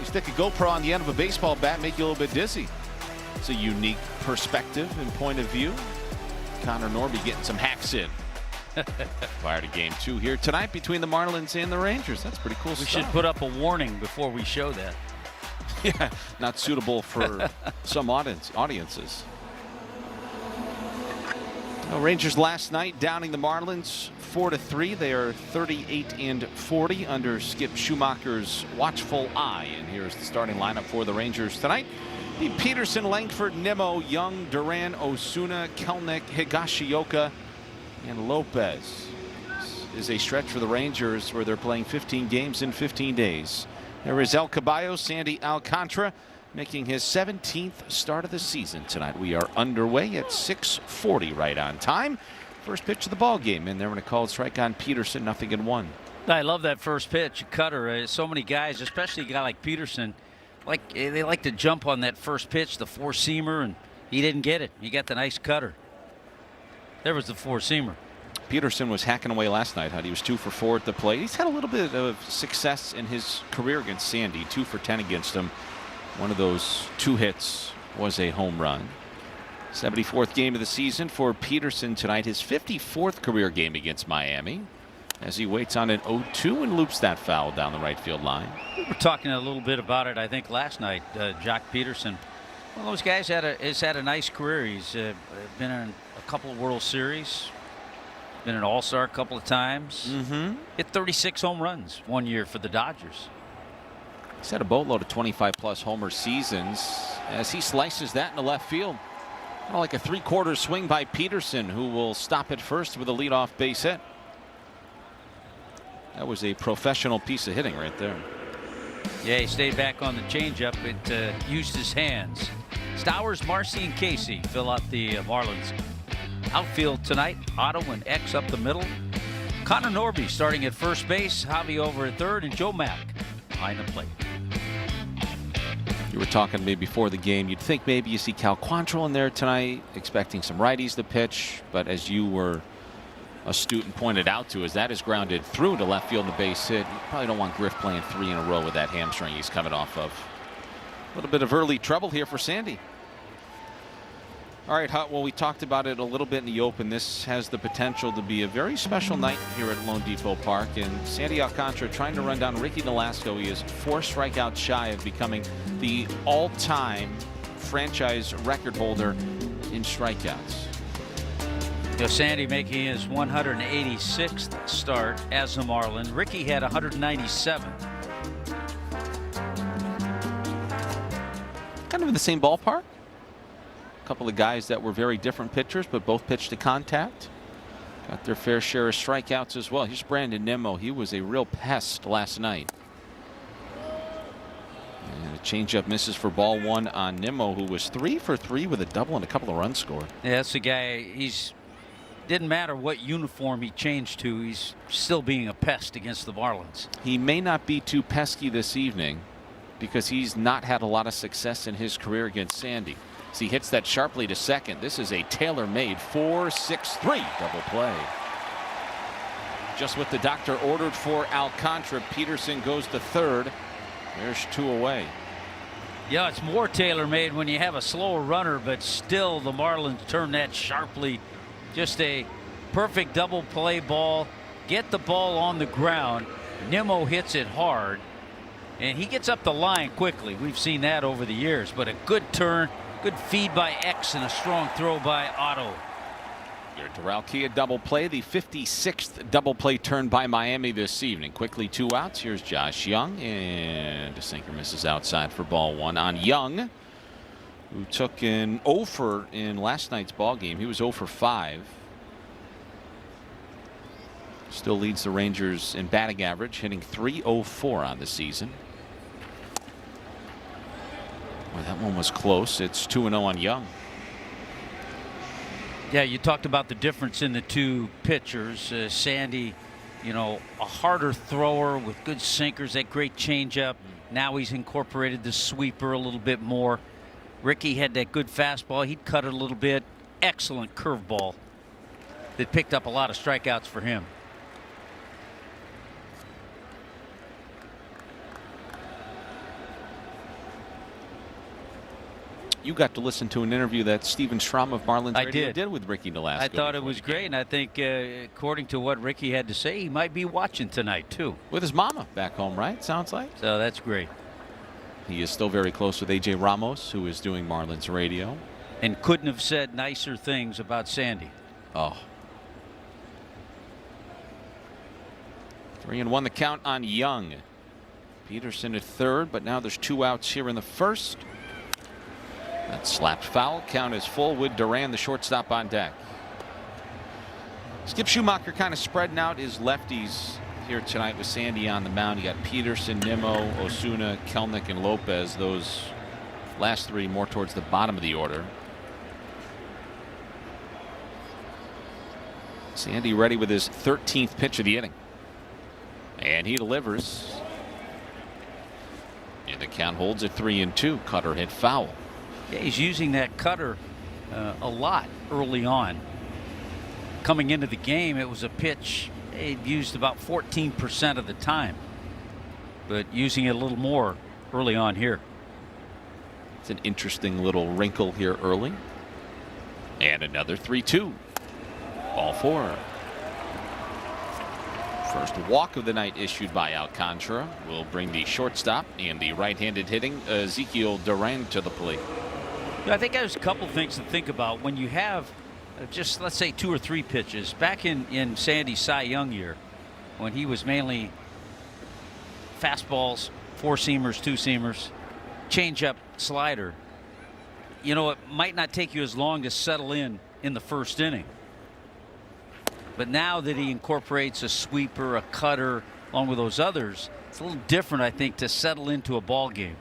stick a GoPro on the end of a baseball bat, make you a little bit dizzy. It's a unique perspective and point of view. Connor Norby getting some hacks in. Prior to game 2 here tonight between the Marlins and the Rangers. That's pretty cool stuff. We should put up a warning before we show that. Yeah, not suitable for some audiences. Rangers last night downing the Marlins 4-3. They are 38-40 under Skip Schumacher's watchful eye. And here's the starting lineup for the Rangers tonight. Peterson, Langford, Nimmo, Young, Duran, Osuna, Kelnick, Higashioka, and Lopez. This is a stretch for the Rangers where they're playing 15 games in 15 days. There is El Caballo, Sandy Alcantara, making his 17th start of the season tonight. We are underway at 6:40 right on time. First pitch of the ball game, and they're going to call it strike on Peterson, 0-1. I love that first pitch, cutter. So many guys, especially a guy like Peterson, they like to jump on that first pitch, the four-seamer, and he didn't get it. He got the nice cutter. There was the four-seamer. Peterson was hacking away last night. He was 2 for 4 at the plate. He's had a little bit of success in his career against Sandy. 2 for 10 against him. One of those 2 hits was a home run. 74th game of the season for Peterson tonight. His 54th career game against Miami, as he waits on an 0-2 and loops that foul down the right field line. We were talking a little bit about it, I think, last night. Jock Peterson, one of those guys has had a nice career. He's been in a couple of World Series, been an All-Star a couple of times. Hit 36 home runs one year for the Dodgers. He's had a boatload of 25-plus homer seasons as he slices that into left field. Kind of like a 3/4 swing by Peterson, who will stop at first with a leadoff base hit. That was a professional piece of hitting right there. Yeah, he stayed back on the changeup. It used his hands. Stowers, Marcy, and Casey fill out the Marlins outfield tonight. Otto and X up the middle. Connor Norby starting at first base. Javi over at third, and Joe Mack behind the plate. You were talking maybe before the game, you'd think maybe you see Cal Quantrill in there tonight, expecting some righties to pitch, but as you were astute and pointed out to us, that is grounded through to left field in the base hit. You probably don't want Griff playing 3 in a row with that hamstring he's coming off of. A little bit of early trouble here for Sandy. All right, Hut, well, we talked about it a little bit in the open. This has the potential to be a very special night here at Lone Depot Park. And Sandy Alcantara trying to run down Ricky Nolasco. He is 4 strikeouts shy of becoming the all-time franchise record holder in strikeouts. Sandy making his 186th start as a Marlin. Ricky had 197. Kind of in the same ballpark. Couple of guys that were very different pitchers, but both pitched to contact. Got their fair share of strikeouts as well. Here's Brandon Nimmo. He was a real pest last night. And a changeup misses for ball 1 on Nimmo, who was 3 for 3 with a double and a couple of runs scored. Yeah, that's the guy. Didn't matter what uniform he changed to, he's still being a pest against the Marlins. He may not be too pesky this evening because he's not had a lot of success in his career against Sandy. As he hits that sharply to second. This is a tailor-made 4-6-3 double play. Just what the doctor ordered for Alcantara. Peterson goes to third. There's 2 away. Yeah, it's more tailor-made when you have a slower runner, but still the Marlins turn that sharply. Just a perfect double play ball. Get the ball on the ground. Nimmo hits it hard, and he gets up the line quickly. We've seen that over the years, but a good turn. Good feed by X and a strong throw by Otto. Your Duralkia double play, the 56th double play turn by Miami this evening. Quickly 2 outs. Here's Josh Young, and a sinker misses outside for ball 1 on Young, who took an 0 in last night's ball game. He was 0 for 5. Still leads the Rangers in batting average, hitting .304 on the season. Well, that one was close. It's 2-0 on Young. Yeah, you talked about the difference in the 2 pitchers. Sandy, a harder thrower with good sinkers, that great changeup. Now he's incorporated the sweeper a little bit more. Ricky had that good fastball. He'd cut it a little bit. Excellent curveball that picked up a lot of strikeouts for him. You got to listen to an interview that Steven Strom of Marlins Radio did with Ricky Nolasco. I thought it was great, and I think according to what Ricky had to say, he might be watching tonight too. With his mama back home, right? Sounds like. So that's great. He is still very close with A.J. Ramos, who is doing Marlins Radio. And couldn't have said nicer things about Sandy. Oh. 3-1 the count on Young. Peterson at third, but now there's 2 outs here in the first. That slapped foul. Count is full with Duran, the shortstop, on deck. Skip Schumacher kind of spreading out his lefties here tonight with Sandy on the mound. You got Peterson, Nimmo, Osuna, Kelnick, and Lopez. Those last 3 more towards the bottom of the order. Sandy ready with his 13th pitch of the inning. And he delivers. And the count holds at 3-2. Cutter hit foul. Yeah, he's using that cutter a lot early on. Coming into the game, it was a pitch he'd used about 14% of the time, but using it a little more early on here. It's an interesting little wrinkle here early. And another 3-2. Ball 4. First walk of the night issued by Alcantara will bring the shortstop and the right-handed hitting Ezekiel Duran to the plate. I think there's a couple things to think about when you have just, let's say, 2 or 3 pitches. Back in Sandy's Cy Young year, when he was mainly fastballs, 4-seamers, 2-seamers, changeup, slider. You know, it might not take you as long to settle in the first inning. But now that he incorporates a sweeper, a cutter, along with those others, it's a little different, I think, to settle into a ball game.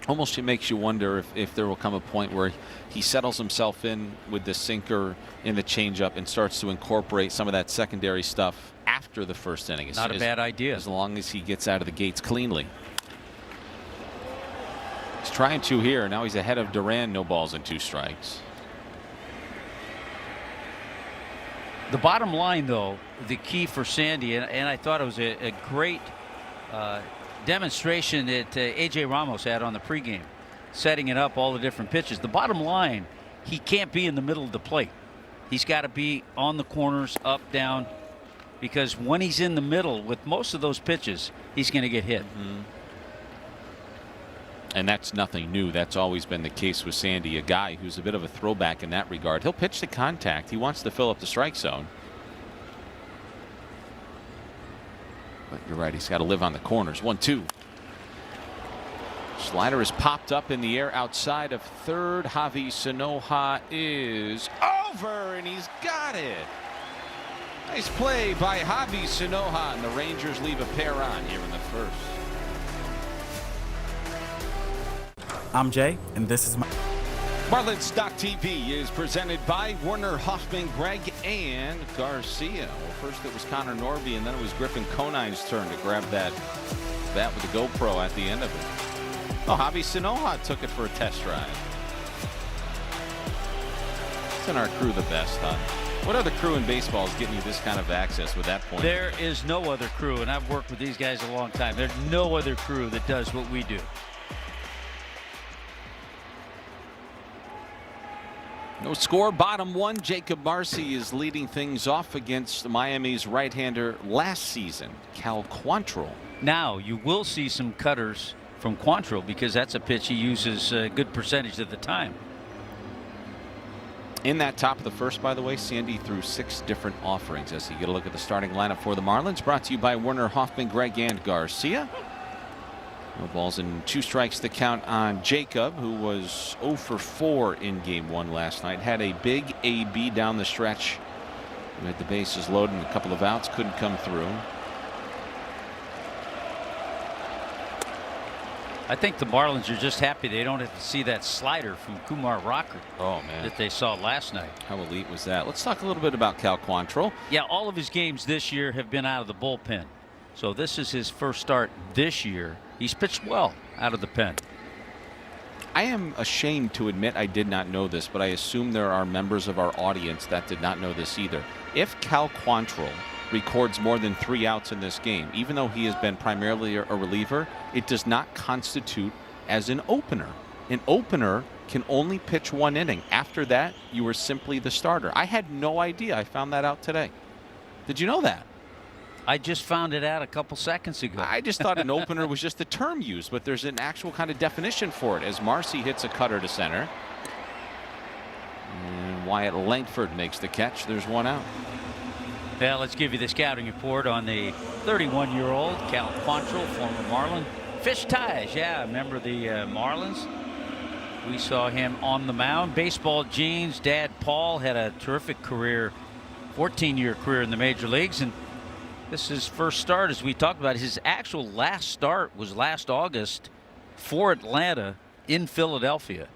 Almost it makes you wonder if there will come a point where he settles himself in with the sinker in the changeup and starts to incorporate some of that secondary stuff after the first inning. Not a bad idea. As long as he gets out of the gates cleanly. He's trying to here. Now he's ahead of Duran. No balls and 2 strikes. The bottom line, though, the key for Sandy, and I thought it was a great demonstration that A.J. Ramos had on the pregame, setting it up, all the different pitches. The bottom line, he can't be in the middle of the plate. He's got to be on the corners, up, down, because when he's in the middle with most of those pitches, he's going to get hit. And that's nothing new. That's always been the case with Sandy, a guy who's a bit of a throwback in that regard. He'll pitch to contact. He wants to fill up the strike zone. But you're right, he's got to live on the corners. 1-2. Slider is popped up in the air outside of third. Javi Sanoja is over, and he's got it. Nice play by Javi Sanoja, and the Rangers leave a pair on here in the first. I'm Jay, and this is my Marlins.TV is presented by Werner, Hoffman, Gregg, and Garcia. Well, first it was Connor Norby, and then it was Griffin Conine's turn to grab that bat with the GoPro at the end of it. Oh, Javi Sanoja took it for a test drive. Isn't our crew the best, huh? What other crew in baseball is getting you this kind of access with that point? There is no other crew, and I've worked with these guys a long time. There's no other crew that does what we do. No score, bottom 1. Jacob Marcy is leading things off against Miami's right-hander last season, Cal Quantrill. Now you will see some cutters from Quantrill because that's a pitch he uses a good percentage of the time. In that top of the first, by the way, Sandy threw 6 different offerings. As you get a look at the starting lineup for the Marlins, brought to you by Werner, Hoffman, Gregg, and Garcia. No balls and 2 strikes to count on Jacob, who was 0 for 4 in game 1 last night. Had a big AB down the stretch. He had the bases loaded and a couple of outs, couldn't come through. I think the Marlins are just happy they don't have to see that slider from Kumar Rocker. Oh, man. That they saw last night. How elite was that? Let's talk a little bit about Cal Quantrill. Yeah, all of his games this year have been out of the bullpen. So this is his first start this year. He's pitched well out of the pen. I am ashamed to admit I did not know this, but I assume there are members of our audience that did not know this either. If Cal Quantrill records more than 3 outs in this game, even though he has been primarily a reliever, it does not constitute as an opener. An opener can only pitch 1 inning. After that, you were simply the starter. I had no idea. I found that out today. Did you know that? I just found it out a couple seconds ago. I just thought an opener was just the term used, but there's an actual kind of definition for it as Marcy hits a cutter to center. And Wyatt Langford makes the catch. There's 1 out. Well, let's give you the scouting report on the 31-year-old Cal Quantrill, former Marlin. Fish ties, yeah, member of the Marlins. We saw him on the mound. Baseball genes. Dad Paul had a terrific career, 14-year career in the major leagues, and this is his first start, as we talked about. His actual last start was last August for Atlanta in Philadelphia.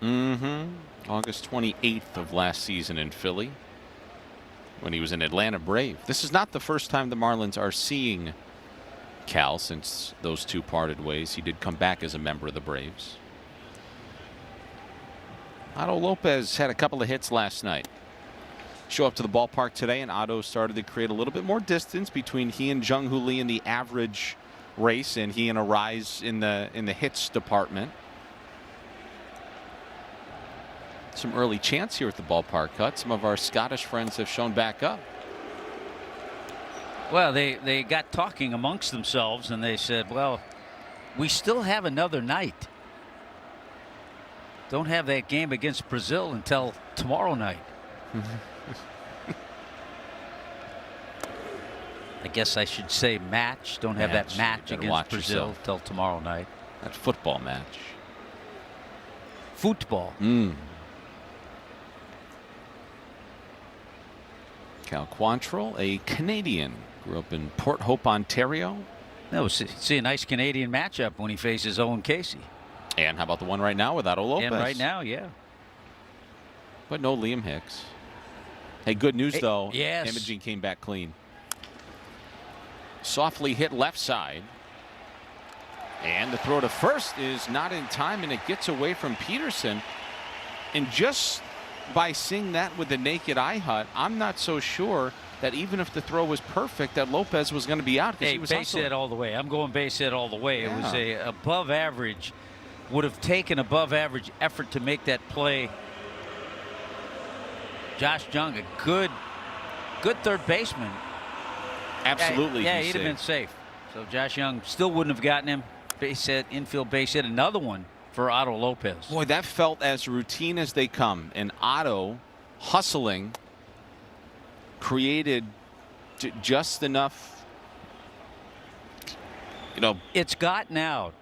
August 28th of last season in Philly when he was an Atlanta Brave. This is not the first time the Marlins are seeing Cal since those two parted ways. He did come back as a member of the Braves. Otto Lopez had a couple of hits last night. Show up to the ballpark today, and Otto started to create a little bit more distance between he and Jung Hoo Lee in the average race, and he and Arise in the hits department. Some early chance here at the ballpark cut. Some of our Scottish friends have shown back up. Well, they got talking amongst themselves, and they said, well, we still have another night. Don't have that game against Brazil until tomorrow night. I guess I should say match. Don't have that match against Brazil till tomorrow night. That football match. Football. Cal Quantrill, a Canadian, grew up in Port Hope, Ontario. No, see a nice Canadian matchup when he faces Owen Casey. And how about the one right now with Otto Lopez? And right now, yeah. But no Liam Hicks. Hey, good news though. Yes. Imaging came back clean. Softly hit left side. And the throw to first is not in time, and it gets away from Peterson. And just by seeing that with the naked eye, Hut, I'm not so sure that even if the throw was perfect, that Lopez was going to be out. Hey, he was base hit all the way. I'm going base hit all the way. Yeah. It was a above average. Would have taken above average effort to make that play. Josh Jung, a good third baseman. Absolutely. Yeah, he'd have been safe. So Josh Jung still wouldn't have gotten him. Base hit, infield base hit, another one for Otto Lopez. Boy, that felt as routine as they come. And Otto hustling created just enough. It's gotten out.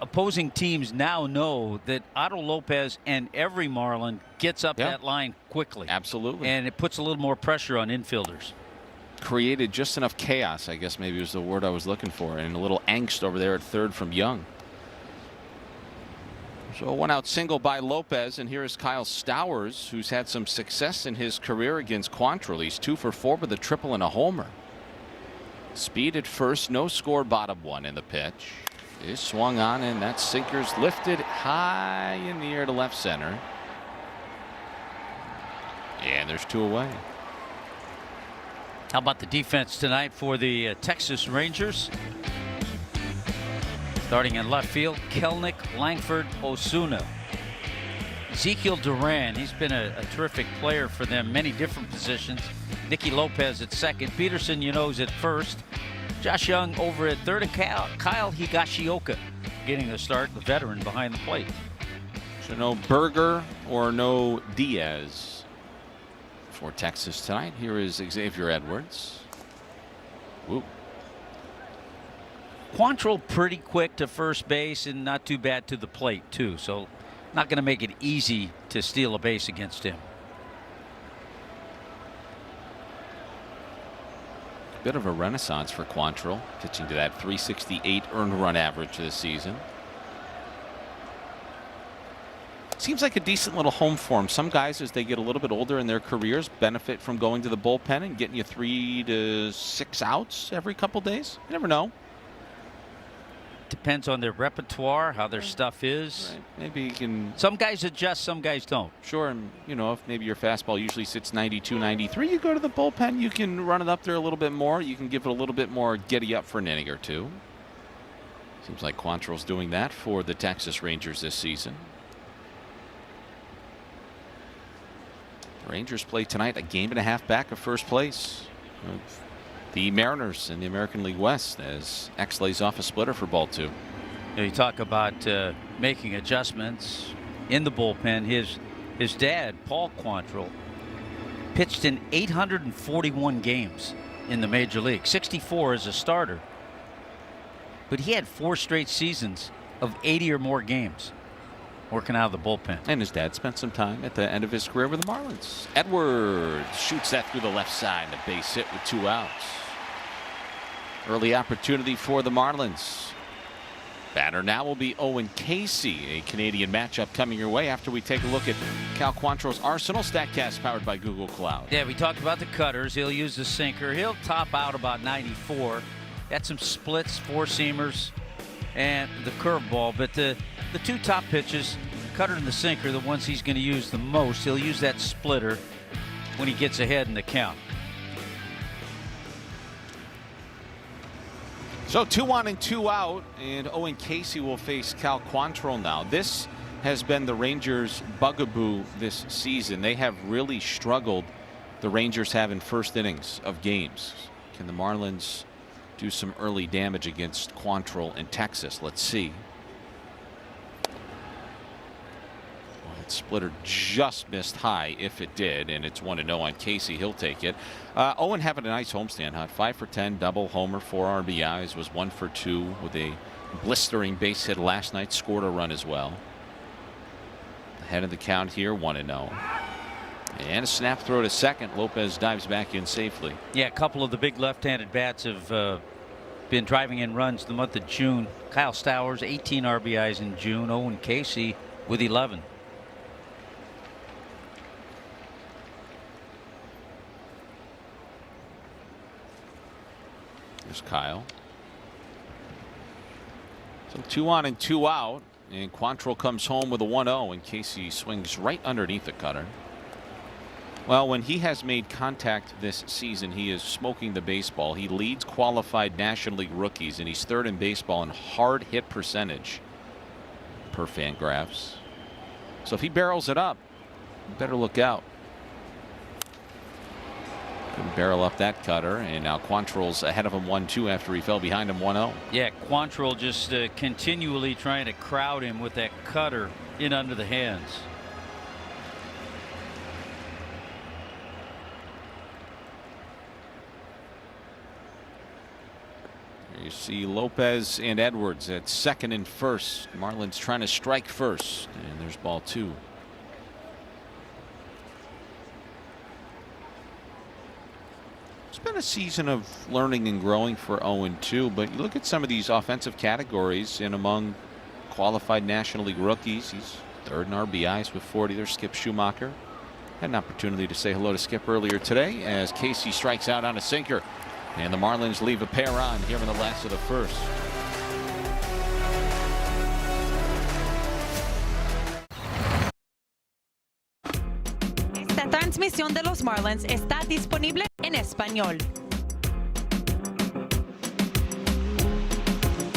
Opposing teams now know that Otto Lopez and every Marlin gets up that line quickly. Absolutely. And it puts a little more pressure on infielders. Created just enough chaos, I guess maybe was the word I was looking for, and a little angst over there at third from Young. So a 1-out single by Lopez, and here is Kyle Stowers, who's had some success in his career against Quantrill. He's 2 for 4 with a triple and a homer. Speed at first, no score, bottom 1 in the pitch. Is swung on, and that sinker's lifted high in the air to left center. And there's 2 away. How about the defense tonight for the Texas Rangers? Starting in left field, Kelnick, Langford, Osuna. Ezekiel Duran, he's been a terrific player for them, many different positions. Nicky Lopez at second. Peterson, is at first. Josh Young over at third, and Kyle Higashioka getting a start, the veteran behind the plate. So no Berger or no Diaz for Texas tonight. Here is Xavier Edwards. Whoop. Quantrill pretty quick to first base and not too bad to the plate too, so not going to make it easy to steal a base against him. Bit of a renaissance for Quantrill, pitching to that 368 earned run average this season. Seems like a decent little home for him. Some guys, as they get a little bit older in their careers, benefit from going to the bullpen and getting you 3 to 6 outs every couple days. You never know. Depends on their repertoire, how their stuff is. Right. Maybe you can. Some guys adjust, some guys don't. Sure, and if maybe your fastball usually sits 92, 93, you go to the bullpen, you can run it up there a little bit more. You can give it a little bit more giddy up for an inning or two. Seems like Quantrill's doing that for the Texas Rangers this season. The Rangers play tonight a game and a half back of first place of the Mariners in the American League West as X lays off a splitter for ball 2. You talk about making adjustments in the bullpen. His dad, Paul Quantrill, pitched in 841 games in the major league, 64 as a starter. But he had 4 straight seasons of 80 or more games working out of the bullpen. And his dad spent some time at the end of his career with the Marlins. Edwards shoots that through the left side, and a base hit with 2 outs. Early opportunity for the Marlins. Batter now will be Owen Casey, a Canadian matchup coming your way after we take a look at Cal Quantrill's arsenal. StatCast powered by Google Cloud. Yeah, we talked about the cutters. He'll use the sinker. He'll top out about 94. Got some splits, 4-seamers, and the curveball. But the 2 top pitches, the cutter and the sinker, the ones he's going to use the most. He'll use that splitter when he gets ahead in the count. So 2 on and 2 out, and Owen Casey will face Cal Quantrill now. This has been the Rangers' bugaboo this season. They have really struggled, the Rangers have, in first innings of games. Can the Marlins do some early damage against Quantrill in Texas? Let's see. Well, that splitter just missed high, if it did, and it's 1-0 on Casey. He'll take it. Owen having a nice homestand hunt. 5 for 10, double homer, 4 RBIs, was 1 for 2 with a blistering base hit last night. Scored a run as well. Ahead of the count here, 1-0. And a snap throw to second. Lopez dives back in safely. Yeah, a couple of the big left-handed bats have been driving in runs the month of June. Kyle Stowers, 18 RBIs in June. Owen Casey with 11. There's Kyle. So 2 on and 2 out, and Quantrill comes home with a 1-0, and Casey swings right underneath the cutter. Well, when he has made contact this season, he is smoking the baseball. He leads qualified National League rookies, and he's 3rd in baseball in hard hit percentage per Fangraphs. So if he barrels it up, you better look out. Couldn't barrel up that cutter, and now Quantrill's ahead of him 1-2 after he fell behind him 1-0. Yeah, Quantrill just continually trying to crowd him with that cutter in under the hands. You see Lopez and Edwards at second and first. Marlins trying to strike first, and there's ball 2. It's been a season of learning and growing for Owen too, but you look at some of these offensive categories, and among qualified National League rookies, he's 3rd in RBIs with 40. There's Skip Schumacher. Had an opportunity to say hello to Skip earlier today as Casey strikes out on a sinker, and the Marlins leave a pair on here in the last of the first. Esta transmisión de los Marlins está disponible en español.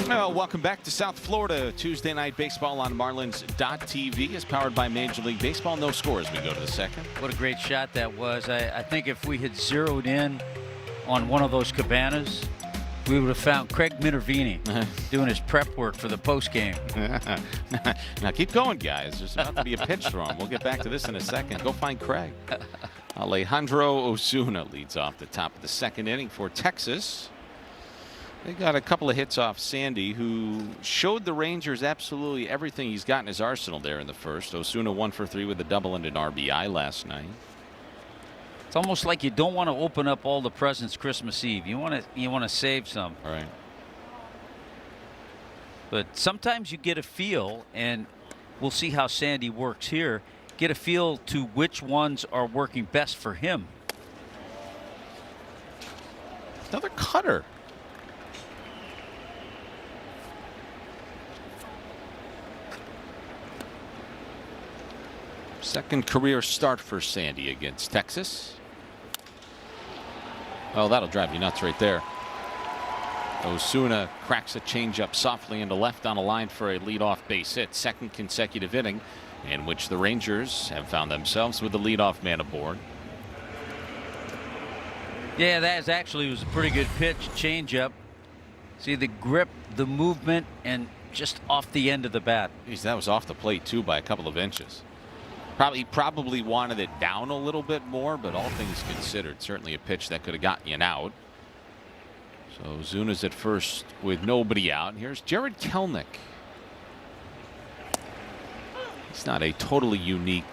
Well, welcome back to South Florida. Tuesday Night Baseball on Marlins.tv is powered by Major League Baseball. No score as we go to the second. What a great shot that was. I think if we had zeroed in on one of those cabanas, we would have found Craig Minervini doing his prep work for the post game. Now keep going, guys. There's about to be a pitch thrown. We'll get back to this in a second. Go find Craig. Alejandro Osuna leads off the top of the second inning for Texas. They got a couple of hits off Sandy, who showed the Rangers absolutely everything he's got in his arsenal there in the first. Osuna 1 for 3 with a double and an RBI last night. It's almost like you don't want to open up all the presents Christmas Eve. You want to save some. All right. But sometimes you get a feel, and we'll see how Sandy works here, get a feel to which ones are working best for him. Another cutter. Second career start for Sandy against Texas. Oh, that'll drive you nuts right there. Osuna cracks a changeup softly into left on a line for a leadoff base hit. Second consecutive inning. in which the Rangers have found themselves with the leadoff man aboard. Yeah, that actually was a pretty good pitch. Changeup. See the grip, the movement, and just off the end of the bat. Geez, that was off the plate too by a couple of inches. Probably wanted it down a little bit more, but all things considered, certainly a pitch that could have gotten you an out. So Zuna's at first with nobody out. And here's Jared Kelenic. It's not a totally unique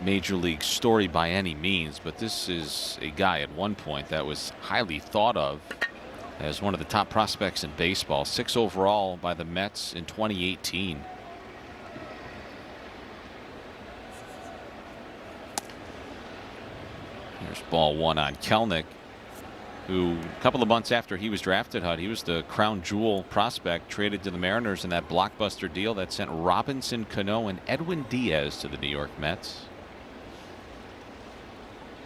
major league story by any means, but this is a guy at one point that was highly thought of as one of the top prospects in baseball. 6 overall by the Mets in 2018. Here's ball 1 on Kelenic, who a couple of months after he was drafted, Hud, he was the crown jewel prospect traded to the Mariners in that blockbuster deal that sent Robinson, Cano, and Edwin Diaz to the New York Mets.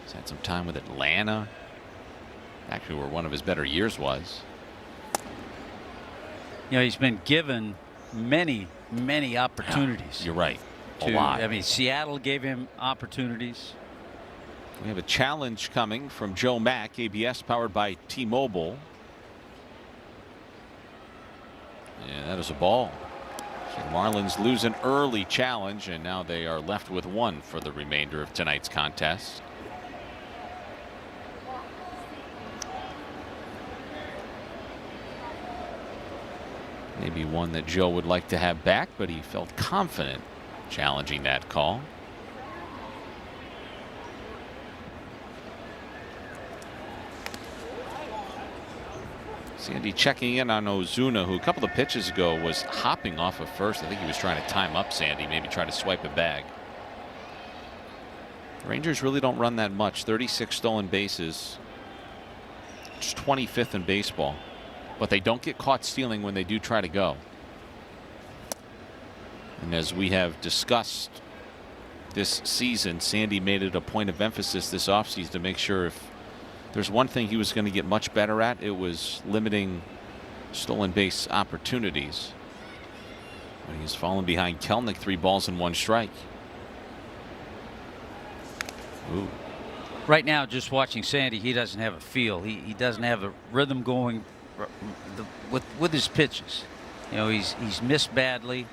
He's had some time with Atlanta, actually where one of his better years was. You know, he's been given many opportunities. You're right. A to, lot. I mean, Seattle gave him opportunities. We have a challenge coming from Joe Mack, ABS powered by T-Mobile. Yeah, that is a ball. So Marlins lose an early challenge, and now they are left with 1 for the remainder of tonight's contest. Maybe one that Joe would like to have back, but he felt confident challenging that call. Sandy checking in on Ozuna, who a couple of pitches ago was hopping off of first. I think he was trying to time up Sandy, maybe try to swipe it back. The Rangers really don't run that much. 36 stolen bases. Just 25th in baseball. But they don't get caught stealing when they do try to go. And as we have discussed this season, Sandy made it a point of emphasis this offseason to make sure if there's one thing he was going to get much better at, it was limiting stolen base opportunities. But he's fallen behind Kelenic, 3 balls and 1 strike. Ooh. Right now, just watching Sandy, he doesn't have a feel. He doesn't have a rhythm going with his pitches. You know, he's missed badly.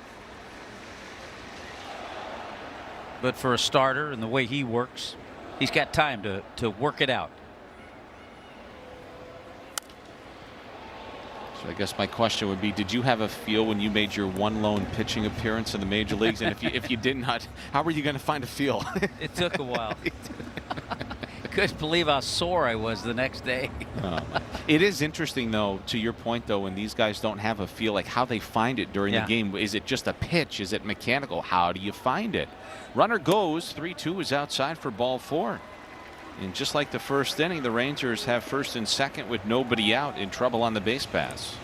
But for a starter and the way he works, he's got time to work it out. So I guess my question would be, did you have a feel when you made your 1 lone pitching appearance in the major leagues? And if you did not, how were you going to find a feel? It took a while. Couldn't believe how sore I was the next day. It is interesting, though, to your point, though, when these guys don't have a feel, like how they find it during the game. Is it just a pitch? Is it mechanical? How do you find it? Runner goes. 3-2 is outside for ball 4. And just like the first inning, the Rangers have first and second with nobody out, in trouble on the base pass.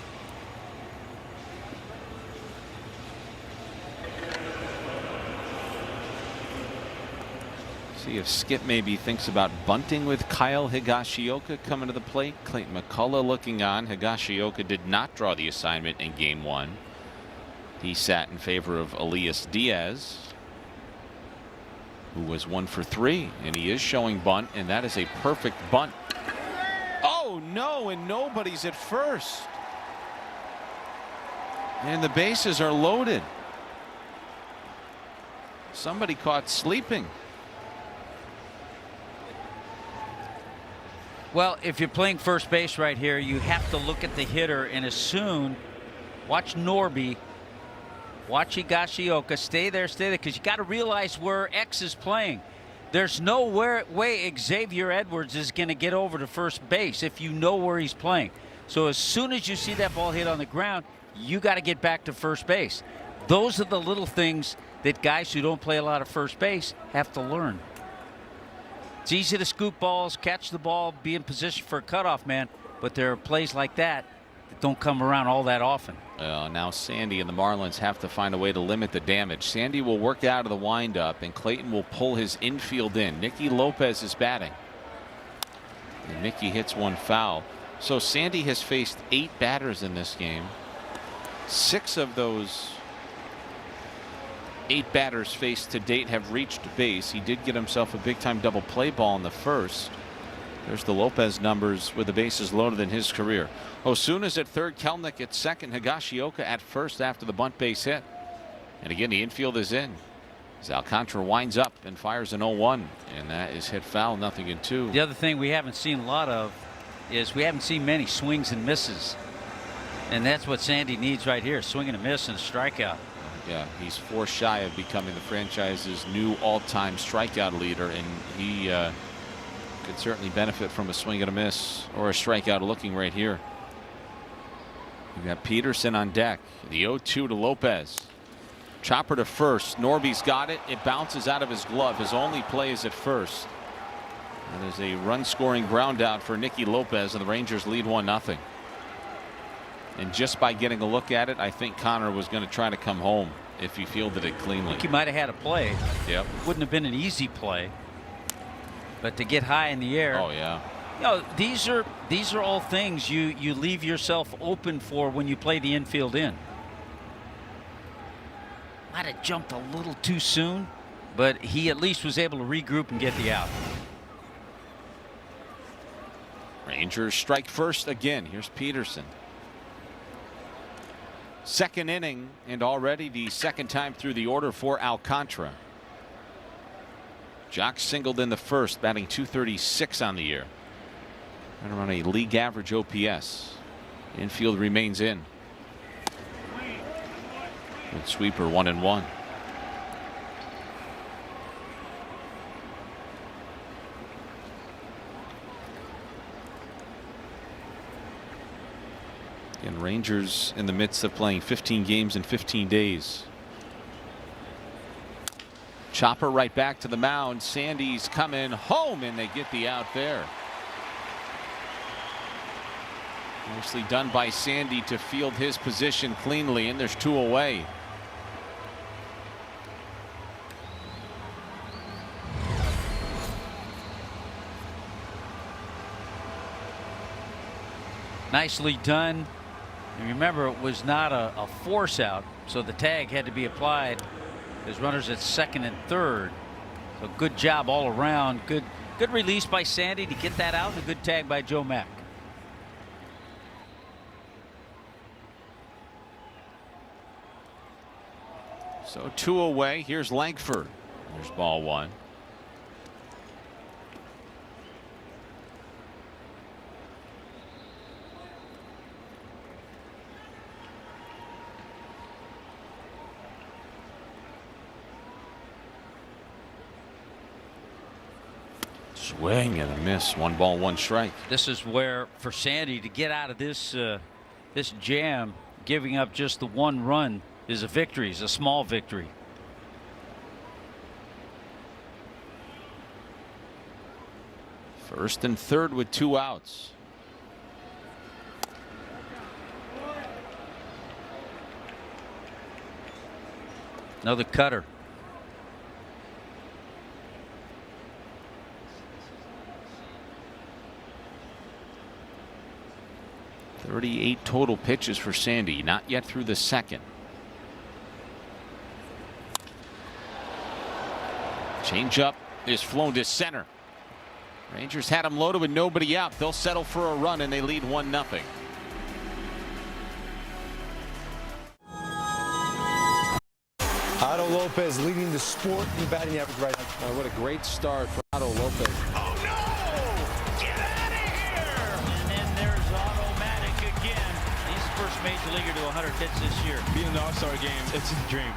See if Skip maybe thinks about bunting with Kyle Higashioka coming to the plate. Clayton McCullough looking on. Higashioka did not draw the assignment in game 1. He sat in favor of Elias Diaz, who was 1 for 3, and he is showing bunt, and that is a perfect bunt. Oh no, and nobody's at first, and the bases are loaded. Somebody caught sleeping. Well, if you're playing first base right here, you have to look at the hitter and assume, watch Norby, watch Higashioka, stay there, because you got to realize where X is playing. There's no way Xavier Edwards is going to get over to first base if you know where he's playing. So as soon as you see that ball hit on the ground, you got to get back to first base. Those are the little things that guys who don't play a lot of first base have to learn. It's easy to scoop balls, catch the ball, be in position for a cutoff man, but there are plays like that don't come around all that often. Now Sandy and the Marlins have to find a way to limit the damage. Sandy will work out of the windup, and Clayton will pull his infield in. Nicky Lopez is batting. And Nicky hits 1 foul. So Sandy has faced 8 batters in this game. 6 of those 8 batters faced to date have reached base. He did get himself a big time double play ball in the first. There's the Lopez numbers with the bases loaded in his career. Osuna's at third, Kelnick at second, Higashioka at first after the bunt base hit. And again, the infield is in. As Alcantara winds up and fires an 0-1, and that is hit foul, 0-2. The other thing we haven't seen a lot of is we haven't seen many swings and misses. And that's what Sandy needs right here, swing and a miss and a strikeout. Yeah, he's 4 shy of becoming the franchise's new all-time strikeout leader, and he could certainly benefit from a swing and a miss or a strikeout looking right here. We got Peterson on deck. The 0-2 to Lopez. Chopper to first. Norby's got it. It bounces out of his glove. His only play is at first. And there's a run-scoring ground out for Nicky Lopez, and the Rangers lead 1-0. And just by getting a look at it, I think Connor was going to try to come home if he fielded it cleanly. I think he might have had a play. Yep. Wouldn't have been an easy play. But to get high in the air. Oh yeah. You know, these are all things you leave yourself open for when you play the infield in. Might have jumped a little too soon, but he at least was able to regroup and get the out. Rangers strike first again. Here's Peterson. Second inning, and already the second time through the order for Alcantara. Jock singled in the first, batting .236 on the year. And around a league average OPS. Infield remains in. Good sweeper, 1-1. And Rangers in the midst of playing 15 games in 15 days. Chopper right back to the mound. Sandy's coming home, and they get the out there. Nicely done by Sandy to field his position cleanly, and there's 2 away. Nicely done. And remember, it was not a force out, so the tag had to be applied. There's runners at second and third. So good job all around. Good release by Sandy to get that out, and a good tag by Joe Mack. So 2 away. Here's Langford. There's ball 1. Swing and a miss. 1 ball, 1 strike. This is where for Sandy to get out of this this jam, giving up just the 1 run is a victory, is a small victory. First and third with 2 outs. Another cutter. .38 total pitches for Sandy, not yet through the second. Changeup is flown to center. Rangers had him loaded with nobody out. They'll settle for a run, and they lead 1-0. Otto Lopez leading the sport in batting average right now. What a great start for Otto Lopez. Oh no! Get out of here! And then there's automatic again. He's the first major leaguer to 100 hits this year. Being in the All-Star game, it's a dream.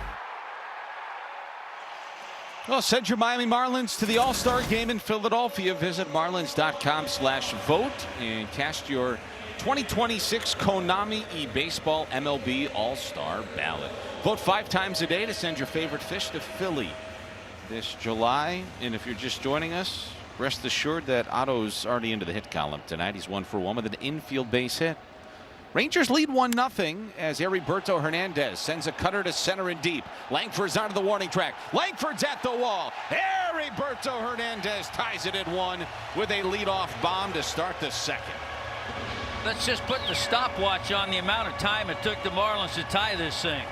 Well, send your Miami Marlins to the All-Star game in Philadelphia. Visit marlins.com/vote and cast your 2026 Konami eBaseball MLB All-Star ballot. Vote 5 times a day to send your favorite fish to Philly this July. And if you're just joining us, rest assured that Otto's already into the hit column tonight. He's 1 for 1 with an infield base hit. Rangers lead 1-0 as Heriberto Hernandez sends a cutter to center and deep. Langford's onto the warning track. Langford's at the wall. Heriberto Hernandez ties it at 1 with a leadoff bomb to start the second. Let's just put the stopwatch on the amount of time it took the Marlins to tie this thing.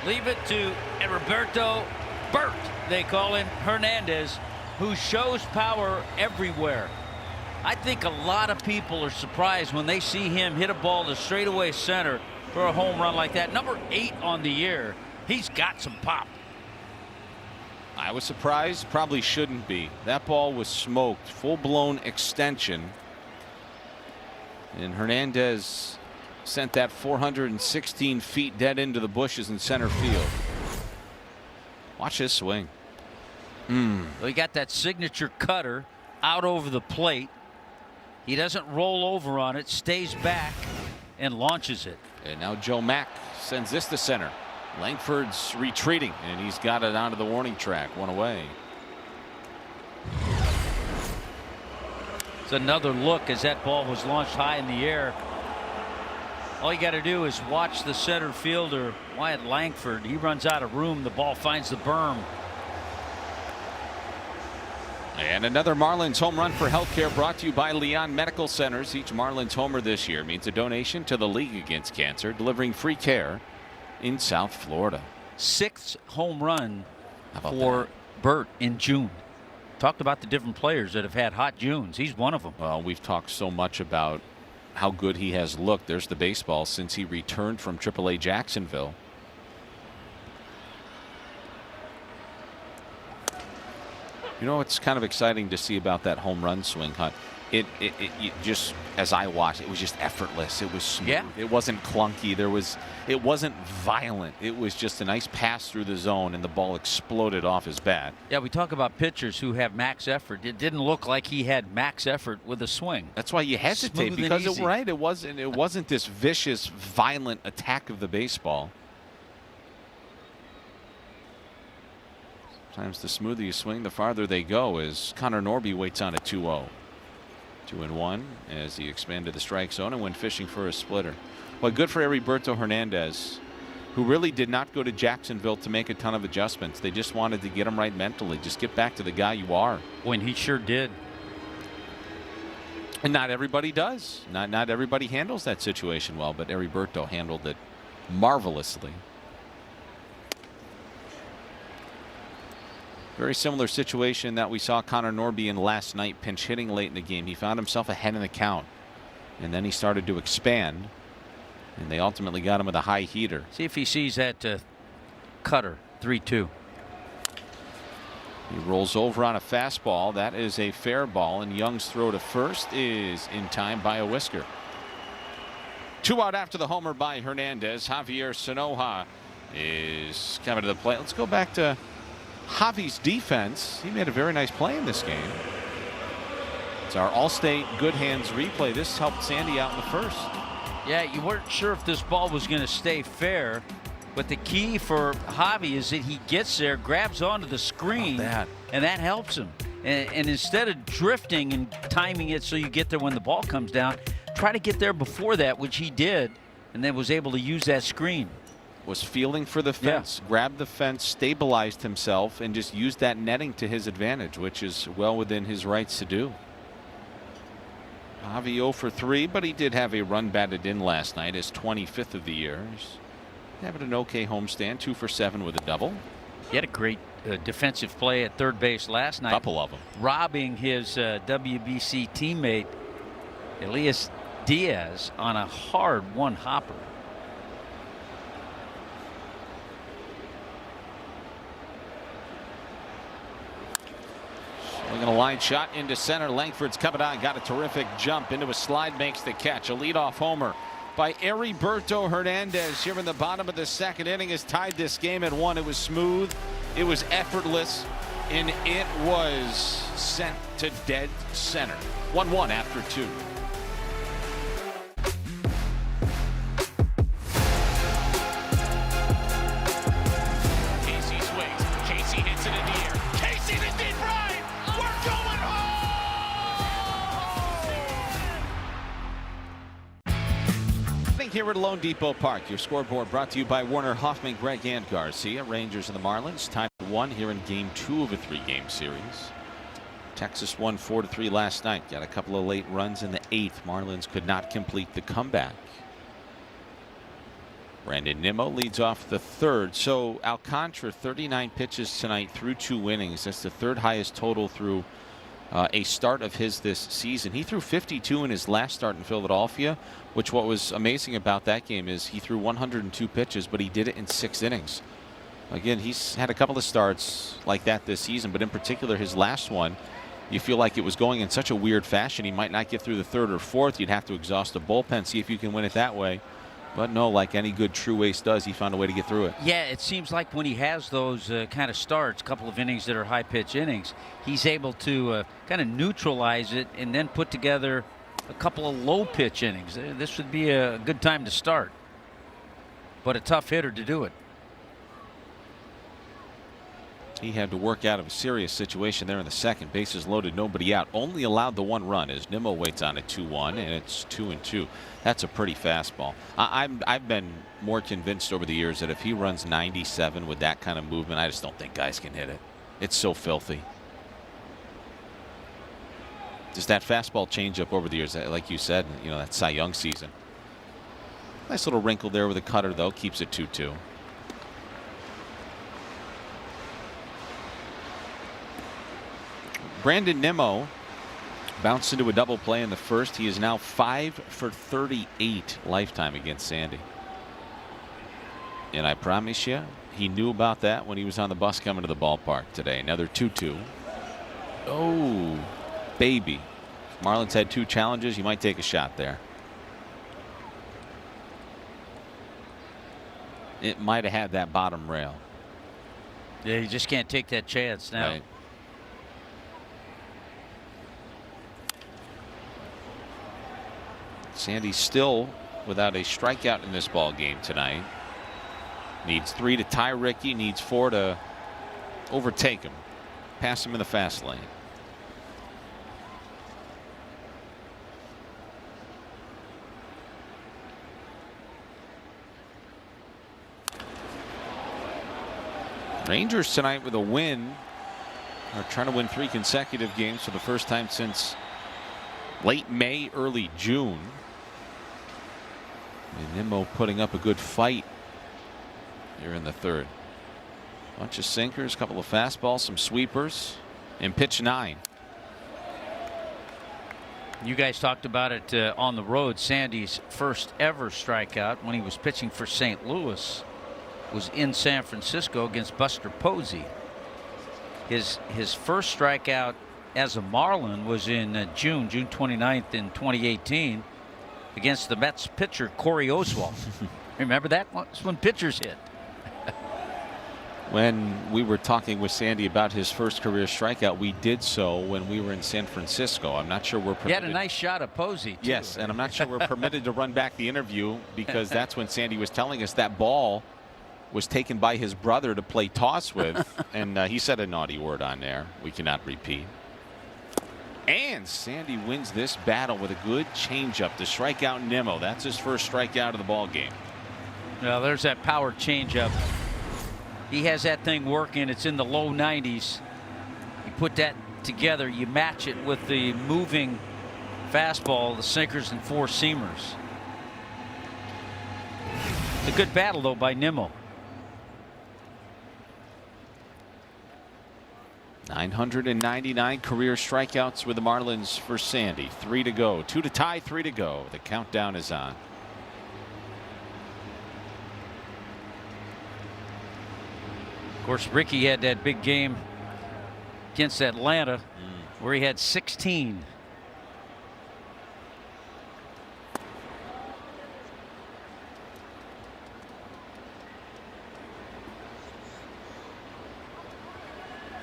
Leave it to Roberto Bert, they call him, Hernandez, who shows power everywhere. I think a lot of people are surprised when they see him hit a ball to straightaway center for a home run like that. Number 8 on the year. He's got some pop. I was surprised, probably shouldn't be. That ball was smoked, full-blown extension. And Hernandez sent that 416 feet dead into the bushes in center field. Watch his swing. Well, he got that signature cutter out over the plate. He doesn't roll over on it, stays back, and launches it. And now Joe Mack sends this to center. Langford's retreating, and he's got it onto the warning track. One away. It's another look as that ball was launched high in the air. All you got to do is watch the center fielder, Wyatt Langford. He runs out of room. The ball finds the berm. And another Marlins home run for healthcare brought to you by Leon Medical Centers. Each Marlins homer this year means a donation to the League Against Cancer, delivering free care in South Florida. 6th home run for Bert in June. Talked about the different players that have had hot Junes. He's one of them. Well, we've talked so much about how good he has looked. There's the baseball since he returned from AAA Jacksonville. You know what's kind of exciting to see about that home run swing, Hunt? It just, as I watched, it was just effortless. It was smooth. Yeah. It wasn't clunky. It wasn't violent. It was just a nice pass through the zone, and the ball exploded off his bat. Yeah, we talk about pitchers who have max effort. It didn't look like he had max effort with a swing. That's why you hesitate, Smooth and because easy. it wasn't this vicious, violent attack of the baseball. Sometimes the smoother you swing, the farther they go, as Connor Norby waits on a 2-0. 2-1 as he expanded the strike zone and went fishing for a splitter. Well, good for Heriberto Hernandez, who really did not go to Jacksonville to make a ton of adjustments. They just wanted to get him right mentally. Just get back to the guy you are. When he sure did. And not everybody does. Not everybody handles that situation well, but Heriberto handled it marvelously. Very similar situation that we saw Connor Norby in last night, pinch hitting late in the game. He found himself ahead in the count, and then he started to expand, and they ultimately got him with a high heater. See if he sees that cutter. 3-2. He rolls over on a fastball. That is a fair ball, and Young's throw to first is in time by a whisker. 2 out after the homer by Hernandez. Javier Sanoja is coming to the plate. Let's go back to Javi's defense. He made a very nice play in this game. It's our Allstate Good Hands replay. This helped Sandy out in the first. Yeah, you weren't sure if this ball was going to stay fair, but the key for Javi is that he gets there, grabs onto the screen, and that helps him. And instead of drifting and timing it so you get there when the ball comes down, try to get there before that, which he did, and then was able to use that screen. Was feeling for the fence, grabbed the fence, stabilized himself, and just used that netting to his advantage, which is well within his rights to do. Javi 0 for 3, but he did have a run batted in last night, his 25th of the year. He's having an okay homestand, 2 for 7 with a double. He had a great defensive play at third base last night. Couple of them. Robbing his WBC teammate Elias Diaz on a hard one hopper. Swinging a line shot into center. Langford's coming on, got a terrific jump into a slide, makes the catch. A leadoff homer by Heriberto Hernandez here in the bottom of the second inning has tied this game at 1. It was smooth, it was effortless, and it was sent to dead center. 1-1 after 2. Casey swings. Casey hits it in the air. Casey to deep right. We're going home. Here at Lone Depot Park, your scoreboard brought to you by Warner Hoffman, Greg, and Garcia. Rangers and the Marlins tied 1 here in game 2 of a 3-game series. Texas won 4-3 last night. Got a couple of late runs in the 8th. Marlins could not complete the comeback. Brandon Nimmo leads off the third. So Alcantara 39 pitches tonight through 2 innings. That's the third highest total through a start of his this season. He threw 52 in his last start in Philadelphia, which what was amazing about that game is he threw 102 pitches, but he did it in 6 innings. Again, he's had a couple of starts like that this season, but in particular his last one, you feel like it was going in such a weird fashion. He might not get through the 3rd or 4th. You'd have to exhaust the bullpen, see if you can win it that way. But no, like any good true ace does, he found a way to get through it. Yeah, it seems like when he has those kind of starts, a couple of innings that are high pitch innings, he's able to kind of neutralize it and then put together a couple of low pitch innings. This would be a good time to start, but a tough hitter to do it. He had to work out of a serious situation there in the second. Bases loaded, nobody out. Only allowed the 1 run as Nimmo waits on a 2-1, and it's 2-2. That's a pretty fastball. I've been more convinced over the years that if he runs 97 with that kind of movement, I just don't think guys can hit it. It's so filthy. Just that fastball changeup over the years, like you said, you know, that Cy Young season. Nice little wrinkle there with a cutter, though, keeps it 2-2. Brandon Nimmo bounced into a double play in the first. He is now 5 for 38 lifetime against Sandy. And I promise you, he knew about that when he was on the bus coming to the ballpark today. Another 2-2. Oh, baby. If Marlins had 2 challenges, you might take a shot there. It might have had that bottom rail. Yeah, you just can't take that chance now. Right. Sandy still without a strikeout in this ball game tonight. Needs 3 to tie Ricky, needs 4 to overtake him, pass him in the fast lane. Rangers tonight with a win are trying to win 3 consecutive games for the first time since late May, early June. And Nimmo putting up a good fight here in the third. Bunch of sinkers, couple of fastballs, some sweepers, and pitch 9. You guys talked about it on the road. Sandy's first ever strikeout when he was pitching for St. Louis was in San Francisco against Buster Posey. His first strikeout as a Marlin was in June 29th in 2018 against the Mets pitcher Corey Oswalt. Remember that? That's when pitchers hit. When we were talking with Sandy about his first career strikeout, we did so when we were in San Francisco. I'm not sure we're permitted. He had a nice shot of Posey, too. Yes, and I'm not sure we're permitted to run back the interview because that's when Sandy was telling us that ball was taken by his brother to play toss with, and he said a naughty word on there. We cannot repeat. And Sandy wins this battle with a good changeup to strike out Nimmo. That's his first strikeout of the ball game. Now there's that power changeup. He has that thing working. It's in the low 90s. You put that together, you match it with the moving fastball, the sinkers and 4 seamers. It's a good battle though by Nimmo. 999 career strikeouts with the Marlins for Sandy. 3 to go. 2 to tie, 3 to go. The countdown is on. Of course, Ricky had that big game against Atlanta where he had 16.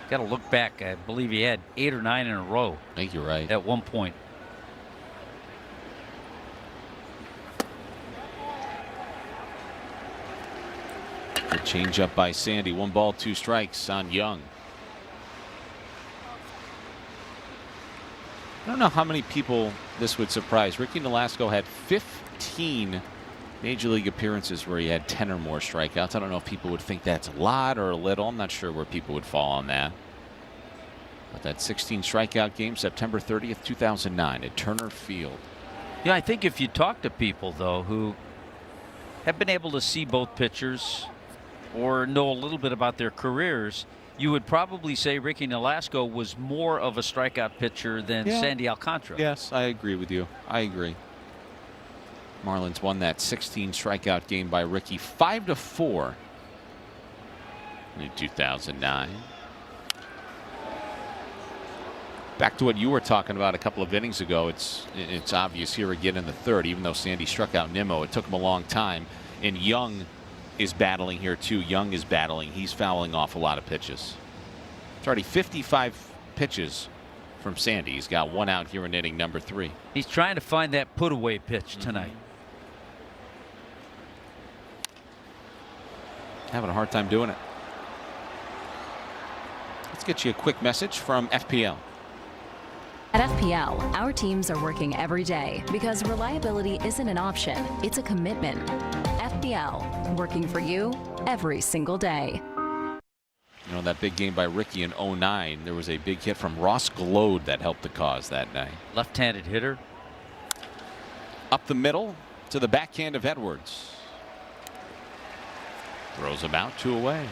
Got to look back. I believe he had 8 or 9 in a row. I think you're right. At one point. Good change up by Sandy. 1 ball, 2 strikes on Young. I don't know how many people this would surprise. Ricky Nolasco had 15 major league appearances where he had 10 or more strikeouts. I don't know if people would think that's a lot or a little. I'm not sure where people would fall on that. But that 16 strikeout game, September 30th, 2009 at Turner Field. Yeah, I think if you talk to people, though, who have been able to see both pitchers or know a little bit about their careers, you would probably say Ricky Nolasco was more of a strikeout pitcher than Sandy Alcantara. Yes, I agree with you. I agree. Marlins won that 16 strikeout game by Ricky 5-4 in 2009. Back to what you were talking about a couple of innings ago. It's obvious here again in the third. Even though Sandy struck out Nimmo, it took him a long time. And Young is battling here too. Young is battling. He's fouling off a lot of pitches. It's already 55 pitches from Sandy. He's got one out here in inning number 3. He's trying to find that put away pitch tonight. Having a hard time doing it. Let's get you a quick message from FPL. At FPL, our teams are working every day because reliability isn't an option, it's a commitment. FPL, working for you every single day. You know, that big game by Ricky in 09, there was a big hit from Ross Glode that helped the cause that night. Left-handed hitter. Up the middle to the backhand of Edwards. Throws him out, 2 away.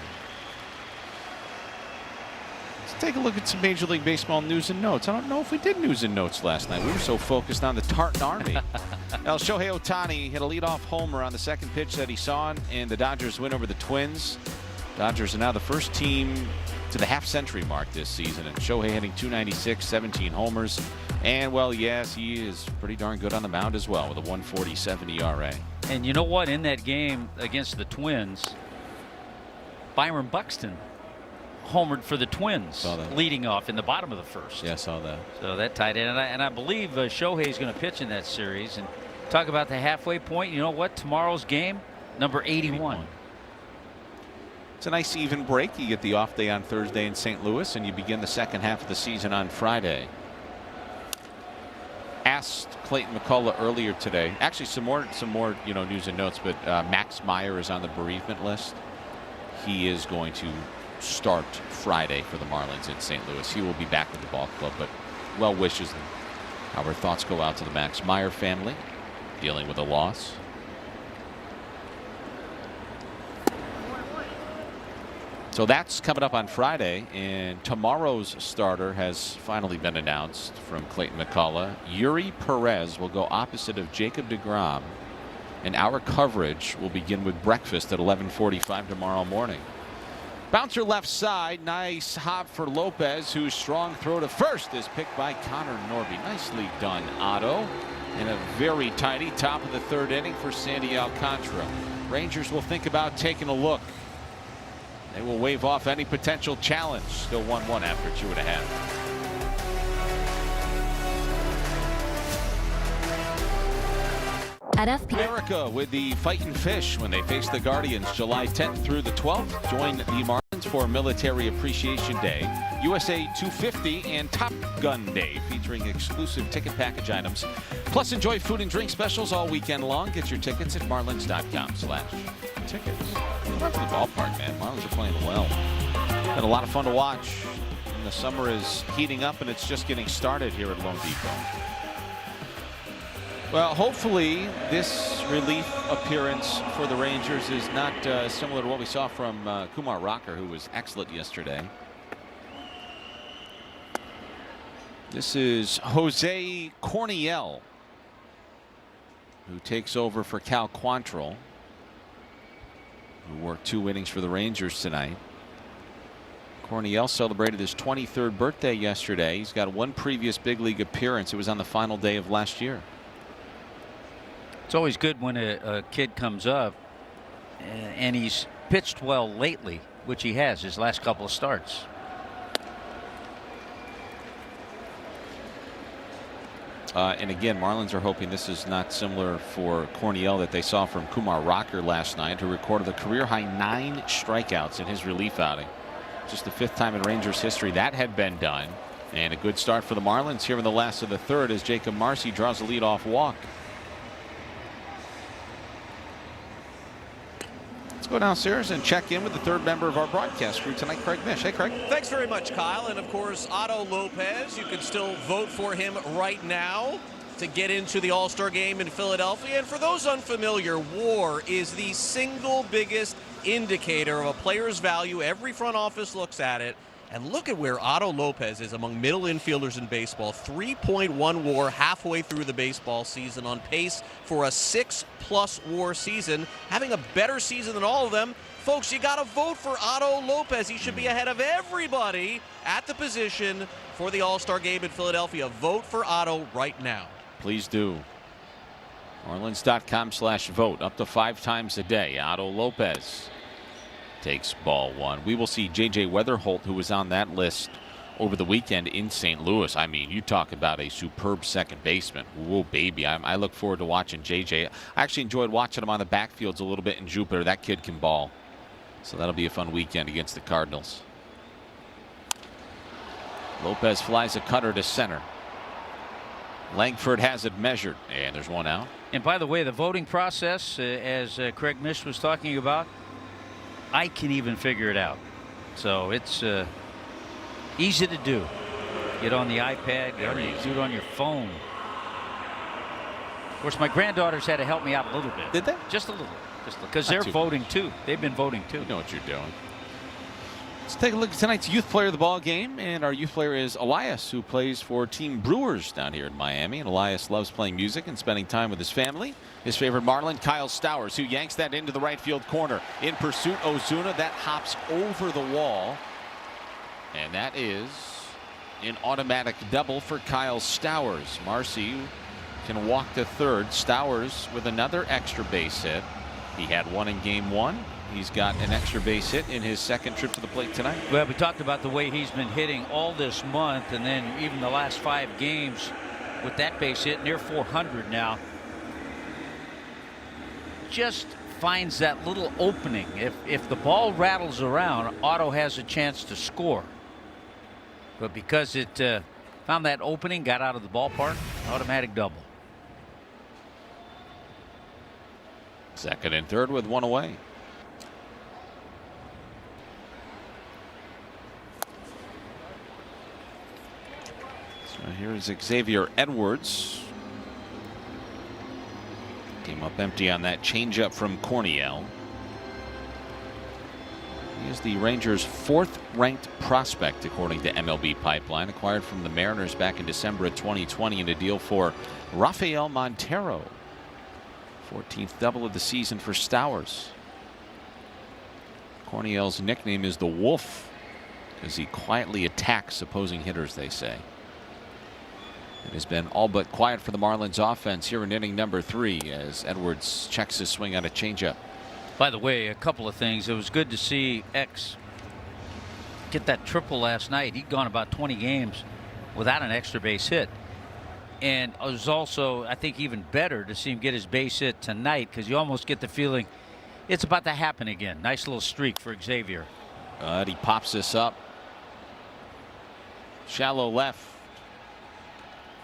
Let's take a look at some Major League Baseball news and notes. I don't know if we did news and notes last night. We were so focused on the Tartan Army. Now, Shohei Ohtani hit a leadoff homer on the second pitch that he saw, and the Dodgers win over the Twins. Dodgers are now the first team to the half-century mark this season, and Shohei hitting .296, 17 homers. And, well, yes, he is pretty darn good on the mound as well with a 1.47 ERA. And you know what? In that game against the Twins, Byron Buxton homered for the Twins, leading off in the bottom of the first. Yeah, I saw that. So that tied in, and I believe Shohei is going to pitch in that series. And talk about the halfway point. You know what? Tomorrow's game, number 81. It's a nice even break. You get the off day on Thursday in St. Louis, and you begin the second half of the season on Friday. Asked Clayton McCullough earlier today. Actually, some more news and notes. But Max Meyer is on the bereavement list. He is going to start Friday for the Marlins in St. Louis. He will be back with the ball club, but well wishes and our thoughts go out to the Max Meyer family dealing with a loss. So that's coming up on Friday, and tomorrow's starter has finally been announced from Clayton McCullough. Yuri Perez will go opposite of Jacob deGrom, and our coverage will begin with breakfast at 11:45 tomorrow morning. Bouncer left side. Nice hop for Lopez, whose strong throw to first is picked by Connor Norby. Nicely done, Otto. In a very tidy top of the third inning for Sandy Alcantara. Rangers will think about taking a look. They will wave off any potential challenge. Still 1-1 after 2.5. At FPL, America with the Fightin' Fish when they face the Guardians July 10th through the 12th. Join the Marlins for Military Appreciation Day, USA 250, and Top Gun Day, featuring exclusive ticket package items. Plus, enjoy food and drink specials all weekend long. Get your tickets at marlins.com/tickets. Welcome to the ballpark, man. Marlins are playing well. Been a lot of fun to watch. And the summer is heating up, and it's just getting started here at Lone Depot. Well, hopefully this relief appearance for the Rangers is not similar to what we saw from Kumar Rocker, who was excellent yesterday. This is Jose Corniel, who takes over for Cal Quantrill, who worked 2 innings for the Rangers tonight. Corniel celebrated his 23rd birthday yesterday. He's got 1 previous big league appearance. It was on the final day of last year. It's always good when a kid comes up and he's pitched well lately, which he has his last couple of starts. And again, Marlins are hoping this is not similar for Corniel that they saw from Kumar Rocker last night, who recorded a career-high 9 strikeouts in his relief outing. Just the 5th time in Rangers history that had been done. And a good start for the Marlins here in the last of the third as Jacob Marcy draws a leadoff walk. Let's go downstairs and check in with the third member of our broadcast crew tonight, Craig Mish. Hey, Craig. Thanks very much, Kyle. And of course, Otto Lopez. You can still vote for him right now. to get into the All-Star game in Philadelphia. And for those unfamiliar, WAR is the single biggest indicator of a player's value. Every front office looks at it. And look at where Otto Lopez is among middle infielders in baseball. 3.1 WAR halfway through the baseball season, on pace for a 6+ WAR season, having a better season than all of them. Folks, you got to vote for Otto Lopez. He should be ahead of everybody at the position for the All-Star game in Philadelphia. Vote for Otto right now. Please do. Marlins.com/vote, up to 5 times a day. Otto Lopez takes ball 1. We will see J.J. Weatherholt, who was on that list over the weekend in St. Louis. I mean, you talk about a superb second baseman. Whoa, baby. I look forward to watching J.J. I actually enjoyed watching him on the backfields a little bit in Jupiter. That kid can ball. So that'll be a fun weekend against the Cardinals. Lopez flies a cutter to center. Langford has it measured, and there's one out. And by the way, the voting process, as Craig Mish was talking about, I can even figure it out. So it's easy to do. Get on the iPad, do it on your phone. Of course, my granddaughters had to help me out a little bit. Did they? Just a little. Just because they're voting too. They've been voting too. You know what you're doing. Let's take a look at tonight's youth player of the ball game, and our youth player is Elias, who plays for Team Brewers down here in Miami. And Elias loves playing music and spending time with his family. His favorite Marlin, Kyle Stowers, who yanks that into the right field corner. In pursuit, Ozuna, that hops over the wall, and that is an automatic double for Kyle Stowers. Marcy can walk to third. Stowers with another extra base hit. He had one in game 1. He's got an extra base hit in his second trip to the plate tonight. Well, we talked about the way he's been hitting all this month, and then even the last 5 games with that base hit, near 400 now. Just finds that little opening. If the ball rattles around, Otto has a chance to score. But because it found that opening, got out of the ballpark, automatic double. Second and third with one away. So here is Xavier Edwards. Came up empty on that changeup from Corniel. He is the Rangers' 4th ranked prospect according to MLB Pipeline, acquired from the Mariners back in December of 2020 in a deal for Rafael Montero. 14th double of the season for Stowers. Corniel's nickname is the Wolf because he quietly attacks opposing hitters, they say. It has been all but quiet for the Marlins offense here in inning number 3 as Edwards checks his swing on a changeup. By the way, a couple of things. It was good to see X get that triple last night. He'd gone about 20 games without an extra base hit. And it was also, I think, even better to see him get his base hit tonight, because you almost get the feeling it's about to happen again. Nice little streak for Xavier. He pops this up. Shallow left.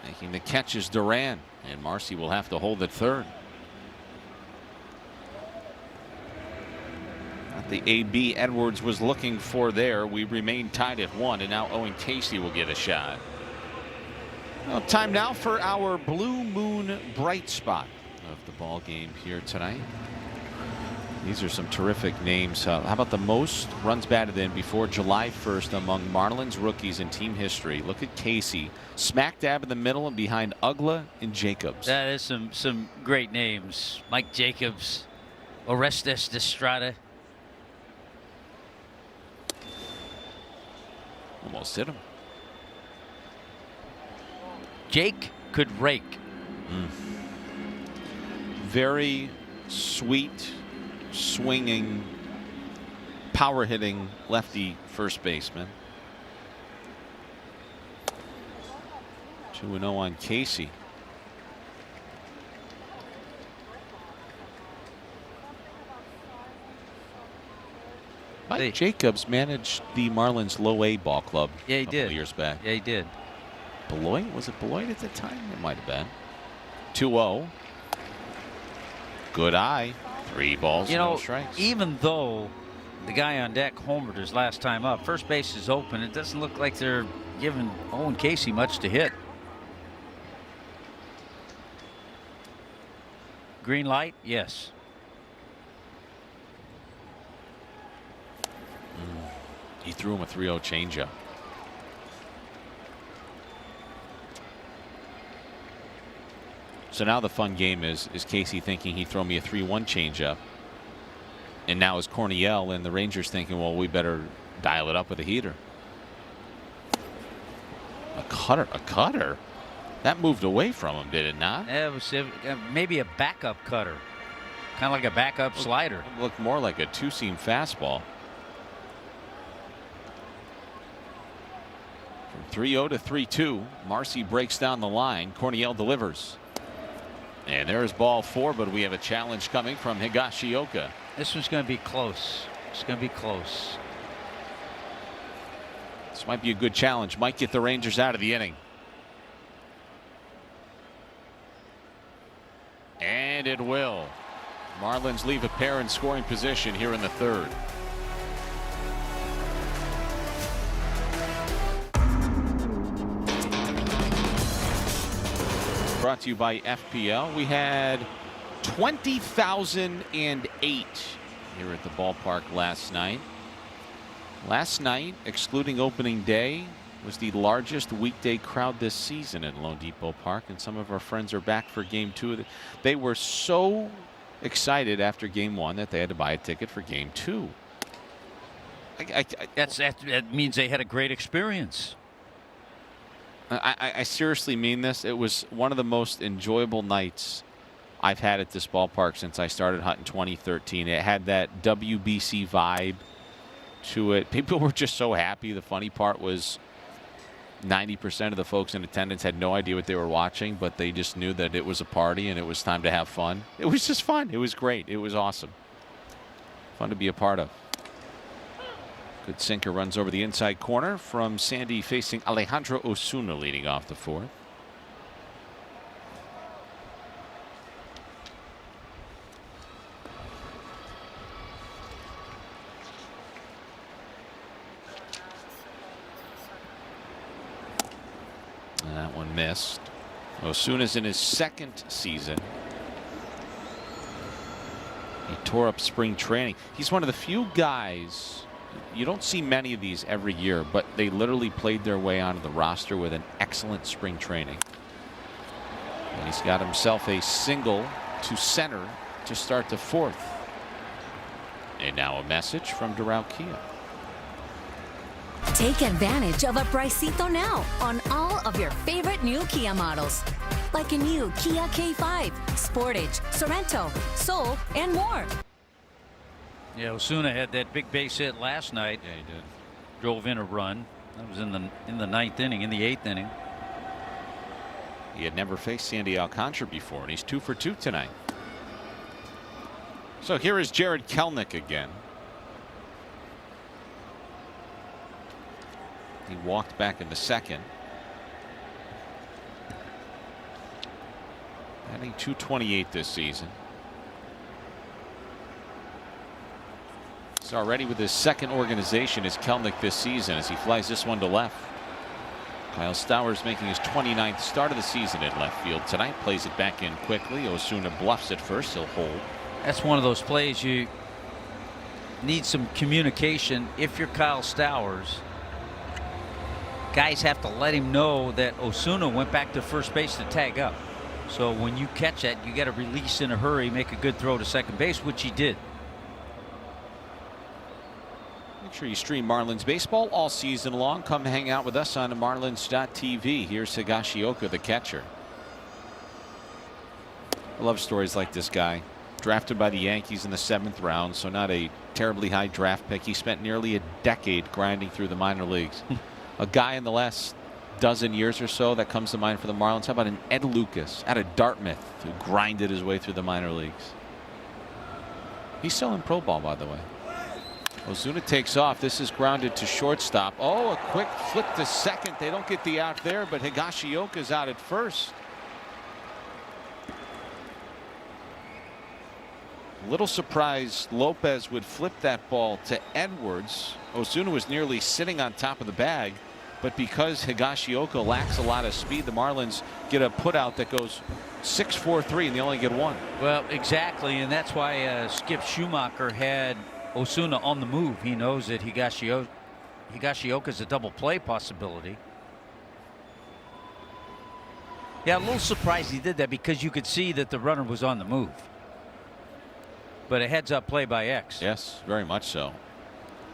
Making the catch is Duran, and Marcy will have to hold at third. Not the AB Edwards was looking for there. We remain tied at 1, and now Owen Casey will get a shot. Well, time now for our Blue Moon bright spot of the ball game here tonight. These are some terrific names. How about the most runs batted in before July 1st among Marlins rookies in team history? Look at Casey, smack dab in the middle and behind Ugla and Jacobs. That is some great names. Mike Jacobs, Orestes Destrada. Almost hit him. Jake could rake. Very sweet, swinging, power hitting lefty first baseman. 2-0 on Casey. Mike Jacobs managed the Marlins low A ball club a couple of years back. Yeah, he did. Beloit? Was it Beloit at the time? It might have been. 2-0. Good eye. 3 balls, no strikes. Even though the guy on deck homered his last time up, first base is open, it doesn't look like they're giving Owen Casey much to hit. Green light? Yes. He threw him a 3-0 changeup. So now the fun game is Casey thinking he'd throw me a 3-1 changeup. And now is Corniel and the Rangers thinking, well, we better dial it up with a heater. A cutter. That moved away from him, did it not? It was maybe a backup cutter. Kind of like a backup slider. It looked more like a two-seam fastball. From 3-0 to 3-2, Marcy breaks down the line. Corniel delivers. And there's ball 4, but we have a challenge coming from Higashioka. This one's going to be close. It's going to be close. This might be a good challenge. Might get the Rangers out of the inning. And it will. Marlins leave a pair in scoring position here in the 3rd. Brought to you by FPL. We had 20,008 here at the ballpark last night. Last night, excluding opening day, was the largest weekday crowd this season at Lone Depot Park, and some of our friends are back for game 2. They were so excited after game 1 that they had to buy a ticket for game 2. That means they had a great experience. I seriously mean this. It was one of the most enjoyable nights I've had at this ballpark since I started hunting 2013. It had that WBC vibe to it. People were just so happy. The funny part was 90% of the folks in attendance had no idea what they were watching, but they just knew that it was a party and it was time to have fun. It was just fun. It was great. It was awesome. Fun to be a part of. Good sinker runs over the inside corner from Sandy, facing Alejandro Osuna leading off the 4th. And that one missed. Osuna's in his 2nd season. He tore up spring training. He's one of the few guys, you don't see many of these every year, but they literally played their way onto the roster with an excellent spring training. And he's got himself a single to center to start the 4th. And now a message from Doral Kia. Take advantage of a pricito now on all of your favorite new Kia models. Like a new Kia K5, Sportage, Sorento, Soul, and more. Yeah, Osuna had that big base hit last night. Yeah, he did. Drove in a run. That was in the 9th inning, in the 8th inning. He had never faced Sandy Alcantara before, and he's 2 for 2 tonight. So here is Jared Kelenic again. He walked back in the 2nd. Batting .228 this season. He's already with his 2nd organization as Kelenic this season as he flies this one to left. Kyle Stowers making his 29th start of the season at left field tonight. Plays it back in quickly. Osuna bluffs it first. He'll hold. That's one of those plays you need some communication. If you're Kyle Stowers, guys have to let him know that Osuna went back to first base to tag up. So when you catch that, you got to release in a hurry, make a good throw to second base, which he did. Make sure you stream Marlins baseball all season long. Come hang out with us on Marlins.tv. Here's Higashioka, the catcher. I love stories like this guy. Drafted by the Yankees in the 7th round, so not a terribly high draft pick. He spent nearly a decade grinding through the minor leagues. A guy in the last dozen years or so that comes to mind for the Marlins. How about an Ed Lucas out of Dartmouth who grinded his way through the minor leagues? He's still in pro ball, by the way. Osuna takes off. This is grounded to shortstop. Oh, a quick flip to second. They don't get the out there, but Higashioka's out at first. Little surprised Lopez would flip that ball to Edwards. Osuna was nearly sitting on top of the bag. But because Higashioka lacks a lot of speed, the Marlins get a putout that goes 6-4-3, and they only get one. Well, exactly, and that's why Skip Schumacher had Osuna on the move. He knows that Higashioka's a double play possibility. Yeah, a little surprised he did that because you could see that the runner was on the move. But a heads-up play by X. Yes, very much so.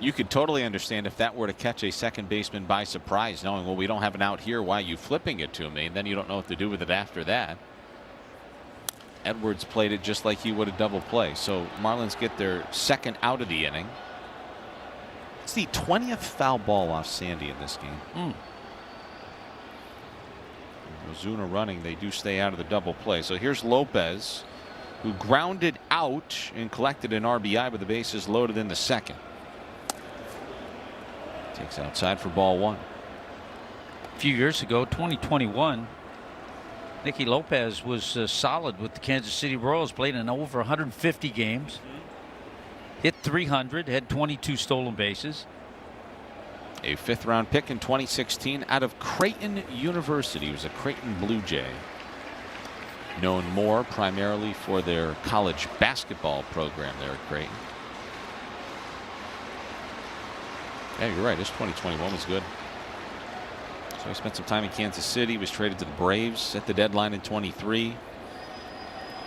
You could totally understand if that were to catch a second baseman by surprise, knowing, well, we don't have an out here. Why are you flipping it to me? And then you don't know what to do with it after that. Edwards played it just like he would a double play. So Marlins get their second out of the inning. It's the 20th foul ball off Sandy in this game. Ozuna running, they do stay out of the double play. So here's Lopez, who grounded out and collected an RBI with the bases loaded in the second. Takes outside for ball one. A few years ago, 2021, Nicky Lopez was solid with the Kansas City Royals, played in over 150 games, hit 300, had 22 stolen bases. A fifth-round pick in 2016 out of Creighton University. He was a Creighton Blue Jay. Known more primarily for their college basketball program there at Creighton. Yeah, you're right. This 2021 was good. So he spent some time in Kansas City. Was traded to the Braves at the deadline in 23.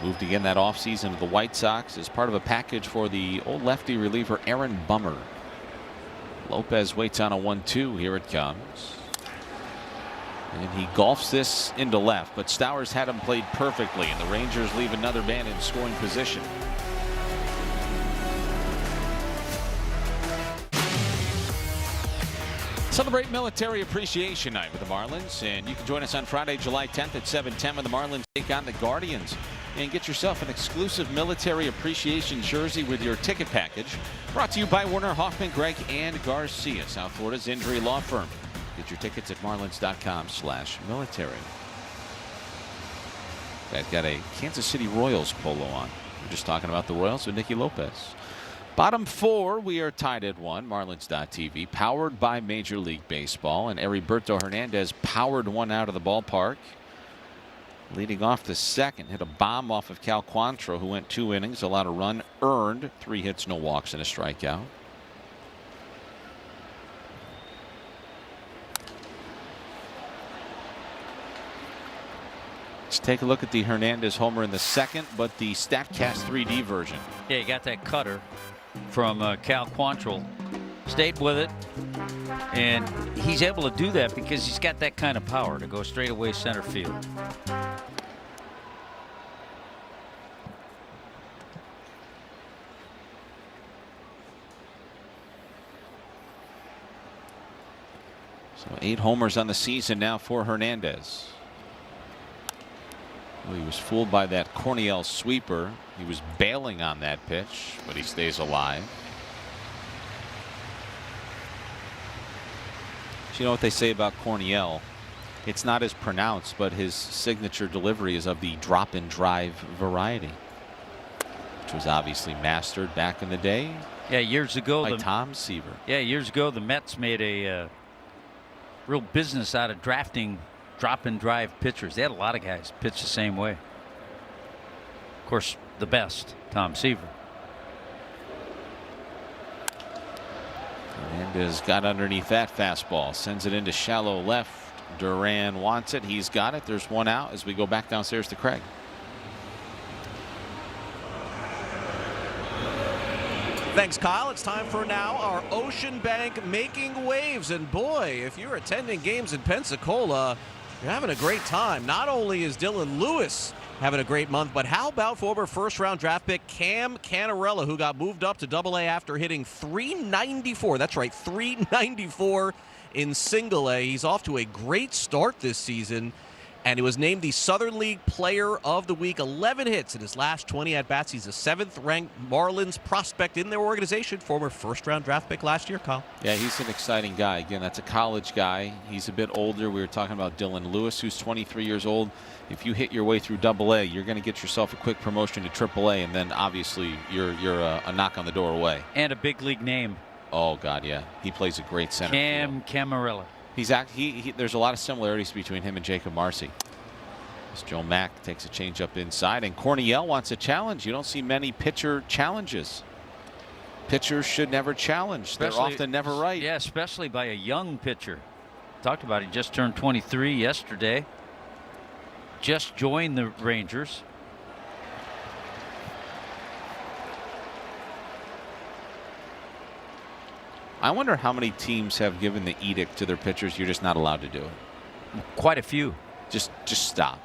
Moved again that offseason to the White Sox as part of a package for the old lefty reliever Aaron Bummer. Lopez waits on a 1-2. Here it comes. And he golfs this into left, but Stowers had him played perfectly, and the Rangers leave another man in scoring position. Celebrate Military Appreciation Night with the Marlins, and you can join us on Friday, July 10th at 7:10 when the Marlins take on the Guardians. And get yourself an exclusive Military Appreciation jersey with your ticket package. Brought to you by Werner, Hoffman, Gregg, and Garcia, South Florida's injury law firm. Get your tickets at marlins.com/military. I've got a Kansas City Royals polo on. We're just talking about the Royals with Nicky Lopez. Bottom four, we are tied at 1. Marlins.tv, powered by Major League Baseball. And Heriberto Hernandez powered one out of the ballpark. Leading off the second, hit a bomb off of Cal Quantrill, who went 2 innings, allowed a run, earned 3 hits, no walks, and a strikeout. Let's take a look at the Hernandez homer in the second, but the StatCast 3D version. Yeah, you got that cutter from Cal Quantrill. Stayed with it, and he's able to do that because he's got that kind of power to go straight away center field. So 8 homers on the season now for Hernandez. Well, he was fooled by that Corniel sweeper. He was bailing on that pitch, but he stays alive. You know what they say about Corniel? It's not as pronounced, but his signature delivery is of the drop and drive variety, which was obviously mastered back in the day. Yeah, years ago by Tom Seaver. Yeah, years ago the Mets made a real business out of drafting drop and drive pitchers. They had a lot of guys pitch the same way. Of course, the best, Tom Seaver. Hernandez got underneath that fastball, sends it into shallow left. Duran wants it. He's got it. There's one out as we go back downstairs to Craig. Thanks, Kyle. It's time for now our Ocean Bank Making Waves. And boy, if you're attending games in Pensacola, you're having a great time. Not only is Dylan Lewis having a great month, but how about former first-round draft pick Cam Cannarella, who got moved up to Double-A after hitting .394. That's right, .394 in Single-A. He's off to a great start this season, and he was named the Southern League Player of the Week. 11 hits in his last 20 at-bats. He's a 7th-ranked Marlins prospect in their organization, former first-round draft pick last year, Kyle. Yeah, he's an exciting guy. Again, that's a college guy. He's a bit older. We were talking about Dylan Lewis, who's 23 years old. If you hit your way through Double-A, you're going to get yourself a quick promotion to Triple-A, and then obviously you're a knock on the door away. And a big league name. Oh, God, yeah. He plays a great center field. Cam Cannarella. There's a lot of similarities between him and Jacob Marcy. As Joe Mack takes a change up inside, and Corniel wants a challenge. You don't see many pitcher challenges. Pitchers should never challenge. They're often never right. Yeah, especially by a young pitcher. Talked about he just turned 23 yesterday. Just joined the Rangers. I wonder how many teams have given the edict to their pitchers, you're just not allowed to do it. Quite a few. Just stop.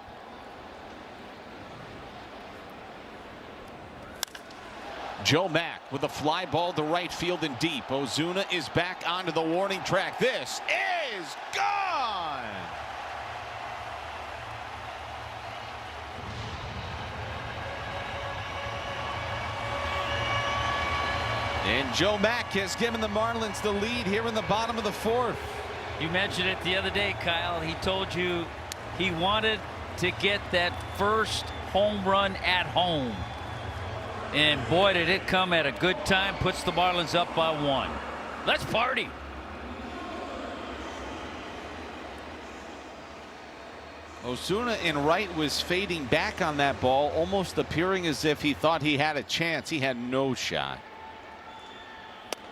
Joe Mack with a fly ball to right field and deep. Ozuna is back onto the warning track. This is gone. And Joe Mack has given the Marlins the lead here in the bottom of the fourth. You mentioned it the other day, Kyle. He told you he wanted to get that first home run at home. And boy, did it come at a good time. Puts the Marlins up by 1. Let's party. Ozuna in right was fading back on that ball, almost appearing as if he thought he had a chance. He had no shot.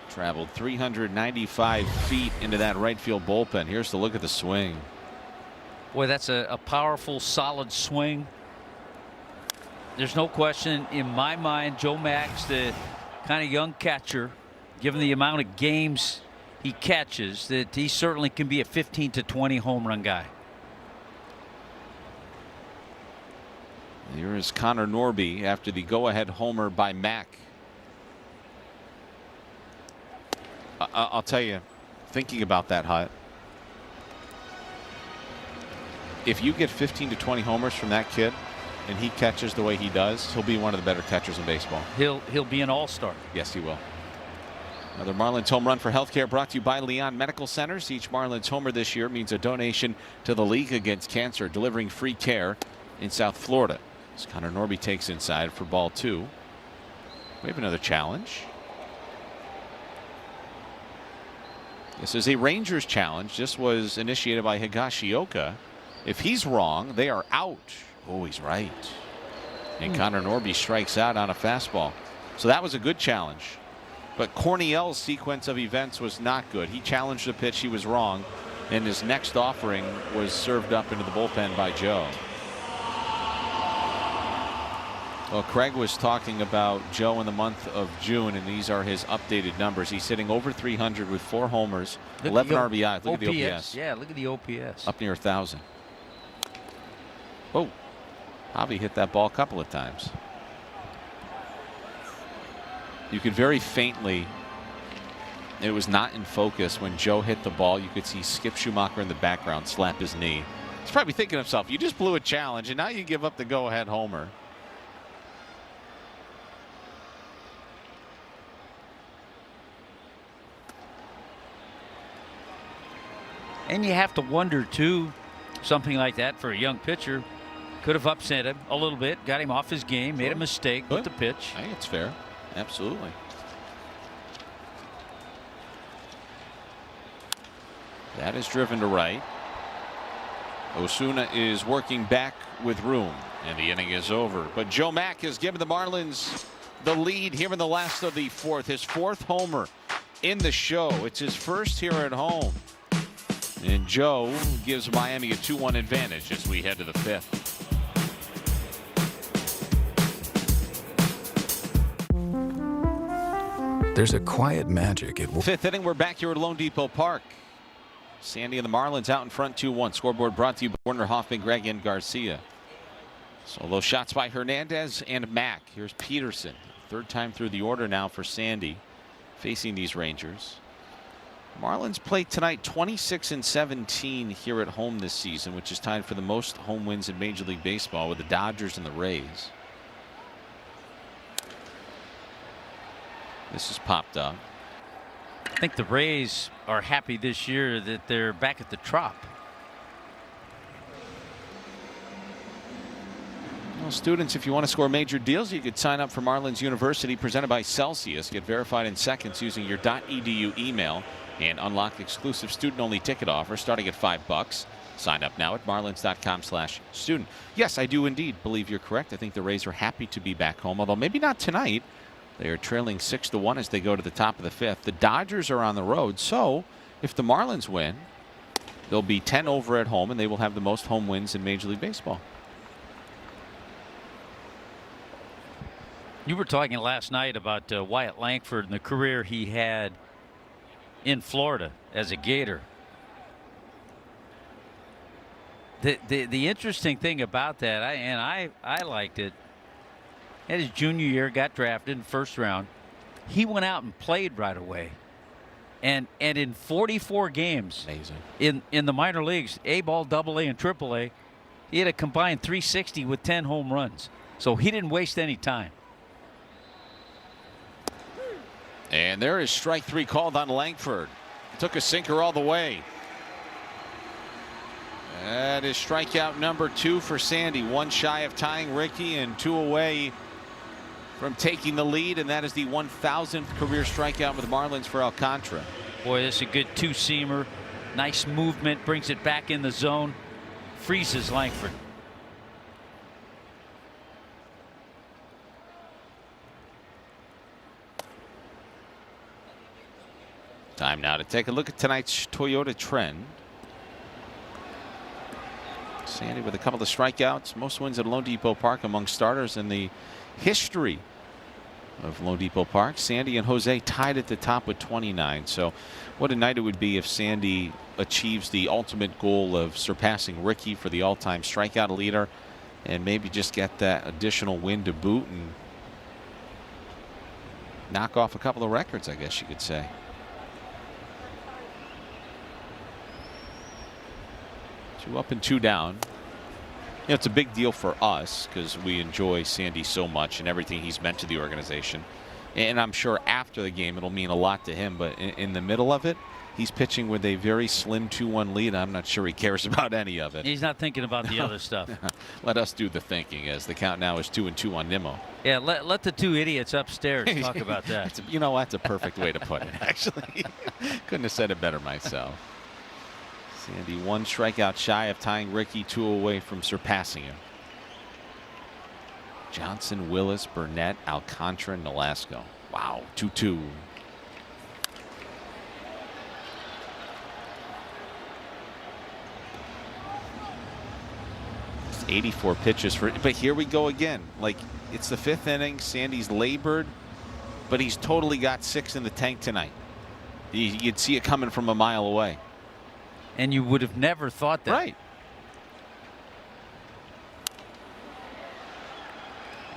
Traveled 395 feet into that right field bullpen. Here's the look at the swing. Boy, that's a powerful, solid swing. There's no question in my mind, Joe Mack's the kind of young catcher, given the amount of games he catches, that he certainly can be a 15 to 20 home run guy. Here is Connor Norby after the go-ahead homer by Mack. I'll tell you, thinking about that, Hut, if you get 15 to 20 homers from that kid and he catches the way he does, he'll be one of the better catchers in baseball. He'll be an all-star. Yes, he will. Another Marlins home run for healthcare brought to you by Leon Medical Centers. Each Marlins homer this year means a donation to the League Against Cancer, delivering free care in South Florida. As Connor Norby takes inside for ball 2. We have another challenge. This is a Rangers challenge. This was initiated by Higashioka. If he's wrong, they are out. Oh, he's right. And Connor Norby strikes out on a fastball. So that was a good challenge. But Corniel's sequence of events was not good. He challenged the pitch. He was wrong. And his next offering was served up into the bullpen by Joe. Well, Craig was talking about Joe in the month of June, and these are his updated numbers. He's hitting over 300 with 4 homers, 11 RBI. Look at the OPS. Yeah, look at the OPS. Up near 1,000. Oh, Javi hit that ball a couple of times. You could very faintly, it was not in focus when Joe hit the ball. You could see Skip Schumacher in the background slap his knee. He's probably thinking to himself, you just blew a challenge, and now you give up the go-ahead homer. And you have to wonder, too, something like that for a young pitcher could have upset him a little bit, got him off his game, made a mistake with the pitch. I think it's fair. Absolutely. That is driven to right. Ozuna is working back with room, and the inning is over. But Joe Mack has given the Marlins the lead here in the last of the fourth. His 4th homer in the show. It's his first here at home. And Joe gives Miami a 2-1 advantage as we head to the 5th. There's a quiet magic. 5th inning, we're back here at Lone Depot Park. Sandy and the Marlins out in front 2-1. Scoreboard brought to you by Warner Hoffman, Greg, and Garcia. So those shots by Hernandez and Mack. Here's Peterson. 3rd time through the order now for Sandy facing these Rangers. Marlins play tonight 26-17 here at home this season, which is tied for the most home wins in Major League Baseball with the Dodgers and the Rays. This is popped up. I think the Rays are happy this year that they're back at the Trop. Well, students, if you want to score major deals, you could sign up for Marlins University, presented by Celsius. Get verified in seconds using your .edu email. and unlock exclusive student-only ticket offer starting at $5. Sign up now at marlins.com/student. Yes, I do indeed believe you're correct. I think the Rays are happy to be back home, although maybe not tonight. They are trailing 6-1 as they go to the top of the 5th. The Dodgers are on the road, so if the Marlins win, they'll be 10 over at home, and they will have the most home wins in Major League Baseball. You were talking last night about Wyatt Langford and the career he had in Florida as a Gator. The interesting thing about that, I liked it. At his junior year, got drafted in the first round. He went out and played right away, and in 44 games, amazing, in the minor leagues, A-ball, AA, and AAA, he had a combined 360 with 10 home runs. So he didn't waste any time. And there is strike 3 called on Langford. Took a sinker all the way. That is strikeout number 2 for Sandy. 1 shy of tying Ricky and 2 away from taking the lead, and that is the 1,000th career strikeout with the Marlins for Alcantara. Boy, this is a good 2-seamer. Nice movement, brings it back in the zone, freezes Langford. Time now to take a look at tonight's Toyota trend. Sandy with a couple of strikeouts, most wins at Lone Depot Park among starters in the history of Lone Depot Park. Sandy and Jose tied at the top with 29. So what a night it would be if Sandy achieves the ultimate goal of surpassing Ricky for the all-time strikeout leader, and maybe just get that additional win to boot and knock off a couple of records, I guess you could say. Two up and 2 down. You know, it's a big deal for us because we enjoy Sandy so much and everything he's meant to the organization. And I'm sure after the game it'll mean a lot to him. But in the middle of it, he's pitching with a very slim 2-1 lead. I'm not sure he cares about any of it. He's not thinking about the other stuff. Let us do the thinking, as the count now is 2-2 on Nimmo. Yeah, let the 2 idiots upstairs talk about that. You know, that's a perfect way to put it, actually. Couldn't have said it better myself. Sandy 1 strikeout shy of tying Ricky, 2 away from surpassing him. Johnson, Willis, Burnett, Alcantara, and Nolasco. Wow, 2-2. It's 84 pitches for, but here we go again. Like, it's the 5th inning. Sandy's labored, but he's totally got 6 in the tank tonight. You'd see it coming from a mile away. And you would have never thought that. Right.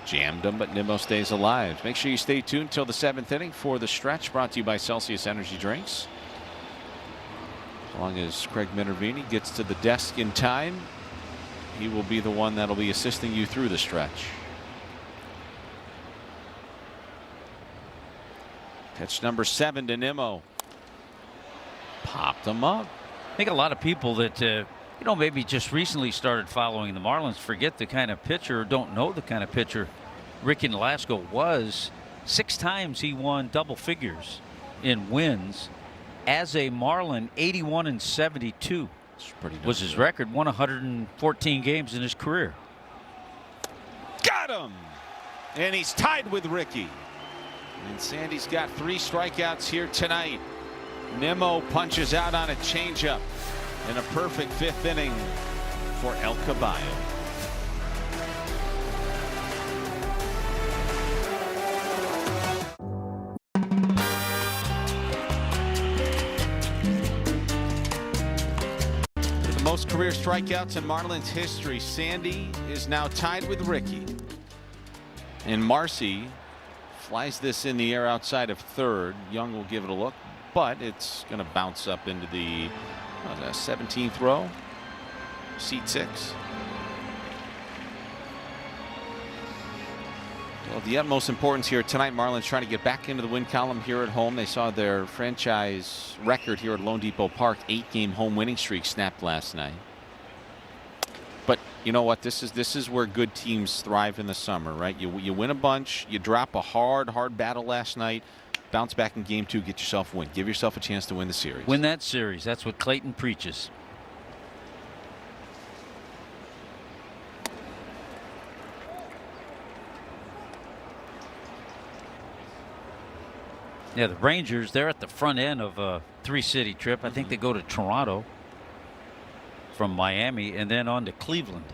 Jammed him, but Nimmo stays alive. Make sure you stay tuned till the 7th inning for the stretch, brought to you by Celsius Energy Drinks. As long as Craig Minervini gets to the desk in time, he will be the one that'll be assisting you through the stretch. Pitch number 7 to Nimmo. Popped him up. I think a lot of people that maybe just recently started following the Marlins forget the kind of pitcher, or don't know the kind of pitcher Ricky Nolasco was. 6 times he won double figures in wins as a Marlin. 81 and 72 was his record. Won 114 games in his career. Got him, and he's tied with Ricky. And Sandy's got 3 strikeouts here tonight. Nimmo punches out on a changeup in a perfect 5th inning for El Caballo. With the most career strikeouts in Marlins history, Sandy is now tied with Ricky. And Marcy flies this in the air outside of 3rd. Young will give it a look, but it's going to bounce up into the 17th row, seat 6. Well, the utmost importance here tonight, Marlins trying to get back into the win column here at home. They saw their franchise record here at Lone Depot Park, 8-game home winning streak, snapped last night. But you know what? This is where good teams thrive in the summer, right? You win a bunch, you drop a hard battle last night, bounce back in game 2, get yourself a win. Give yourself a chance to win the series. Win that series. That's what Clayton preaches. Yeah, the Rangers, they're at the front end of a 3-city trip. I think they go to Toronto from Miami and then on to Cleveland.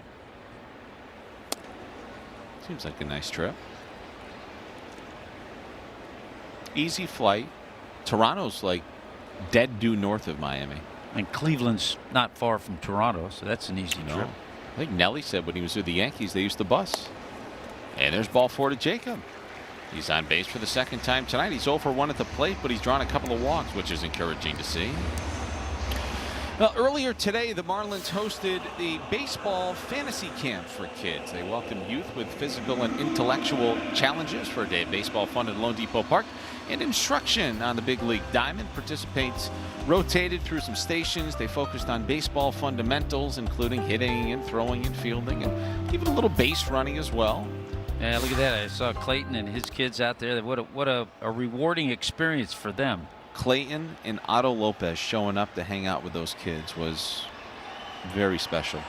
Seems like a nice trip. Easy flight. Toronto's like dead due north of Miami. And Cleveland's not far from Toronto, so that's an easy trip. I think Nelly said when he was with the Yankees, they used the bus. And there's ball 4 to Jacob. He's on base for the second time tonight. He's 0 for 1 at the plate, but he's drawn a couple of walks, which is encouraging to see. Well, earlier today, the Marlins hosted the baseball fantasy camp for kids. They welcomed youth with physical and intellectual challenges for a day of baseball fun at Lone Depot Park and instruction on the big league diamond. Participants rotated through some stations. They focused on baseball fundamentals, including hitting and throwing and fielding, and even a little base running as well. Yeah, look at that. I saw Clayton and his kids out there. What a rewarding experience for them. Clayton and Otto Lopez showing up to hang out with those kids was very special.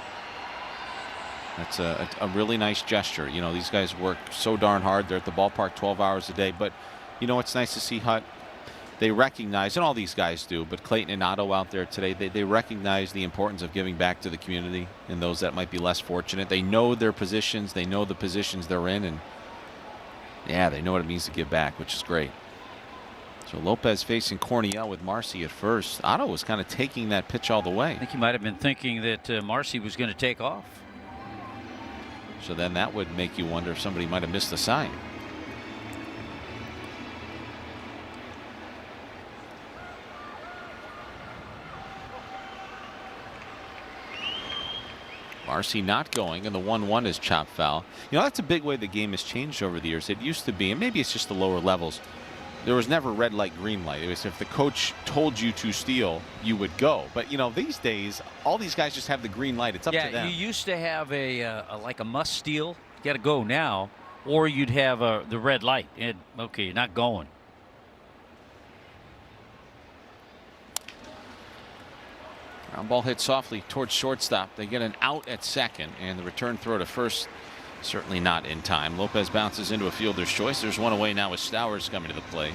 That's a really nice gesture. You know, these guys work so darn hard. They're at the ballpark 12 hours a day. But, you know, it's nice to see Hut. They recognize, and all these guys do, but Clayton and Otto out there today, they recognize the importance of giving back to the community and those that might be less fortunate. They know their positions. They know the positions they're in. And, yeah, they know what it means to give back, which is great. So Lopez facing Corniel with Marcy at first. Otto was kind of taking that pitch all the way. I think he might have been thinking that Marcy was going to take off. So then that would make you wonder if somebody might have missed the sign. Marcy not going, and the 1-1 is chopped foul. You know, that's a big way the game has changed over the years. It used to be, and maybe it's just the lower levels, there was never red light, green light. It was if the coach told you to steal, you would go. But, you know, these days, all these guys just have the green light. It's up to them. Yeah, you used to have like a must steal. You got to go now. Or you'd have the red light. And, okay, you're not going. Ground ball hit softly towards shortstop. They get an out at second, and the return throw to first certainly not in time. Lopez bounces into a fielder's choice. There's one away now with Stowers coming to the plate.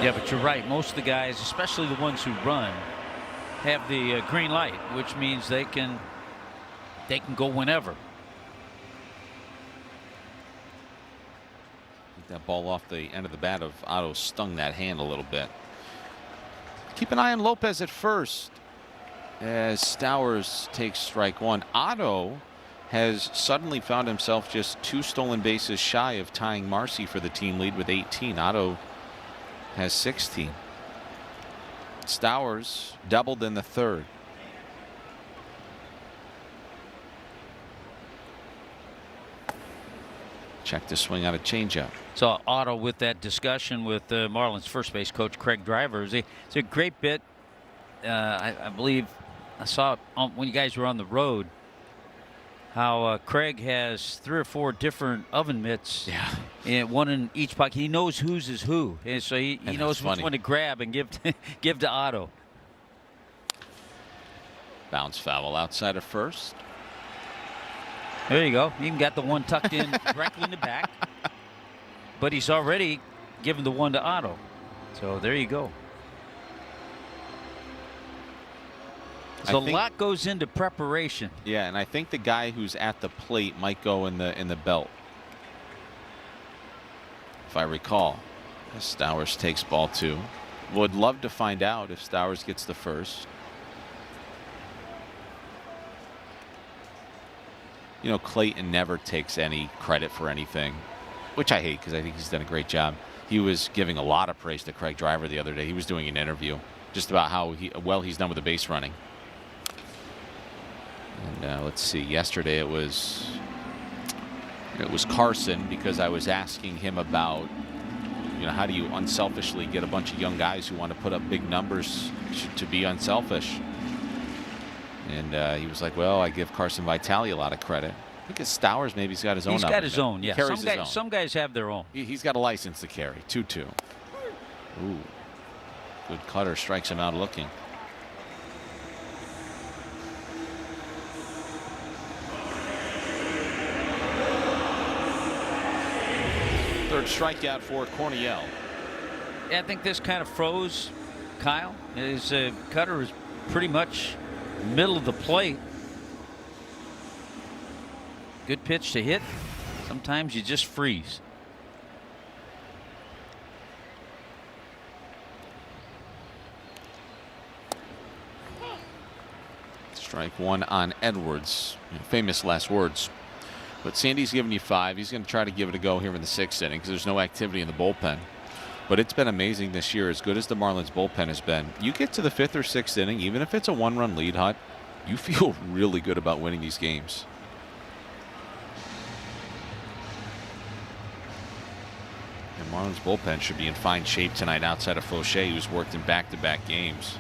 Yeah, but you're right. Most of the guys, especially the ones who run, have the green light, which means they can go whenever. That ball off the end of the bat of Otto stung that hand a little bit. Keep an eye on Lopez at first as Stowers takes strike 1. Otto has suddenly found himself just 2 stolen bases shy of tying Marcy for the team lead with 18. Otto has 16. Stowers doubled in the 3rd. Check the swing on a changeup. So Otto with that discussion with Marlins first base coach Craig Driver. It's a great bit. I believe I saw when you guys were on the road how Craig has 3 or 4 different oven mitts. Yeah. And one in each pocket. He knows whose is who, and so he knows which one to grab and give to Otto. Bounce foul outside of first. There you go. He even got the one tucked in directly in the back. But he's already given the one to Otto. So there you go. So a lot goes into preparation. Yeah, and I think the guy who's at the plate might go in the belt, if I recall. Stowers takes ball 2. Would love to find out if Stowers gets the first. You know, Clayton never takes any credit for anything, which I hate because I think he's done a great job. He was giving a lot of praise to Craig Driver the other day. He was doing an interview just about how well he's done with the base running. And let's see, yesterday it was Carson, because I was asking him about, you know, how do you unselfishly get a bunch of young guys who want to put up big numbers to be unselfish. And he was like, well, I give Carson Vitale a lot of credit. I think it's Stowers. Maybe he's got his own. He's got his own. Yeah. Some guys have their own. He's got a license to carry. 2-2. Ooh. Good cutter. Strikes him out looking. Third strikeout for Corniel. Yeah, I think this kind of froze Kyle. His cutter is pretty much middle of the plate. Good pitch to hit. Sometimes you just freeze. Strike one on Edwards. Famous last words. But Sandy's giving you 5. He's going to try to give it a go here in the 6th inning because there's no activity in the bullpen. But it's been amazing this year, as good as the Marlins bullpen has been. You get to the 5th or 6th inning, even if it's a 1-run lead, Hut, you feel really good about winning these games. And Marlins bullpen should be in fine shape tonight outside of Fauché, who's worked in back-to-back games.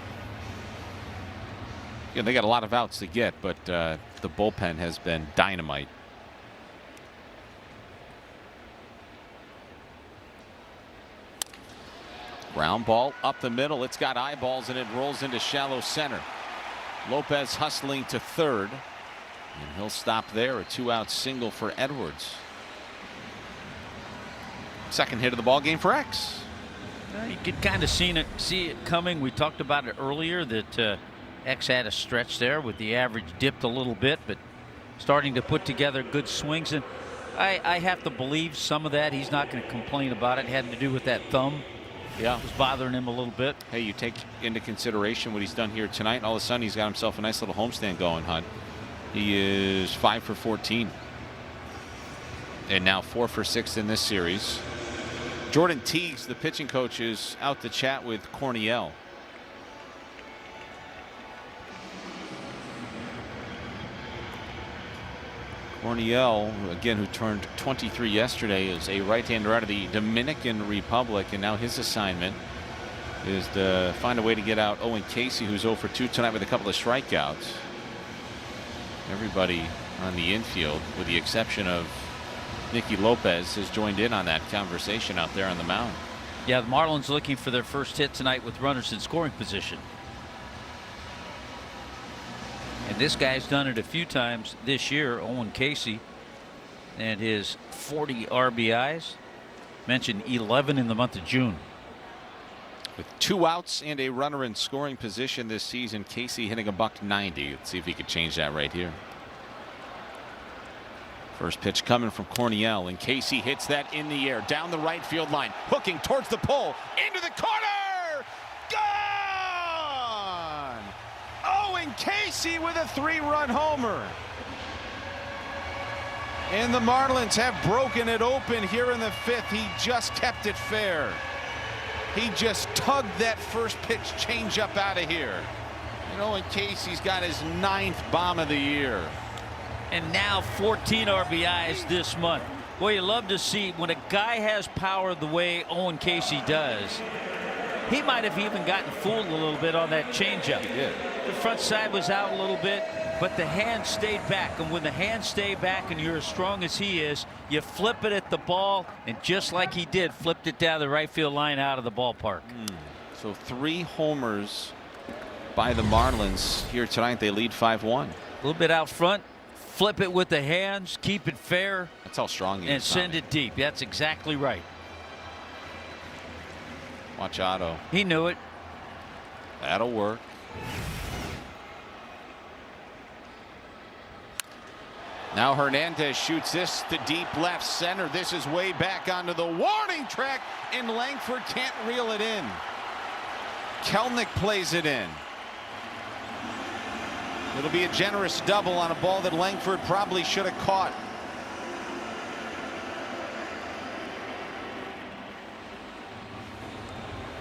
Yeah, they got a lot of outs to get, but the bullpen has been dynamite. Ground ball up the middle. It's got eyeballs and it rolls into shallow center. Lopez hustling to third. And he'll stop there. A 2-out single for Edwards. Second hit of the ball game for X. You could kind of see it coming. We talked about it earlier that X had a stretch there with the average dipped a little bit, but starting to put together good swings. And I have to believe some of that. He's not going to complain about it. It had to do with that thumb. Yeah, it was bothering him a little bit. Hey, you take into consideration what he's done here tonight, and all of a sudden he's got himself a nice little homestand going, Hunt. He is 5 for 14. And now 4 for 6 in this series. Jordan Teagues, the pitching coach, is out to chat with Corniel. Corniel, again, who turned 23 yesterday, is a right-hander out of the Dominican Republic, and now his assignment is to find a way to get out Owen Casey, who's 0 for 2 tonight with a couple of strikeouts. Everybody on the infield, with the exception of Nicky Lopez, has joined in on that conversation out there on the mound. Yeah, the Marlins looking for their first hit tonight with runners in scoring position. And this guy's done it a few times this year, Owen Casey, and his 40 RBIs. Mentioned 11 in the month of June. With 2 outs and a runner in scoring position this season, Casey hitting $190. Let's see if he could change that right here. First pitch coming from Corniel, and Casey hits that in the air down the right field line, hooking towards the pole, into the corner. Gone! Owen Casey with a 3-run homer. And the Marlins have broken it open here in the 5th. He just kept it fair. He just tugged that first pitch changeup out of here. And Owen Casey's got his 9th bomb of the year. And now 14 RBIs this month. Boy, you love to see when a guy has power the way Owen Casey does. He might have even gotten fooled a little bit on that changeup. He did. The front side was out a little bit, but the hand stayed back. And when the hands stay back and you're as strong as he is, you flip it at the ball, and just like he did, flipped it down the right field line out of the ballpark. So 3 homers by the Marlins here tonight. They lead 5-1. A little bit out front. Flip it with the hands, keep it fair. That's how strong he is. And send it deep. That's exactly right. Watch Otto. He knew it. That'll work. Now Hernandez shoots this to deep left center. This is way back onto the warning track, and Langford can't reel it in. Kelnick plays it in. It'll be a generous double on a ball that Langford probably should have caught.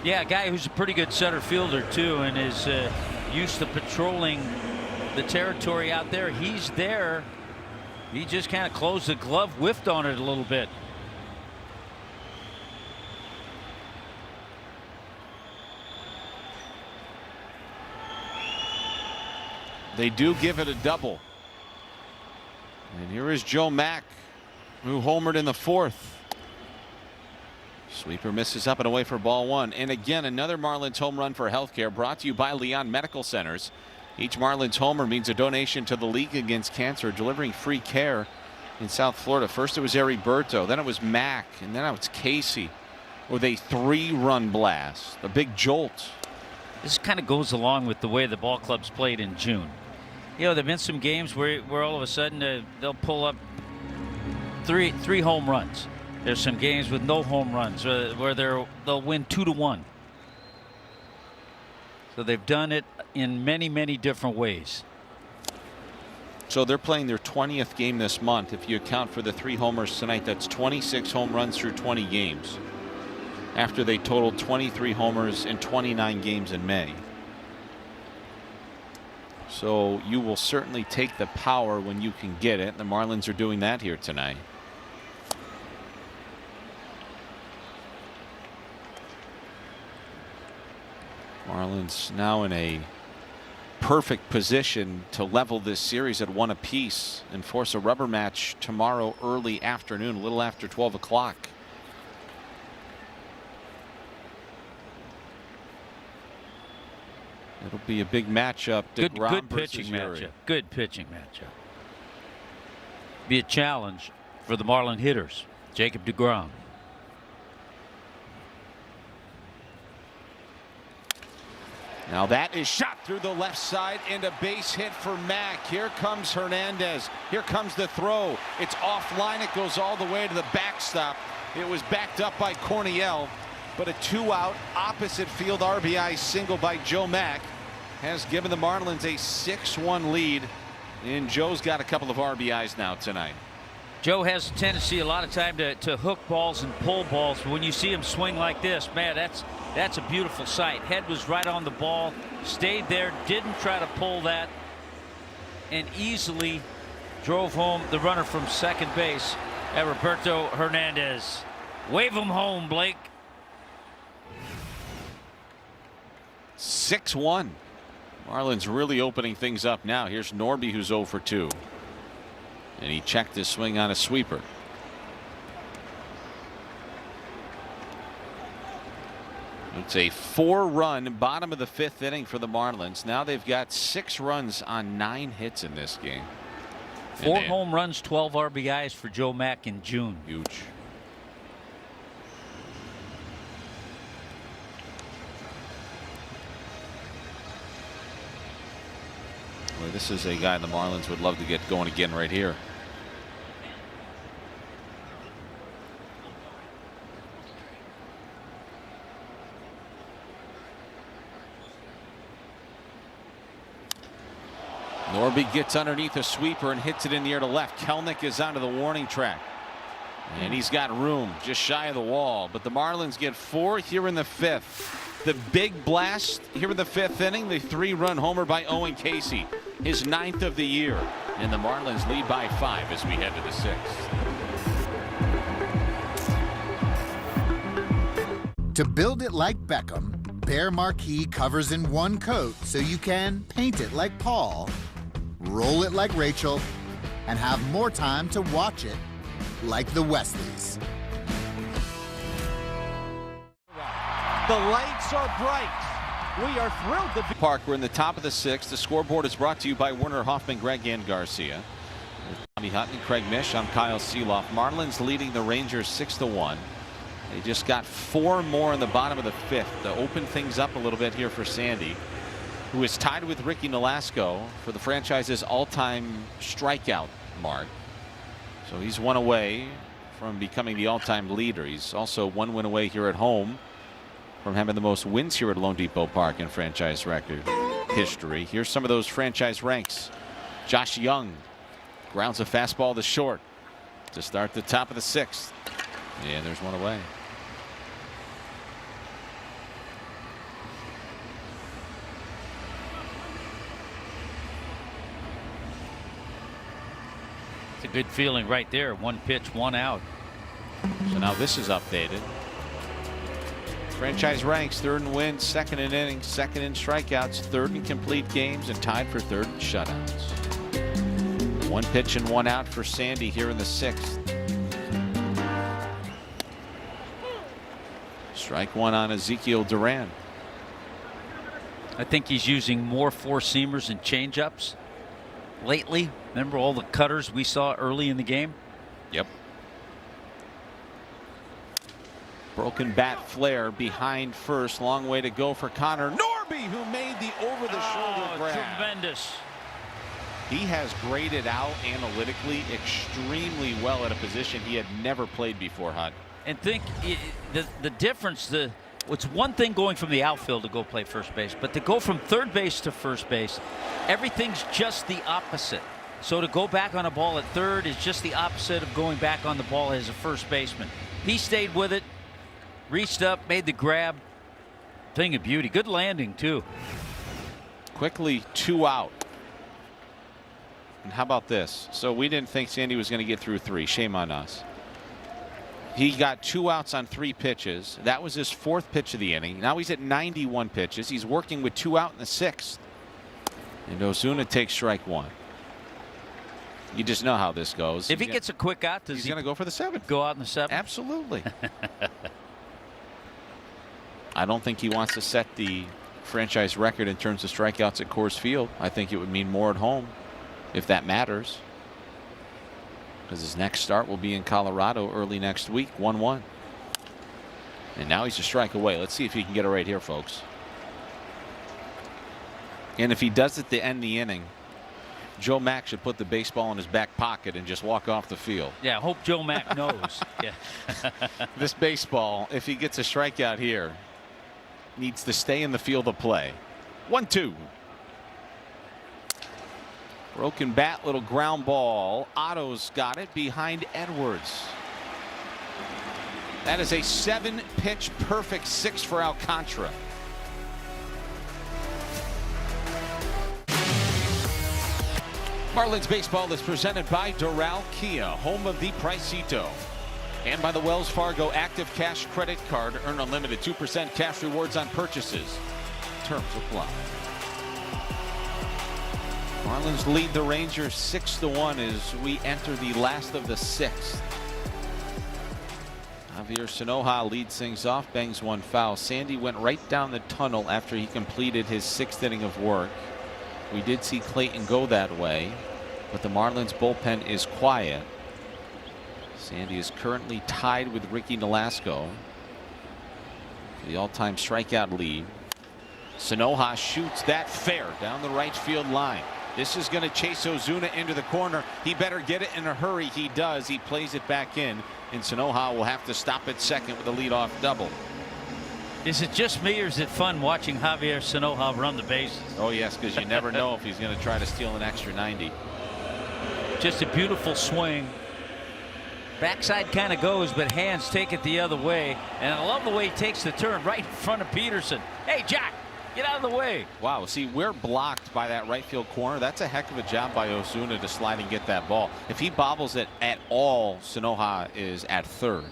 Yeah, a guy who's a pretty good center fielder too, and is used to patrolling the territory out there. He's there. He just kind of closed the glove, whiffed on it a little bit. They do give it a double. And Here is Joe Mack, who homered in the fourth. Sweeper misses up and away for ball one. And again, another Marlins home run for healthcare, brought to you by Leon Medical Centers. Each Marlins homer means a donation to the League Against Cancer, delivering free care in South Florida. First it was Heriberto, then it was Mack, and then it was Casey with a 3-run blast, a big jolt. This kind of goes along with the way the ball club's played in June. You know, there have been some games where all of a sudden they'll pull up three home runs. There's some games with no home runs where they'll win 2-1. So they've done it in many, many different ways. So they're playing their 20th game this month. If you account for the 3 homers tonight, that's 26 home runs through 20 games, after they totaled 23 homers in 29 games in May. So you will certainly take the power when you can get it. The Marlins are doing that here tonight. Marlins now in a perfect position to level this series at 1 apiece and force a rubber match tomorrow early afternoon, a little after 12 o'clock. It'll be a big matchup. Good pitching matchup. Good pitching matchup. Be a challenge for the Marlin hitters. Jacob deGrom. Now that is shot through the left side and a base hit for Mack. Here comes Hernandez. Here comes the throw. It's offline. It goes all the way to the backstop. It was backed up by Corniel, but a 2-out opposite field RBI single by Joe Mack has given the Marlins a 6-1 lead, and Joe's got a couple of RBIs now tonight. Joe has a tendency a lot of time to hook balls and pull balls. But when you see him swing like this, man, that's a beautiful sight. Head was right on the ball, stayed there, didn't try to pull that, and easily drove home the runner from second base, Roberto Hernandez. Wave him home, Blake. 6-1. Marlins really opening things up now. Here's Norby, who's 0 for 2. And he checked his swing on a sweeper. It's a 4-run bottom of the 5th inning for the Marlins. Now they've got 6 runs on 9 hits in this game. 4 home runs, 12 RBIs for Joe Mack in June. Huge. Well, this is a guy the Marlins would love to get going again right here. Norby gets underneath a sweeper and hits it in the air to left. Kelnick is onto the warning track, and he's got room just shy of the wall. But the Marlins get 4 here in the 5th. The big blast here in the 5th inning, the 3-run homer by Owen Casey, his 9th of the year, and the Marlins lead by 5 as we head to the 6th. To build it like Beckham, Behr Marquee covers in one coat so you can paint it like Paul, roll it like Rachel, and have more time to watch it like the Westleys. The lights are bright. We are thrilled to be. Park, we're in the top of the 6th. The scoreboard is brought to you by Werner Hoffman, Greg and Garcia. Tommy Hutton, Craig Mish, I'm Kyle Seeloff. Marlins leading the Rangers 6-1. They just got 4 more in the bottom of the 5th to open things up a little bit here for Sandy, who is tied with Ricky Nolasco for the franchise's all-time strikeout mark. So he's 1 away from becoming the all-time leader. He's also 1 win away here at home from having the most wins here at Lone Depot Park in franchise record history. Here's some of those franchise ranks. Josh Young grounds a fastball to short to start the top of the 6th. Yeah, there's 1 away. It's a good feeling right there. 1 pitch, 1 out. So now this is updated. Franchise ranks: 3rd in wins, 2nd in innings, 2nd in strikeouts, 3rd in complete games, and tied for 3rd in shutouts. 1 pitch and 1 out for Sandy here in the 6th. Strike 1 on Ezekiel Duran. I think he's using more 4-seamers and changeups lately. Remember all the cutters we saw early in the game? Yep. Broken bat flare behind first. Long way to go for Connor Norby, who made the over-the-shoulder grab. Tremendous. He has graded out analytically extremely well at a position he had never played before, Hud. And think the difference. It's one thing going from the outfield to go play first base, but to go from third base to first base, everything's just the opposite. So to go back on a ball at third is just the opposite of going back on the ball as a first baseman. He stayed with it, reached up, made the grab. Thing of beauty. Good landing too. Quickly 2 out. And how about this? So we didn't think Sandy was going to get through 3. Shame on us. He got 2 outs on 3 pitches. That was his 4th pitch of the inning. Now he's at 91 pitches. He's working with 2 out in the 6th. And Ozuna takes strike 1. You just know how this goes. If he gets a quick out, he's going to go for the 7th. Go out in the 7th? Absolutely. I don't think he wants to set the franchise record in terms of strikeouts at Coors Field. I think it would mean more at home, if that matters. Because his next start will be in Colorado early next week, 1-1. And now he's a strike away. Let's see if he can get it right here, folks. And if he does it to end the inning, Joe Mack should put the baseball in his back pocket and just walk off the field. Yeah, hope Joe Mack knows. Yeah. This baseball, if he gets a strikeout here, needs to stay in the field of play. 1-2. Broken bat, little ground ball. Otto's got it behind Edwards. That is a 7-pitch perfect 6 for Alcantara. Marlins baseball is presented by Doral Kia, home of the Pricito. And by the Wells Fargo Active Cash Credit Card. Earn unlimited 2% cash rewards on purchases. Terms apply. Marlins lead the Rangers 6-1 as we enter the last of the 6th. Javier Sanoja leads things off, bangs 1 foul. Sandy went right down the tunnel after he completed his 6th inning of work. We did see Clayton go that way, but the Marlins bullpen is quiet. Sandy is currently tied with Ricky Nolasco for the all-time strikeout lead. Sanoja shoots that fair down the right field line. This is going to chase Ozuna into the corner. He better get it in a hurry. He does. He plays it back in, and Sanoja will have to stop at second with a leadoff double. Is it just me, or is it fun watching Javier Sanoja run the bases? Oh yes, because you never know if he's going to try to steal an extra 90. Just a beautiful swing. Backside kind of goes, but hands take it the other way. And I love the way he takes the turn right in front of Peterson. Hey, Jack, get out of the way. Wow, see, we're blocked by that right field corner. That's a heck of a job by Ozuna to slide and get that ball. If he bobbles it at all, Sanoja is at third.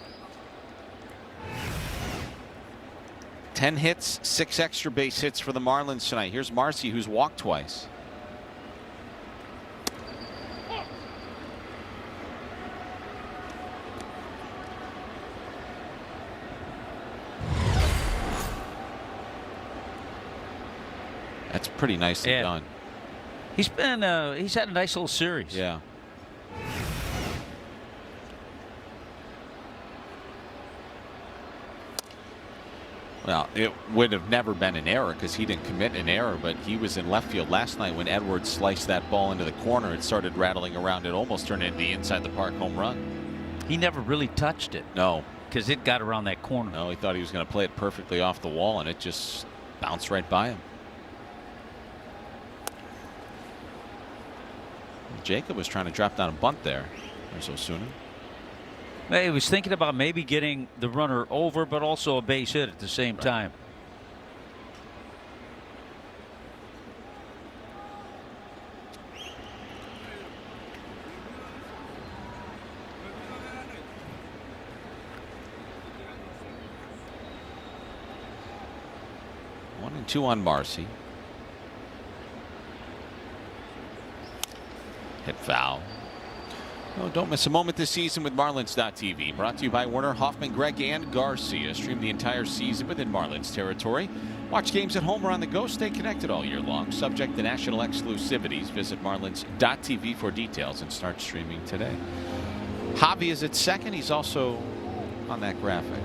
10 hits, 6 extra base hits for the Marlins tonight. Here's Marcy, who's walked twice. That's pretty nicely done. He's been he's had a nice little series. Yeah. Well, it would have never been an error because he didn't commit an error, but he was in left field last night when Edwards sliced that ball into the corner. It started rattling around. It almost turned into the inside the park home run. He never really touched it. No. Because it got around that corner. No, he thought he was going to play it perfectly off the wall, and it just bounced right by him. Jacob was trying to drop down a bunt there. There's Ozuna. He was thinking about maybe getting the runner over, but also a base hit at the same time. One and two on Marcy. Hit Foul. Oh, don't miss a moment this season with Marlins.tv. Brought to you by Werner, Hoffman, Gregg, and Garcia. Stream the entire season within Marlins territory. Watch games at home or on the go. Stay connected all year long. Subject to national exclusivities. Visit Marlins.tv for details and start streaming today. Javi is at second. He's also on that graphic.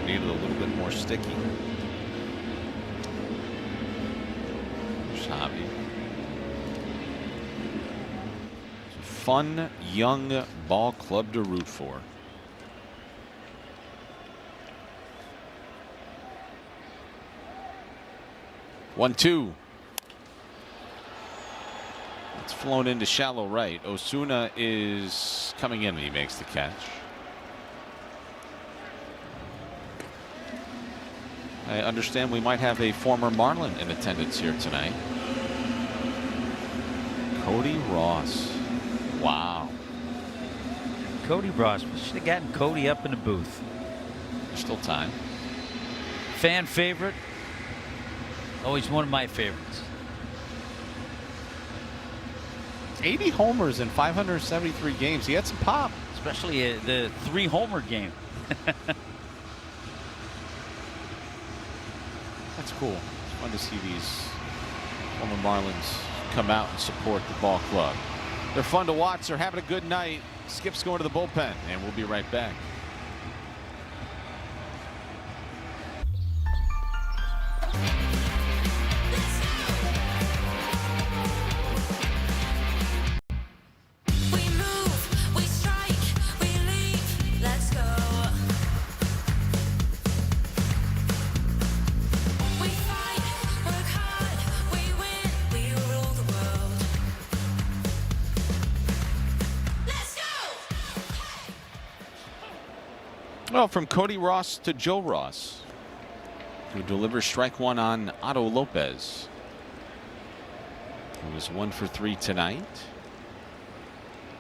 Needed a little bit more sticky. There's Javi. It's a fun young ball club to root for. One-two. It's flown into shallow right. Osuna is coming in when he makes the catch. I understand we might have a former Marlin in attendance here tonight. Cody Ross. Wow. Cody Ross. We should have gotten Cody up in the booth. There's still time. Fan favorite. Always one of my favorites. 80 homers in 573 games. He had some pop. Especially the 3-homer game. That's cool. It's fun to see these former Marlins come out and support the ball club. They're fun to watch. They're having a good night. Skip's going to the bullpen, and we'll be right back. Well, from Cody Ross to Joe Ross, who delivers strike one on Otto Lopez, who was 1 for 3 tonight.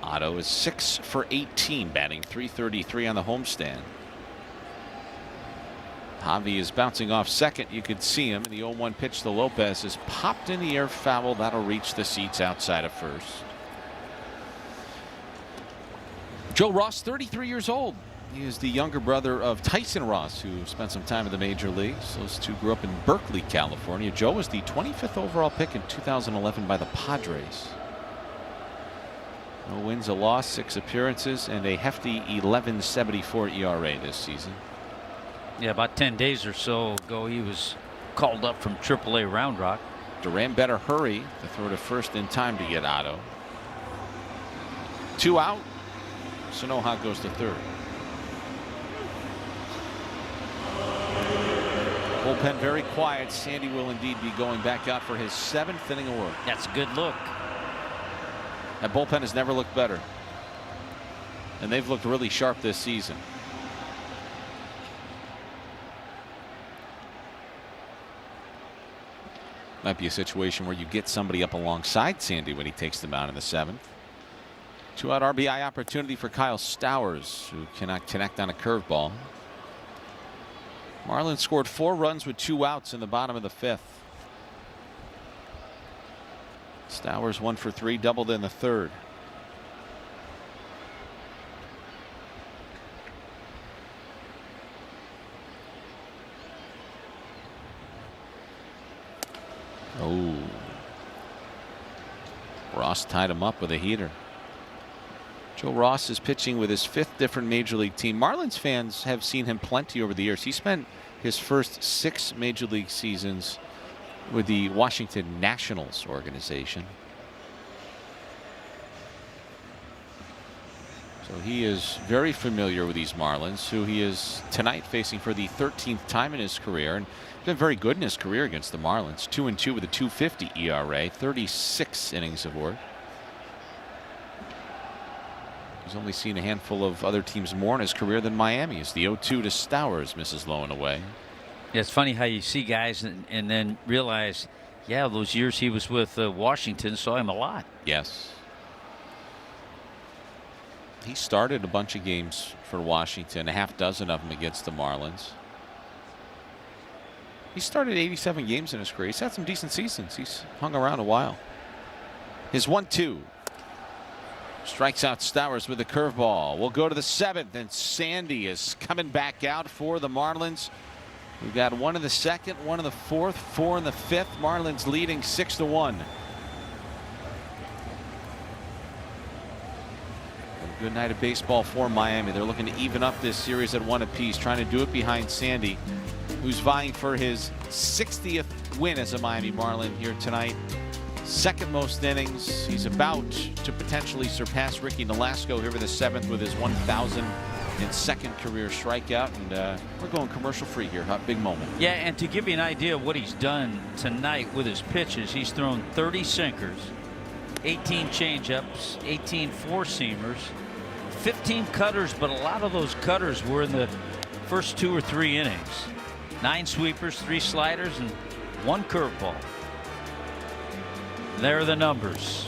Otto is 6 for 18, batting .333 on the homestand. Javi is bouncing off second. You could see him. The 0-1 pitch to Lopez is popped in the air, foul. That'll reach the seats outside of first. Joe Ross, 33 years old. He is the younger brother of Tyson Ross, who spent some time in the major leagues. Those two grew up in Berkeley, California. Joe was the 25th overall pick in 2011 by the Padres. No wins, a loss, 6 appearances, and a hefty 11.74 ERA this season. Yeah, about 10 days or so ago, he was called up from AAA Round Rock. Duran better hurry to throw to first in time to get Otto. 2 out. Sanoha goes to third. Bullpen very quiet. Sandy will indeed be going back out for his 7th inning of work. That's a good look. That bullpen has never looked better. And they've looked really sharp this season. Might be a situation where you get somebody up alongside Sandy when he takes them out in the 7th. 2-out RBI opportunity for Kyle Stowers, who cannot connect on a curveball. Marlins scored 4 runs with 2 outs in the bottom of the 5th. Stowers 1 for 3, doubled in the 3rd. Oh. Ross tied him up with a heater. Joe Ross is pitching with his 5th different major league team. Marlins fans have seen him plenty over the years. He spent his first 6 major league seasons with the Washington Nationals organization. So he is very familiar with these Marlins, who he is tonight facing for the 13th time in his career, and been very good in his career against the Marlins. 2-2 with a .250 ERA, 36 innings of work. He's only seen a handful of other teams more in his career than Miami. As the 0-2 to Stowers misses low and away. Yeah, it's funny how you see guys and then realize, yeah, those years he was with Washington saw him a lot. Yes. He started a bunch of games for Washington, a half dozen of them against the Marlins. He started 87 games in his career. He's had some decent seasons. He's hung around a while. His 1-2. Strikes out Stowers with a curveball. We'll go to the 7th, and Sandy is coming back out for the Marlins. We've got 1 in the 2nd, 1 in the 4th, 4 in the 5th. Marlins leading 6-1. A good night of baseball for Miami. They're looking to even up this series at 1 apiece, trying to do it behind Sandy, who's vying for his 60th win as a Miami Marlin here tonight. 2nd most innings. He's about to potentially surpass Ricky Nolasco here in the 7th with his 1,002nd career strikeout. And we're going commercial free here. Big moment. Yeah, and to give you an idea of what he's done tonight with his pitches, he's thrown 30 sinkers, 18 changeups, 18 four-seamers, 15 cutters, but a lot of those cutters were in the first 2 or 3 innings. 9 sweepers, 3 sliders, and 1 curveball. There are the numbers.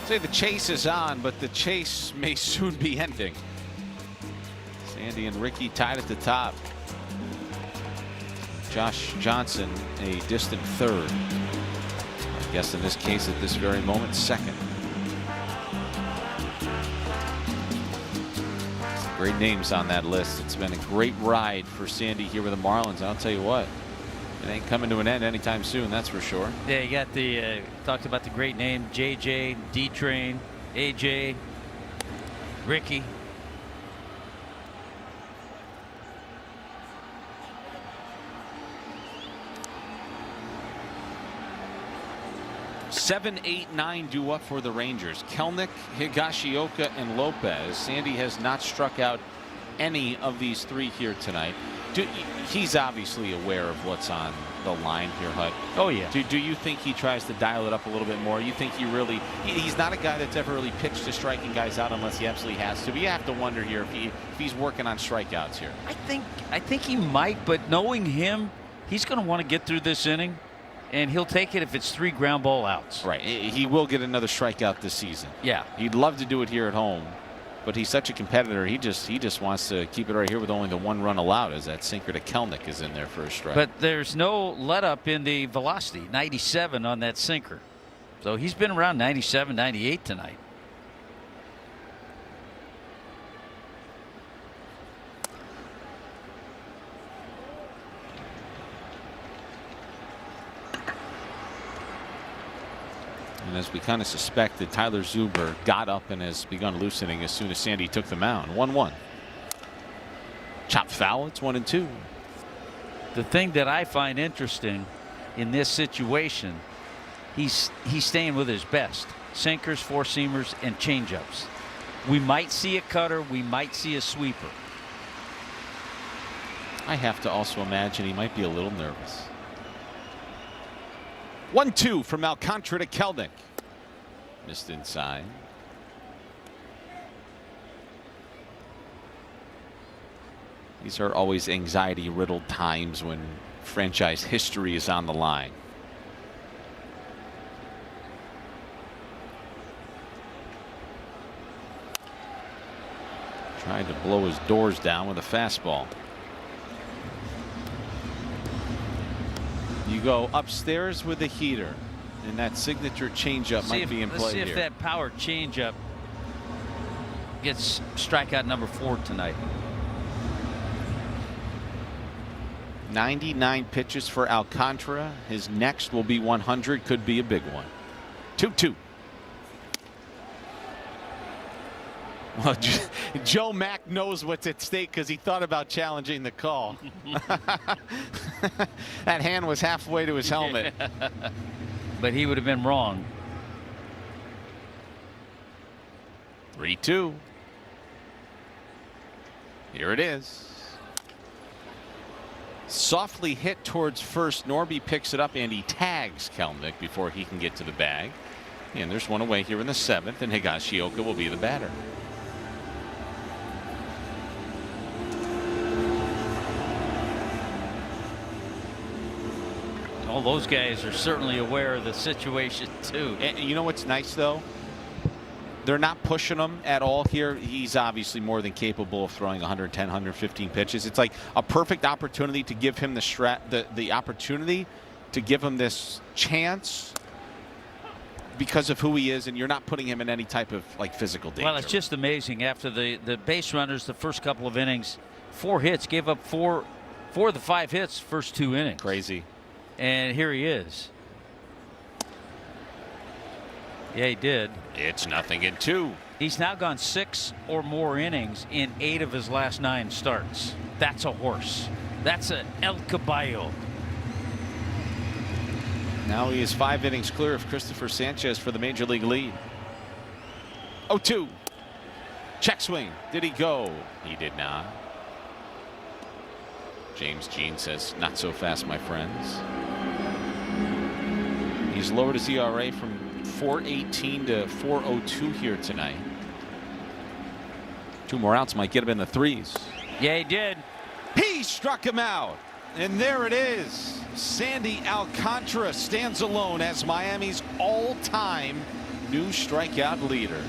Say the chase is on, but the chase may soon be ending. Sandy and Ricky tied at the top. Josh Johnson a distant 3rd. I guess in this case at this very moment 2nd. Some great names on that list. It's been a great ride for Sandy here with the Marlins. I'll tell you what. It ain't coming to an end anytime soon, that's for sure. Yeah, you got the talked about the great name JJ, D-Train, AJ, Ricky. Seven, 8, 9 due up for the Rangers. Kelnick, Higashioka, and Lopez. Sandy has not struck out any of these 3 here tonight. He's obviously aware of what's on the line here, Hut. Oh yeah. Do you think he tries to dial it up a little bit more? You think he's not a guy that's ever really pitched to striking guys out unless he absolutely has to. But you have to wonder here if he's working on strikeouts here. I think he might, but knowing him, he's going to want to get through this inning, and he'll take it if it's 3 ground ball outs. Right. He will get another strikeout this season. Yeah. He'd love to do it here at home. But he's such a competitor. He just wants to keep it right here with only the 1 run allowed, as that sinker to Kelnick is in there for a strike. But there's no let up in the velocity, 97 on that sinker. So he's been around 97, 98 tonight. And as we kind of suspected, Tyler Zuber got up and has begun loosening as soon as Sandy took the mound. 1-1. Chopped foul. It's 1-2. The thing that I find interesting in this situation, he's staying with his best. Sinkers, four-seamers, and changeups. We might see a cutter. We might see a sweeper. I have to also imagine he might be a little nervous. 1-2 from Alcantara to Kelnick. Missed inside. These are always anxiety-riddled times when franchise history is on the line. Trying to blow his doors down with a fastball. You go upstairs with the heater, and that signature changeup might be in play here. Let's see if that power changeup gets strikeout number 4 tonight. 99 pitches for Alcantara. His next will be 100. Could be a big one. 2-2. Well, Joe Mack knows what's at stake because he thought about challenging the call. That hand was halfway to his helmet. Yeah. But he would have been wrong. 3-2. Here it is. Softly hit towards first. Norby picks it up and he tags Kelnick before he can get to the bag. And there's one away here in the 7th, and Higashioka will be the batter. All those guys are certainly aware of the situation too. And you know what's nice though? They're not pushing him at all here. He's obviously more than capable of throwing 110, 115 pitches. It's like a perfect opportunity to give him the opportunity to give him this chance because of who he is, and you're not putting him in any type of like physical danger. Well, it's just amazing. After the base runners, the first couple of innings, 4 hits, gave up four of the 5 hits first 2 innings. Crazy. And here he is. Yeah, he did. It's 0-2. He's now gone 6 or more innings in 8 of his last 9 starts. That's a horse. That's a El Caballo. Now he is 5 innings clear of Christopher Sanchez for the major league lead. 0-2. Check swing. Did he go? He did not. James Jean says, not so fast, my friends. He's lowered his ERA from 4.18 to 4.02 here tonight. 2 more outs might get him in the 3s. Yeah, he did. He struck him out. And there it is. Sandy Alcantara stands alone as Miami's all-time new strikeout leader.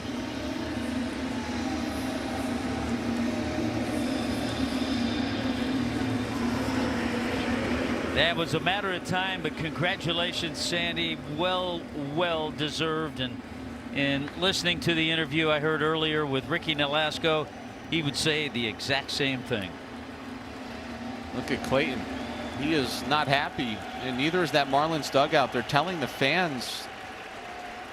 That was a matter of time, but congratulations, Sandy. Well deserved. And listening to the interview I heard earlier with Ricky Nolasco, he would say the exact same thing. Look at Clayton. He is not happy, and neither is that Marlins dugout. They're telling the fans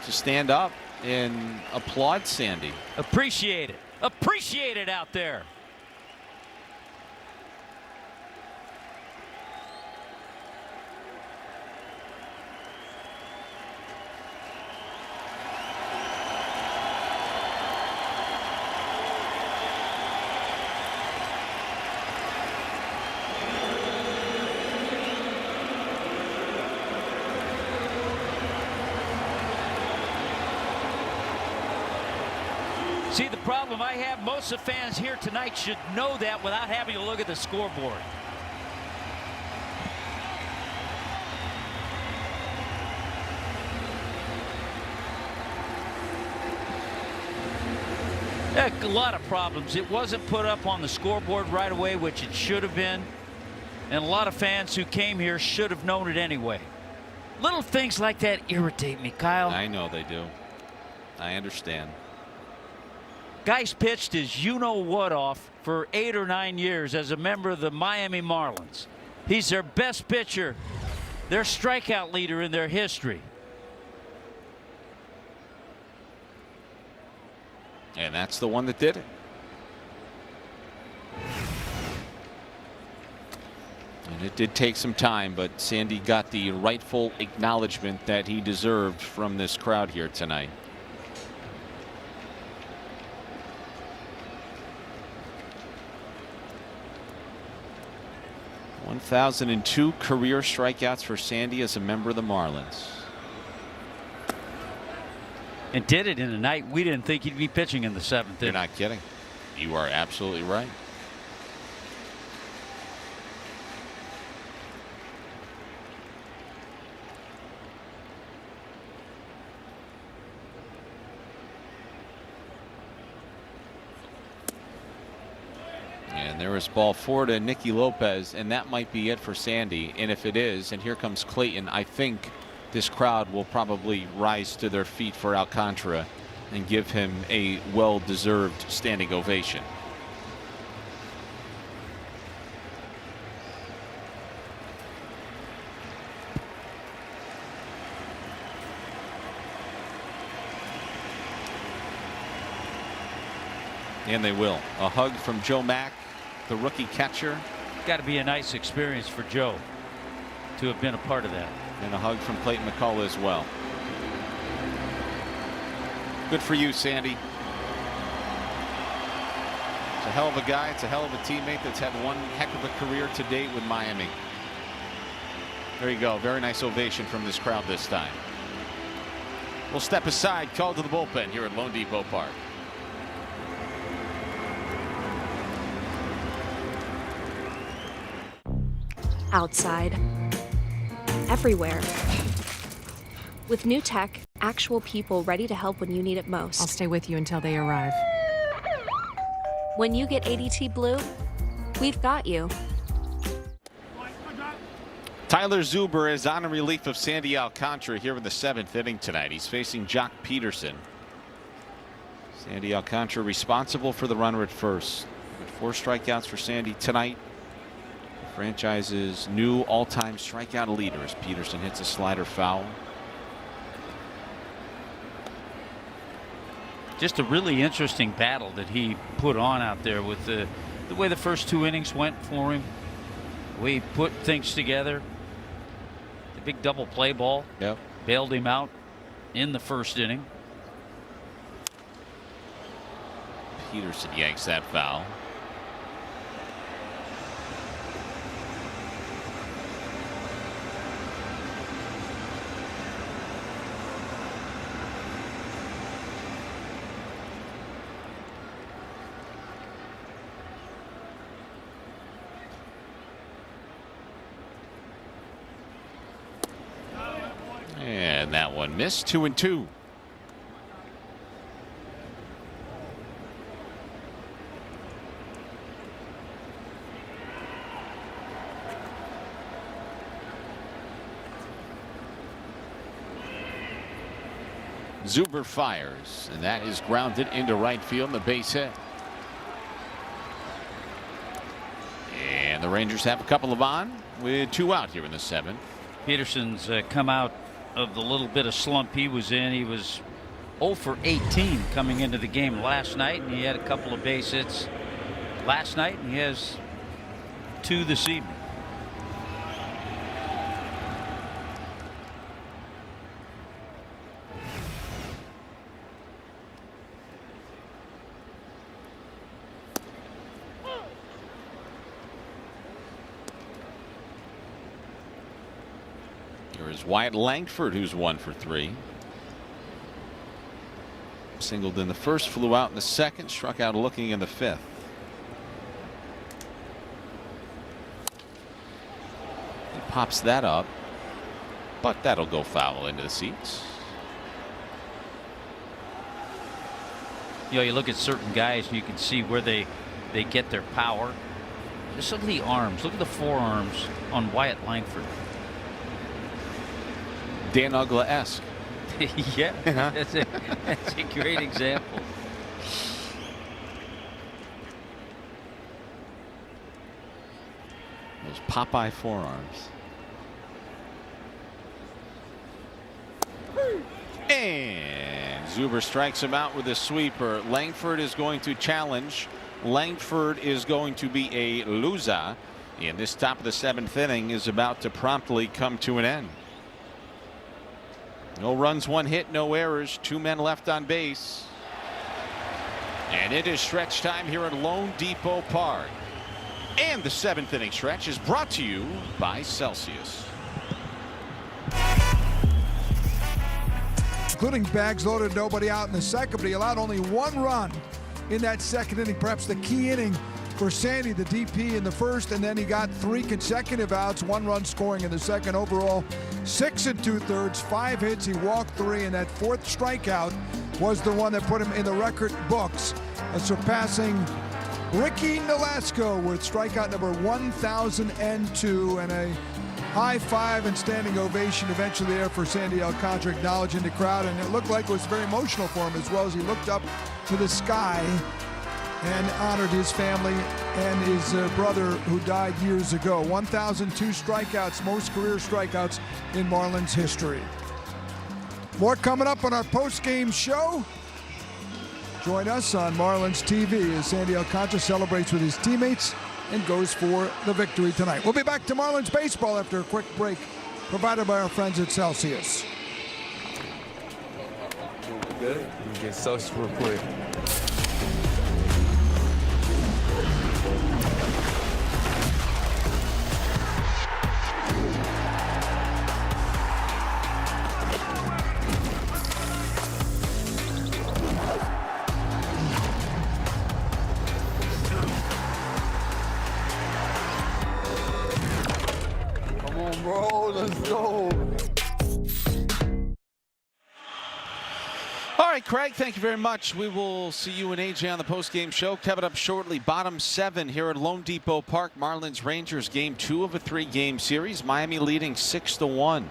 to stand up and applaud Sandy. Appreciate it. Appreciate it out there. See, the problem I have, most of the fans here tonight should know that without having to look at the scoreboard. A lot of problems. It wasn't put up on the scoreboard right away, which it should have been. And a lot of fans who came here should have known it anyway. Little things like that irritate me, Kyle. I know they do. I understand. Guy's pitched his you-know-what off for 8 or 9 years as a member of the Miami Marlins. He's their best pitcher, their strikeout leader in their history. And that's the one that did it. And it did take some time, but Sandy got the rightful acknowledgement that he deserved from this crowd here tonight. (1,002) career strikeouts for Sandy as a member of the Marlins. And did it in a night we didn't think he'd be pitching in the 7th. You're not kidding. You are absolutely right. And there is ball 4 to Nicky Lopez, and that might be it for Sandy. And if it is, and here comes Clayton, I think this crowd will probably rise to their feet for Alcantara and give him a well-deserved standing ovation. And they will. A hug from Joe Mack, the rookie catcher. Got to be a nice experience for Joe to have been a part of that. And a hug from Clayton McCullough as well. Good for you, Sandy. It's a hell of a guy. It's a hell of a teammate that's had one heck of a career to date with Miami. There you go. Very nice ovation from this crowd this time. We'll step aside, call to the bullpen here at Lone Depot Park. Outside, everywhere. With new tech, actual people ready to help when you need it most. I'll stay with you until they arrive. When you get ADT Blue, we've got you. Tyler Zuber is on in relief of Sandy Alcantara here in the 7th inning tonight. He's facing Jock Peterson. Sandy Alcantara responsible for the runner at first. With 4 strikeouts for Sandy tonight. The franchise's new all-time strikeout leader as Peterson hits a slider foul. Just a really interesting battle that he put on out there with the way the first 2 innings went for him. The way he put things together. The big double play ball. Yep. Bailed him out in the first inning. Peterson yanks that foul. And that one missed. 2-2. Zuber fires, and that is grounded into right field in the base hit. And the Rangers have a couple of on with 2 out here in the 7th. Peterson's come out of the little bit of slump he was in. He was 0 for 18 coming into the game last night, and he had a couple of base hits last night, and he has 2 this evening. Here is Wyatt Langford, who's 1 for 3. Singled in the first, flew out in the second, struck out looking in the 5th. He pops that up, but that'll go foul into the seats. You know, you look at certain guys and you can see where they get their power. Just look at the arms. Look at the forearms on Wyatt Langford. Dan Uggla-esque. Yeah, that's a great example. Those Popeye forearms. And Zuber strikes him out with a sweeper. Langford is going to challenge. Langford is going to be a loser. And this top of the 7th inning is about to promptly come to an end. No runs, 1 hit, no errors, 2 men left on base. And it is stretch time here at Lone Depot Park. And the 7th inning stretch is brought to you by Celsius. Including bags loaded, nobody out in the second, but he allowed only 1 run in that second inning, perhaps the key inning for Sandy, the DP in the first, and then he got 3 consecutive outs, 1 run scoring in the second. Overall 6 2/3, 5 hits, he walked 3, and that 4th strikeout was the one that put him in the record books, surpassing Ricky Nolasco with strikeout number 1002, and a high five and standing ovation eventually there for Sandy Alcantara, acknowledging the crowd, and it looked like it was very emotional for him as well as he looked up to the sky and honored his family and his brother who died years ago. 1002 strikeouts, most career strikeouts in Marlins history. More coming up on our post-game show. Join us on Marlins TV as Sandy Alcantara celebrates with his teammates and goes for the victory tonight. We'll be back to Marlins baseball after a quick break provided by our friends at Celsius. Good. You get Celsius real quick. right, Craig, thank you very much. We will see you and AJ on the post-game show. Coming up shortly, bottom 7 here at Lone Depot Park. Marlins Rangers game 2 of a 3-game series. Miami leading 6-1.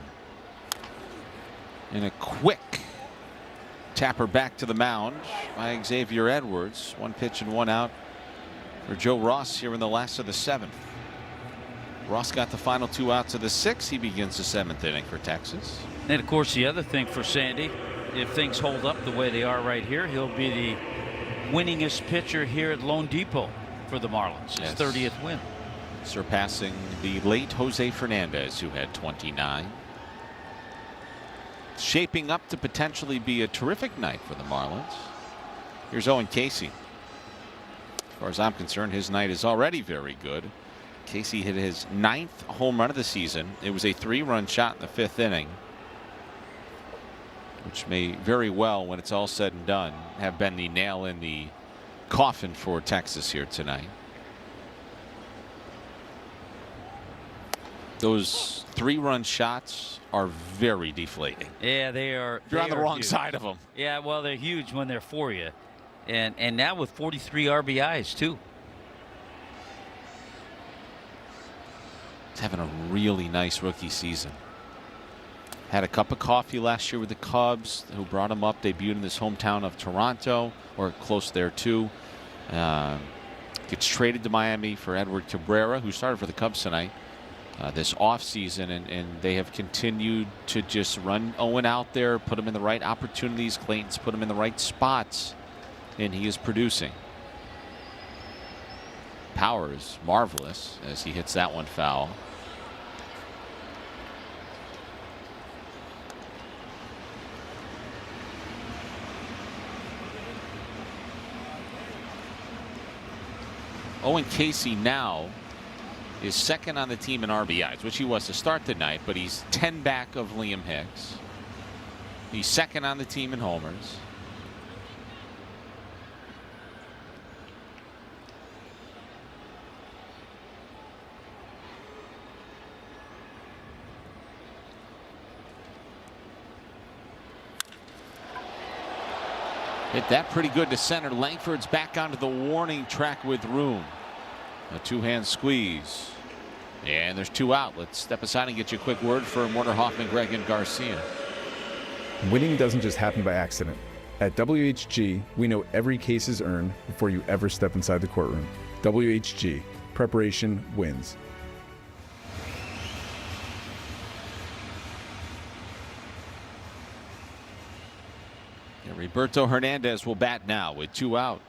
In a quick tapper back to the mound by Xavier Edwards. 1 pitch and 1 out for Joe Ross here in the last of the 7th. Ross got the final 2 outs of the 6th. He begins the 7th inning for Texas. And of course, the other thing for Sandy, if things hold up the way they are right here, he'll be the winningest pitcher here at Lone Depot for the Marlins. His 30th win. Surpassing the late Jose Fernandez, who had 29. Shaping up to potentially be a terrific night for the Marlins. Here's Owen Casey. As far as I'm concerned, his night is already very good. Casey hit his 9th home run of the season. It was a 3-run shot in the 5th inning, which may very well, when it's all said and done, have been the nail in the coffin for Texas here tonight. Those 3-run shots are very deflating. Yeah, they are. You're on the wrong huge. side of them. Yeah, well, they're huge when they're for you. And now with 43 RBIs, too. He's having a really nice rookie season. Had a cup of coffee last year with the Cubs, who brought him up, debuted in his hometown of Toronto, or close there too. Gets traded to Miami for Edward Cabrera, who started for the Cubs tonight this offseason, and they have continued to just run Owen out there, put him in the right opportunities. Clayton's put him in the right spots, and he is producing. Power is marvelous as he hits that one foul. Owen Casey now is 2nd on the team in RBIs, which he was to start the night, but he's 10 back of Liam Hicks. He's 2nd on the team in homers. Hit that pretty good to center. Langford's back onto the warning track with room. A 2-hand squeeze. And there's 2 out. Let's step aside and get you a quick word from Warner Hoffman, Greg, and Garcia. Winning doesn't just happen by accident. At WHG, we know every case is earned before you ever step inside the courtroom. WHG, preparation wins. Roberto Hernandez will bat now with 2 out.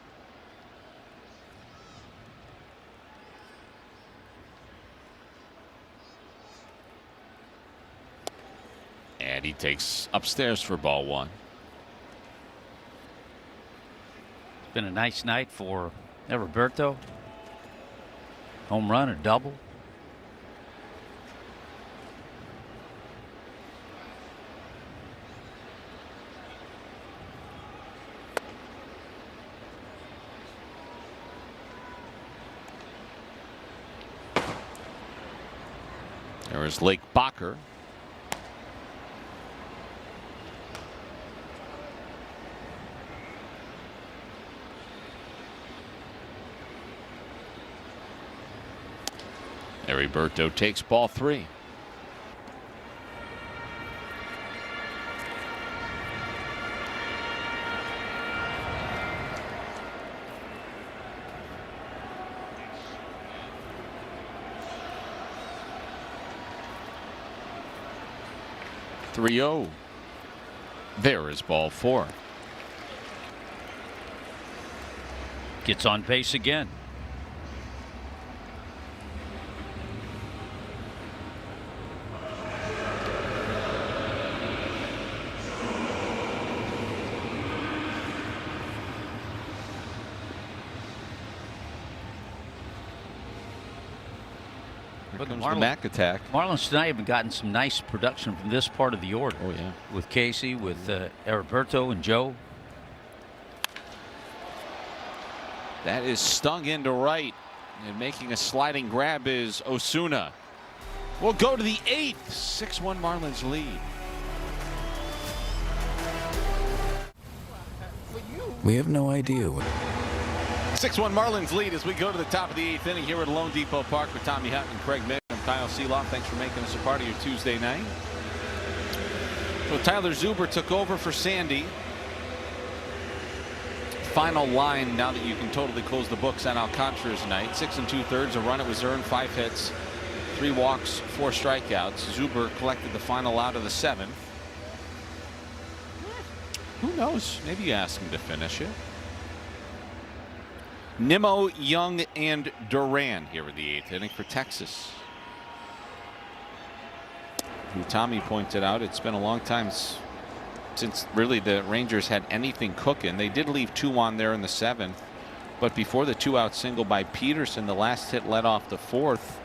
And he takes upstairs for ball 1. It's been a nice night for Roberto. Home run, a double. There is Lake Bacher. Heriberto takes ball 3. There is ball 4. Gets on base again. Here comes the Mac attack. Marlins tonight have gotten some nice production from this part of the order. Oh yeah, with Casey, with Heriberto and Joe. That is stung into right, and making a sliding grab is Osuna. We'll go to the 8th. 6-1 Marlins lead. We have no idea what. 6-1 Marlins lead as we go to the top of the 8th inning here at Lone Depot Park with Tommy Hutton and Craig Mick. I'm Kyle Seeloff. Thanks for making us a part of your Tuesday night. So Tyler Zuber took over for Sandy. Final line now that you can totally close the books on Alcantara's night. 6 2/3, a run it was earned, 5 hits, 3 walks, 4 strikeouts. Zuber collected the final out of the 7th. Who knows? Maybe you ask him to finish it. Nimmo, Young, and Duran here in the 8th inning for Texas. Who Tommy pointed out, it's been a long time since really the Rangers had anything cooking. They did leave 2 on there in the 7th, but before the 2-out single by Peterson, the last hit led off the 4th.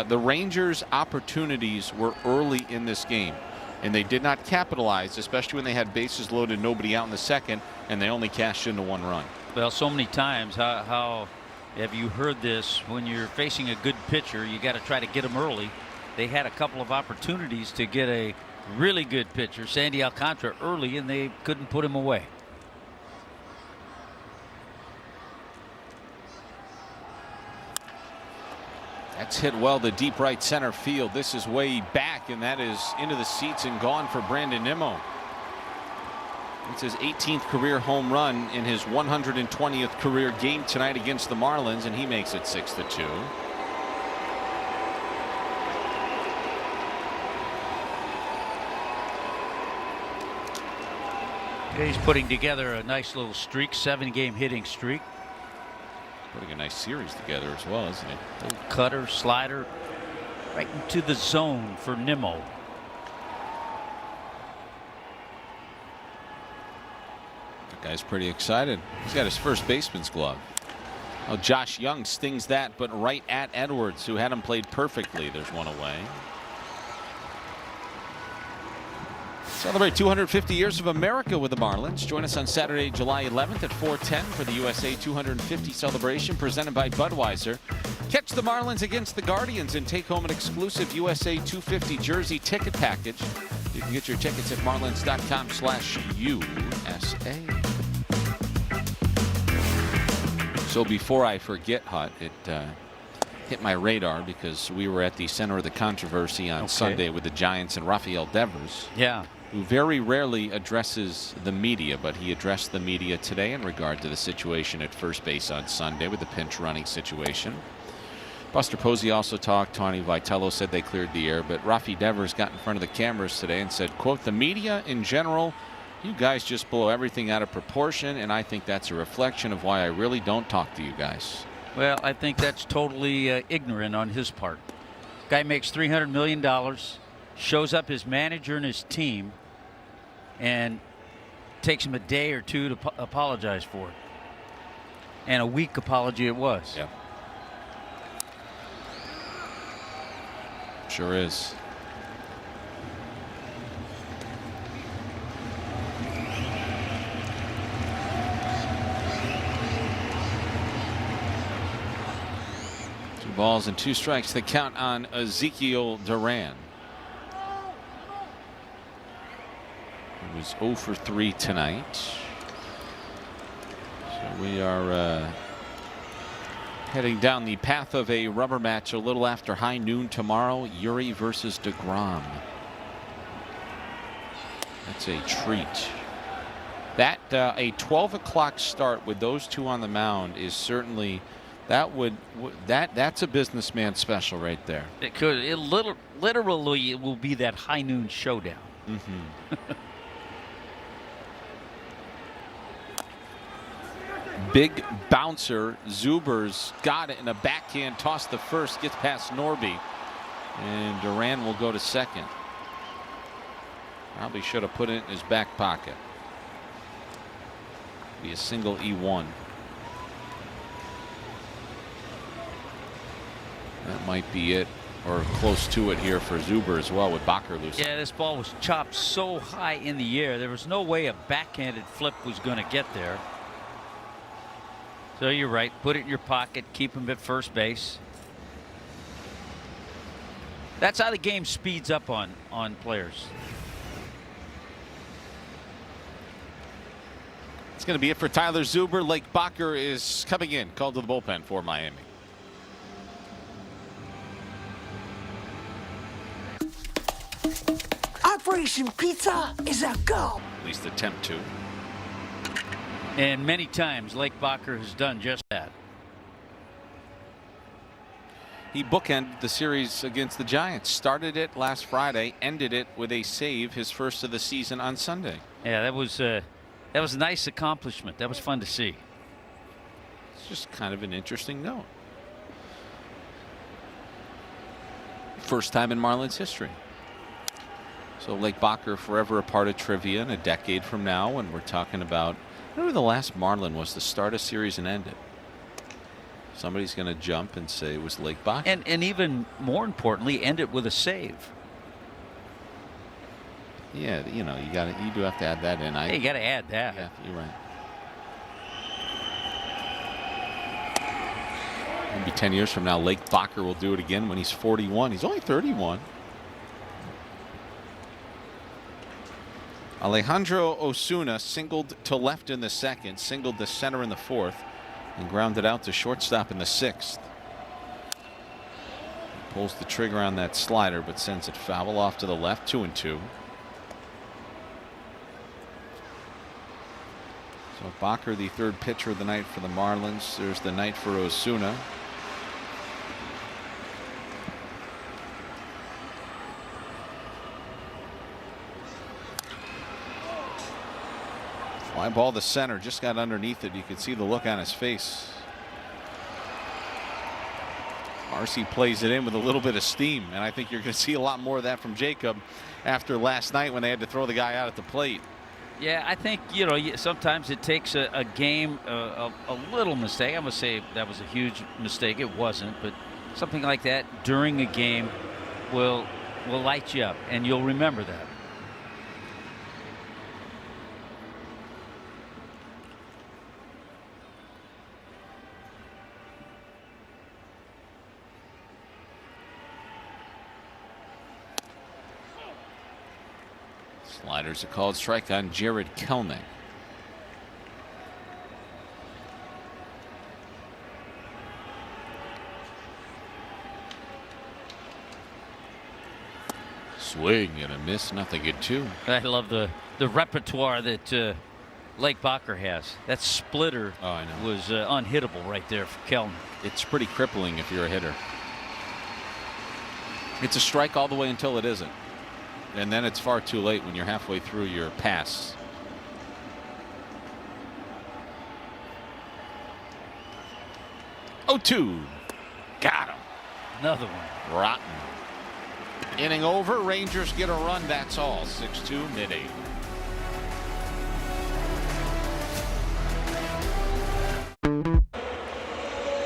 The Rangers' opportunities were early in this game, and they did not capitalize, especially when they had bases loaded, nobody out in the 2nd, and they only cashed into 1 run. Well, so many times, how have you heard this? When you're facing a good pitcher, you got to try to get them early. They had a couple of opportunities to get a really good pitcher, Sandy Alcantara, early, and they couldn't put him away. That's hit well to deep right center field. This is way back, and that is into the seats and gone for Brandon Nimmo. It's his 18th career home run in his 120th career game tonight against the Marlins, and he makes it 6-2. He's putting together a nice little streak, 7-game hitting streak. Putting a nice series together as well, isn't he? Little cutter, slider, right into the zone for Nimmo. Guy's pretty excited. He's got his first baseman's glove. Oh, Josh Young stings that, but right at Edwards, who had him played perfectly. There's one away. Celebrate 250 years of America with the Marlins. Join us on Saturday, July 11th at 4:10 for the USA 250 celebration presented by Budweiser. Catch the Marlins against the Guardians and take home an exclusive USA 250 jersey ticket package. You can get your tickets at marlins.com/USA. So before I forget, Hut, it hit my radar because we were at the center of the controversy on Sunday with the Giants and Rafael Devers. Yeah. Who very rarely addresses the media, but he addressed the media today in regard to the situation at first base on Sunday with the pinch running situation. Buster Posey also talked. Tony Vitello said they cleared the air, but Rafi Devers got in front of the cameras today and said, quote, "The media in general, you guys just blow everything out of proportion, and I think that's a reflection of why I really don't talk to you guys." Well, I think that's totally ignorant on his part. Guy makes $300 million, shows up his manager and his team, and takes him a day or two to apologize for it. And a weak apology it was. Yeah. Sure is. Two balls and 2 strikes. The count on Ezekiel Duran. He was 0 for 3 tonight. So we are heading down the path of a rubber match a little after high noon tomorrow. Uri versus DeGrom. That's a treat. That a 12 o'clock start with those two on the mound is certainly that's a businessman special right there. It could. It literally it will be that high noon showdown. Big bouncer. Zuber's got it in a backhand toss to first, gets past Norby, and Duran will go to second. Probably should have put it in his back pocket. Be a single E1. That might be it, or close to it here for Zuber as well with Bakker loose. Yeah, this ball was chopped so high in the air. There was no way a backhanded flip was going to get there. So you're right. Put it in your pocket. Keep him at first base. That's how the game speeds up on players. It's going to be it for Tyler Zuber. Lake Bacher is coming in, called to the bullpen for Miami. Operation Pizza is a go. At least attempt to. And many times Lake Bacher has done just that. He bookended the series against the Giants. Started it last Friday, ended it with a save, his first of the season on Sunday. Yeah, that was a nice accomplishment. That was fun to see. It's just kind of an interesting note. First time in Marlins history. So Lake Bacher forever a part of trivia in a decade from now when we're talking about whenever the last Marlin was to start a series and end it. Somebody's going to jump and say it was Lake Bacher. And even more importantly, end it with a save. Yeah, you know, you do have to add that in. Hey, you got to add that. Yeah, you're right. Maybe 10 years from now, Lake Bacher will do it again when he's 41. He's only 31. Alejandro Osuna singled to left in the second, singled to center in the fourth, and grounded out to shortstop in the sixth. Pulls the trigger on that slider, but sends it foul off to the left, 2-2. So Bacher, the third pitcher of the night for the Marlins. There's the night for Osuna. Fly ball to center, just got underneath it. You could see the look on his face. RC plays it in with a little bit of steam, and I think you're going to see a lot more of that from Jacob after last night when they had to throw the guy out at the plate. Yeah, I think, you know, sometimes it takes a game, a little mistake. I'm going to say that was a huge mistake. It wasn't, but something like that during a game will light you up, and you'll remember that. Sliders a called strike on Jared Kelnick. Swing and a miss, nothing at 2. I love the repertoire that Lake Bacher has. That splitter was unhittable right there for Kelnick. It's pretty crippling if you're a hitter. It's a strike all the way until it isn't. And then it's far too late when you're halfway through your pass. Oh, 2. Got him. Another one. Rotten. Inning over. Rangers get a run. That's all. 6-2 mid-8.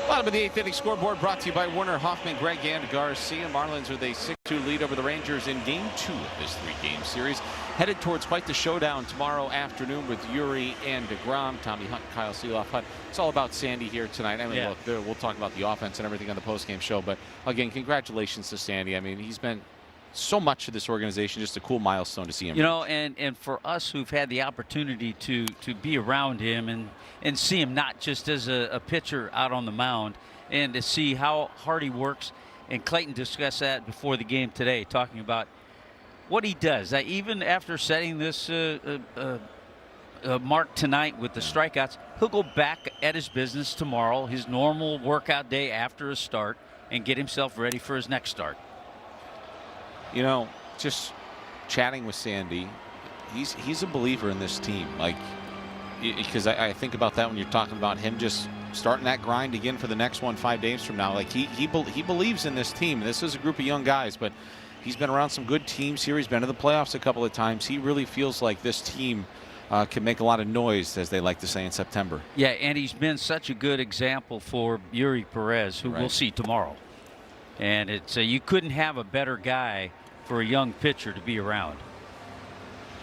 Bottom of the 8th inning scoreboard brought to you by Werner Hoffman, Greg, and Garcia. Marlins with a 6-2 lead over the Rangers in Game 2 of this 3-game series. Headed towards quite the showdown tomorrow afternoon with Yuri and DeGrom. Tommy Hunt, Kyle Seeloff. Hunt. It's all about Sandy here tonight. I mean, look, we'll talk about the offense and everything on the postgame show. But again, congratulations to Sandy. I mean, he's been so much to this organization. Just a cool milestone to see him. You know, and for us who've had the opportunity to be around him and see him not just as a pitcher out on the mound, and to see how hard he works. And Clayton discussed that before the game today, talking about what he does. Even after setting this mark tonight with the strikeouts, he'll go back at his business tomorrow, his normal workout day after a start, and get himself ready for his next start. You know, just chatting with Sandy, he's a believer in this team. Like, because I think about that when you're talking about him just starting that grind again for the next one 5 days from now. Like he believes in this team. This is a group of young guys, but he's been around some good teams here. He's been to the playoffs a couple of times. He really feels like this team can make a lot of noise, as they like to say in September. Yeah, and he's been such a good example for Yuri Perez, who we'll see tomorrow. And it's you couldn't have a better guy for a young pitcher to be around.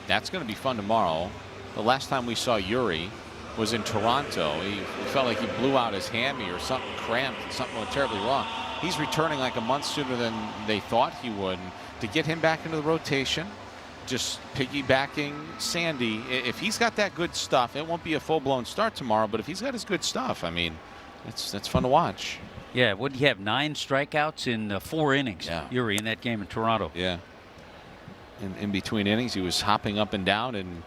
That's going to be fun tomorrow. The last time we saw Yuri was in Toronto. He felt like he blew out his hammy or something cramped, something went terribly wrong. He's returning like a month sooner than they thought he would. And to get him back into the rotation, just piggybacking Sandy. If he's got that good stuff, it won't be a full-blown start tomorrow, but if he's got his good stuff, I mean, that's fun to watch. Yeah, what did he have? 9 strikeouts in 4 innings, Yuri, in that game in Toronto. Yeah. In between innings, he was hopping up and down, and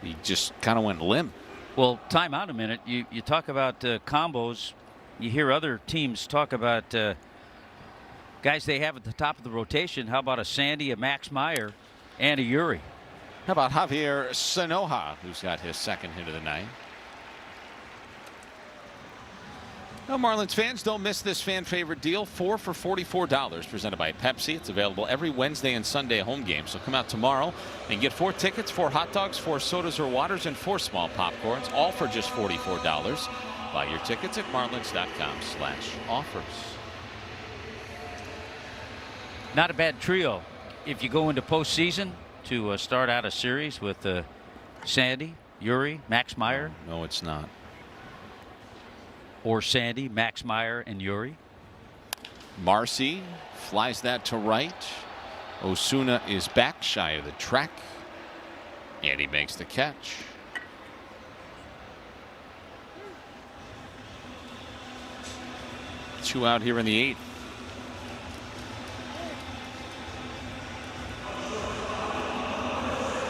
he just kind of went limp. Well, time out a minute. You talk about combos. You hear other teams talk about guys they have at the top of the rotation. How about a Sandy, a Max Meyer, and a Yuri? How about Javier Sanoja, who's got his second hit of the night? Now, Marlins fans, don't miss this fan favorite deal. 4 for $44 presented by Pepsi. It's available every Wednesday and Sunday home games. So come out tomorrow and get 4 tickets, 4 hot dogs, 4 sodas or waters, and 4 small popcorns, all for just $44. Buy your tickets at marlins.com/offers. Not a bad trio if you go into postseason to start out a series with Sandy, Yuri, Max Meyer. No, it's not. Or Sandy, Max Meyer, and Yuri. Marcy flies that to right. Osuna is back shy of the track, and he makes the catch. Two out here in the 8th.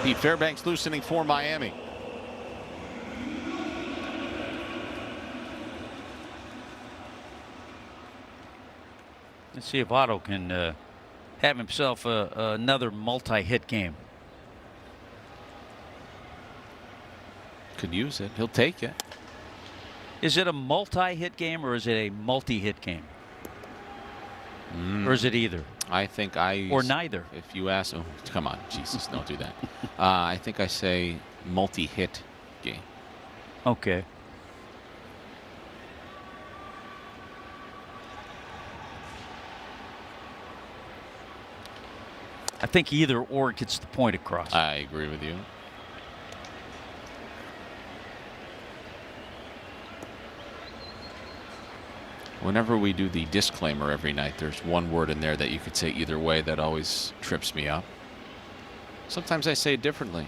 Pete Fairbanks loosening for Miami. Let's see if Otto can have himself another multi-hit game. Could use it. He'll take it. Is it a multi-hit game or is it a multi-hit game? Or is it either? I think or neither. If you ask, oh, come on, Jesus, don't do that. I think I say multi-hit game. Okay. I think either or gets the point across. I agree with you. Whenever we do the disclaimer every night, there's one word in there that you could say either way that always trips me up. Sometimes I say it differently.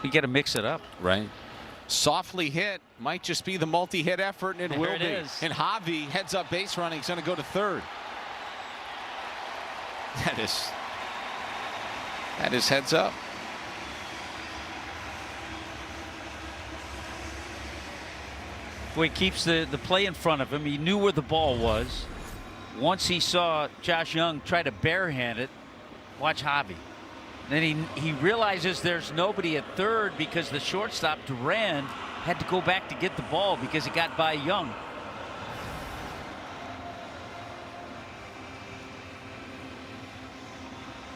You got to mix it up. Right. Softly hit might just be the multi-hit effort, and it will be. And Javi heads up base running. He's going to go to third. That is heads up. Boy, he keeps the play in front of him. He knew where the ball was. Once he saw Josh Young try to barehand it, watch Javi. Then he realizes there's nobody at third because the shortstop, Durand, had to go back to get the ball because he got by Young.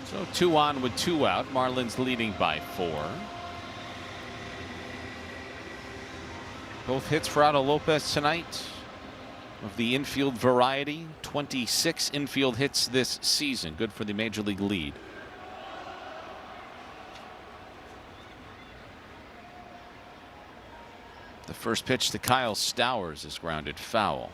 So 2 on with 2 out. Marlins leading by 4. Both hits for Otto Lopez tonight of the infield variety. 26 infield hits this season. Good for the major league lead. The first pitch to Kyle Stowers is grounded foul.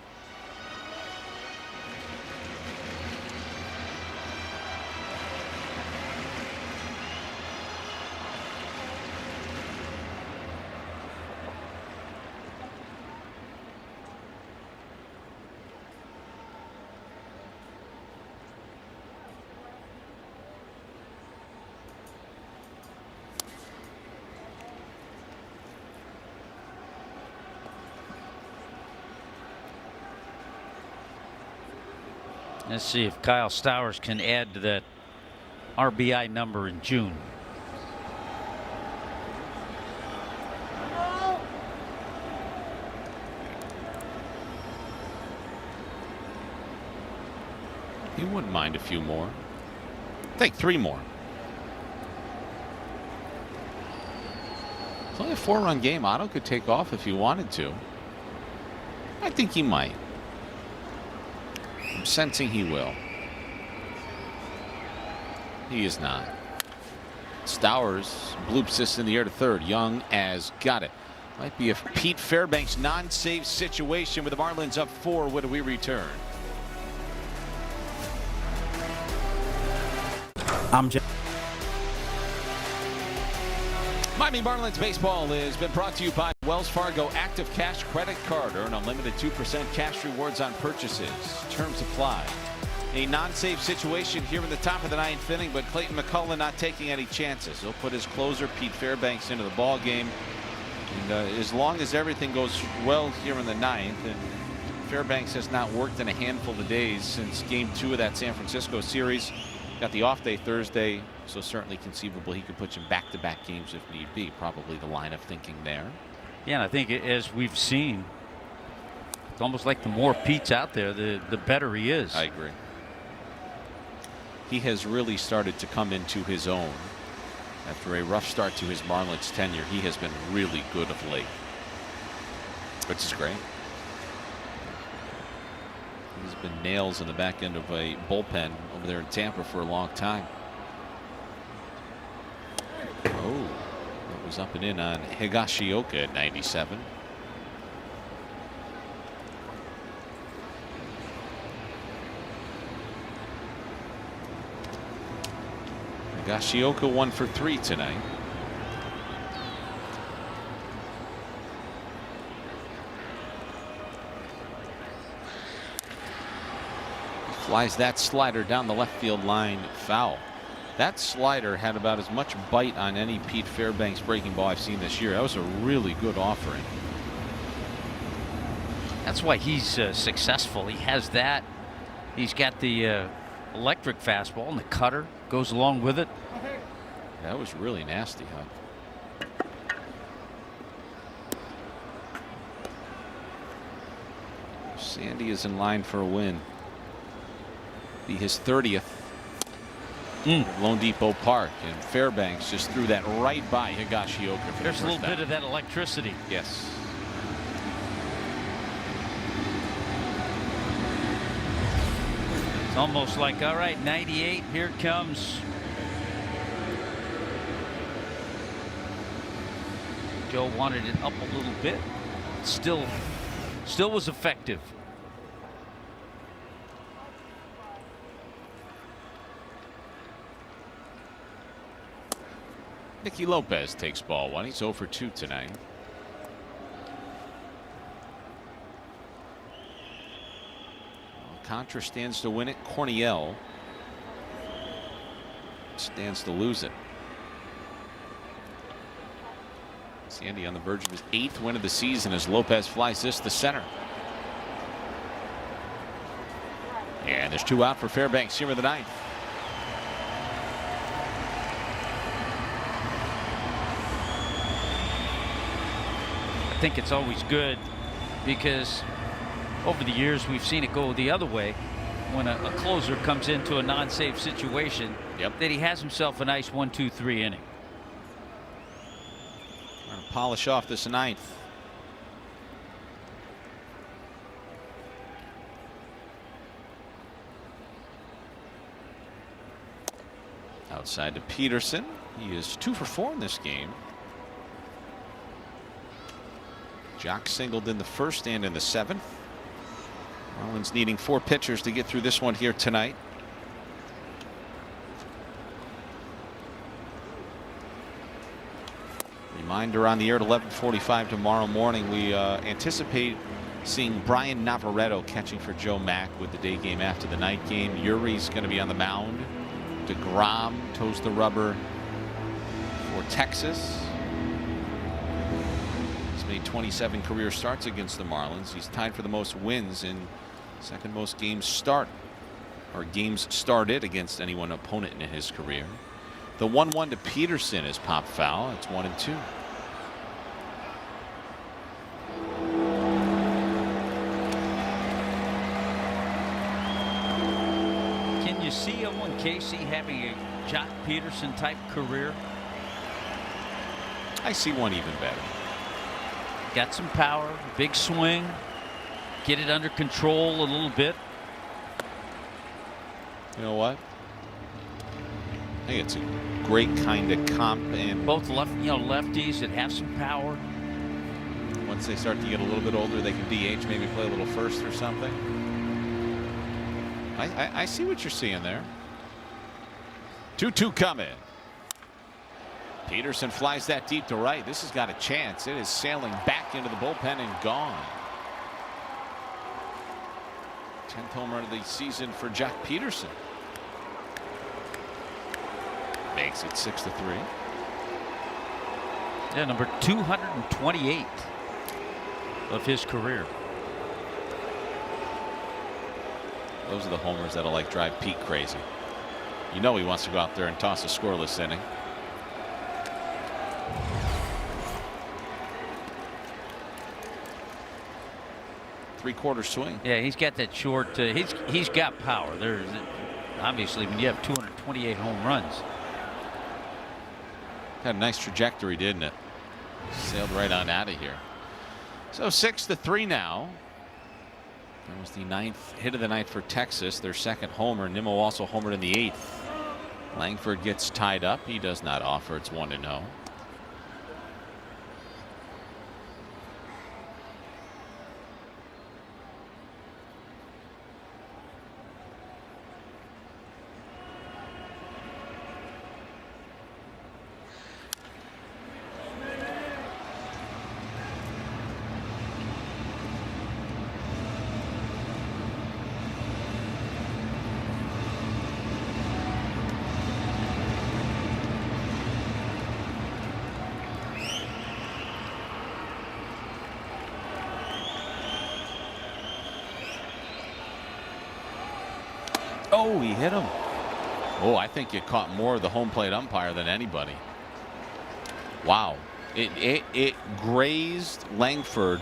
Let's see if Kyle Stowers can add to that RBI number in June. He wouldn't mind a few more. Take 3 more. It's only a 4-run game. Otto could take off if he wanted to. I think he might. I'm sensing he will. He is not. Stowers bloops this in the air to third. Young has got it. Might be a Pete Fairbanks non-save situation with the Marlins up 4 when we return. I'm Jay. Miami Marlins baseball has been brought to you by Wells Fargo Active Cash Credit Card. Earn unlimited 2% cash rewards on purchases. Terms apply. A non-safe situation here in the top of the 9th inning, but Clayton McCullough not taking any chances. He'll put his closer Pete Fairbanks into the ball game. And as long as everything goes well here in the 9th, and Fairbanks has not worked in a handful of days since Game 2 of that San Francisco series. Got the off day Thursday, so certainly conceivable he could put you in back-to-back games if need be. Probably the line of thinking there. Yeah, and I think as we've seen, it's almost like the more Pete's out there, the better he is. I agree. He has really started to come into his own. After a rough start to his Marlins tenure, he has been really good of late, which is great. He's been nails in the back end of a bullpen over there in Tampa for a long time. Oh, that was up and in on Higashioka at 97. Higashioka 1 for 3 tonight. Flies that slider down the left field line, foul. That slider had about as much bite on any Pete Fairbanks breaking ball I've seen this year. That was a really good offering. That's why he's successful. He has that. He's got the electric fastball, and the cutter goes along with it. That was really nasty, huh? Sandy is in line for a win. Be his 30th. Lone Depot Park, and Fairbanks just threw that right by Higashioka. For There's a little bit of that electricity. Yes. It's almost like, all right, 98, here it comes. Joe wanted it up a little bit. Still was effective. Nicky Lopez takes ball 1. He's 0 for 2 tonight. Contra stands to win it. Corniel stands to lose it. Sandy on the verge of his 8th win of the season as Lopez flies this to center. And there's 2 out for Fairbanks here in the 9th. I think it's always good because over the years we've seen it go the other way when a closer comes into a non-safe situation. Yep. That he has himself a nice 1-2-3 inning. Trying to polish off this 9th. Outside to Peterson. He is 2 for 4 in this game. Jock singled in the 1st and in the 7th. Marlins needing 4 pitchers to get through this one here tonight. Reminder on the air at 11:45 tomorrow morning. We anticipate seeing Brian Navarretto catching for Joe Mack with the day game after the night game. Uri's going to be on the mound. DeGrom toes the rubber for Texas. He's made 27 career starts against the Marlins. He's tied for the most wins and second most games started against any one opponent in his career. The 1-1 to Peterson is pop foul. It's 1-2. Can you see Owen Casey having a Jock Peterson type career? I see one even better. Got some power, big swing, get it under control a little bit. You know what? I think it's a great kind of comp, and both lefties that have some power. Once they start to get a little bit older, they can DH, maybe play a little first or something. I see what you're seeing there. 2-2 coming. Peterson flies that deep to right. This has got a chance. It is sailing back into the bullpen and gone. 10th homer of the season for Jack Peterson. Makes it 6-3. Yeah, number 228 of his career. Those are the homers that'll like drive Pete crazy. You know he wants to go out there and toss a scoreless inning. Three-quarter swing. Yeah, he's got that short. He's got power. There's obviously when you have 228 home runs. Had a nice trajectory, didn't it? Sailed right on out of here. So 6-3 now. That was the 9th hit of the night for Texas, their second homer. Nimmo also homered in the 8th. Langford gets tied up. He does not offer. It's 1-0. Oh, he hit him. Oh, I think you caught more of the home plate umpire than anybody. Wow. It grazed Langford.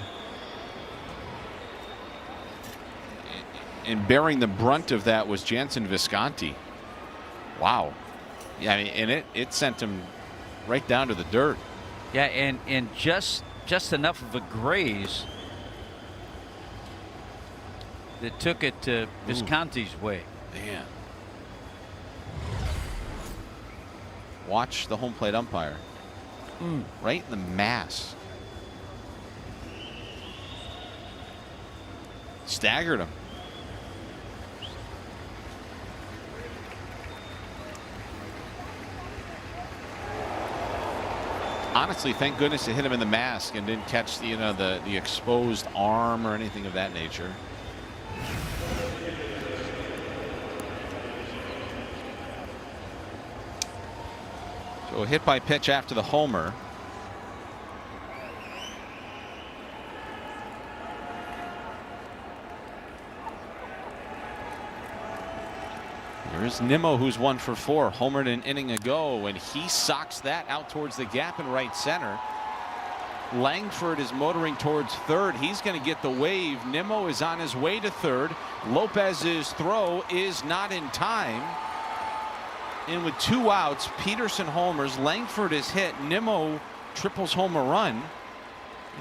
And bearing the brunt of that was Jansen Visconti. Wow. Yeah, I mean, and it sent him right down to the dirt. Yeah, and just enough of a graze that took it to Visconti's way. Man. Watch the home plate umpire. Right in the mass. Staggered him. Honestly, thank goodness it hit him in the mask and didn't catch the the exposed arm or anything of that nature. So a hit by pitch after the homer. Here's Nimmo, who's 1 for 4, homered an inning ago, and he socks that out towards the gap in right center. Langford is motoring towards third. He's going to get the wave. Nimmo is on his way to third. Lopez's throw is not in time. And with 2 outs, Peterson homers, Langford is hit, Nimmo triples home a run.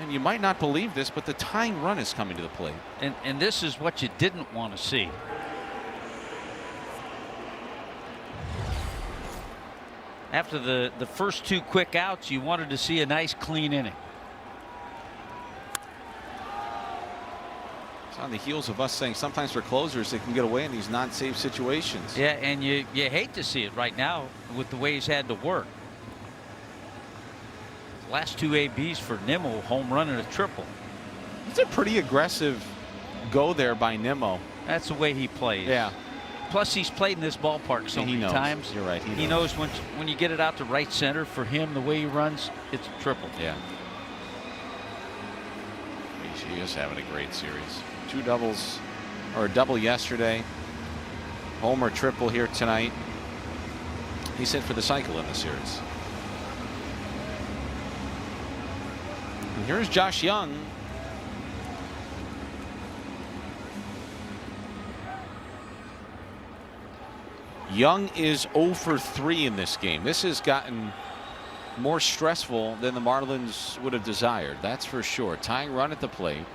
And you might not believe this, but the tying run is coming to the plate. And this is what you didn't want to see. After the first 2 quick outs, you wanted to see a nice clean inning. It's on the heels of us saying sometimes for closers they can get away in these non-save situations. Yeah, and you hate to see it right now with the way he's had to work. Last 2 ABs for Nimmo, home run and a triple. It's a pretty aggressive go there by Nimmo. That's the way he plays. Yeah. Plus, he's played in this ballpark so many times. You're right. He knows when you get it out to right center, for him, the way he runs, it's a triple. Yeah. He is having a great series. 2 doubles, or a double yesterday. Homer, triple here tonight. He's hit for the cycle in the series. And here's Josh Young. Young is 0 for 3 in this game. This has gotten more stressful than the Marlins would have desired. That's for sure. Tying run at the plate.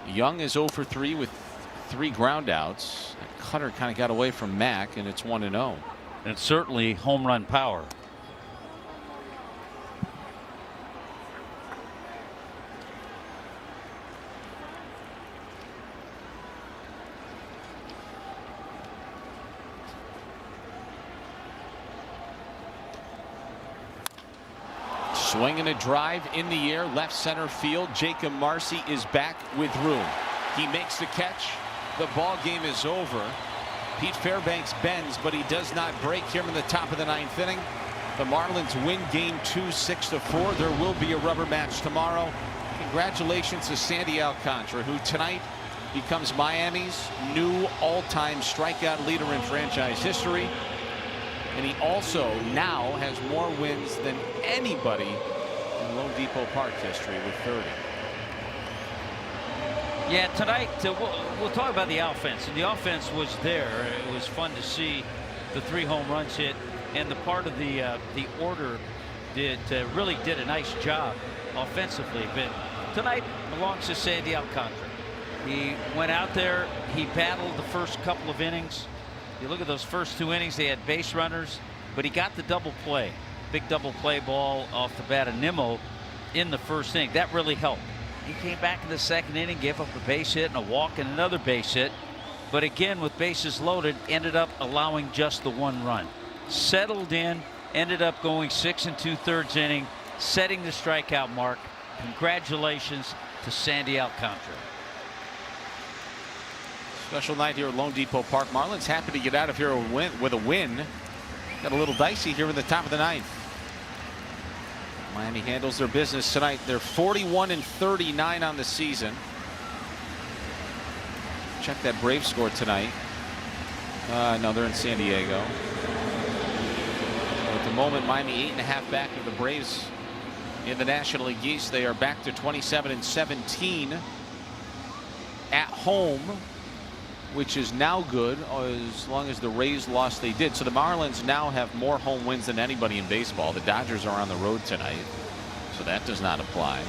Young is 0 for 3 with 3 groundouts. Cutter kind of got away from Mack, and it's 1-0. And certainly home run power. Swing and a drive in the air, left center field. Jacob Marcy is back with room. He makes the catch. The ball game is over. Pete Fairbanks bends, but he does not break here in the top of the 9th inning. The Marlins win game 2, 6-4. There will be a rubber match tomorrow. Congratulations to Sandy Alcantara, who tonight becomes Miami's new all-time strikeout leader in franchise history. And he also now has more wins than anybody in Lone Depot Park history with 30. Yeah, tonight we'll talk about the offense. And the offense was there. It was fun to see the 3 home runs hit, and the part of the order really did a nice job offensively. But tonight belongs to Sandy Alcantara. He went out there. He battled the first couple of innings. You look at those first 2 innings, they had base runners, but he got the double play, big double play ball off the bat of Nimmo in the first inning. That really helped. He came back in the 2nd inning, gave up a base hit and a walk and another base hit, but again with bases loaded ended up allowing just the 1 run. Settled in, ended up going 6 2/3 inning, setting the strikeout mark. Congratulations to Sandy Alcantara. Special night here at Lone Depot Park. Marlins happy to get out of here with a win. Got a little dicey here in the top of the 9th. Miami handles their business tonight. They're 41-39 on the season. Check that Braves score tonight. No, they're in San Diego. At the moment, Miami 8.5 back of the Braves in the National League East. They are back to 27-17 at home, which is now good as long as the Rays lost. They did. So the Marlins now have more home wins than anybody in baseball. The Dodgers are on the road tonight, so that does not apply.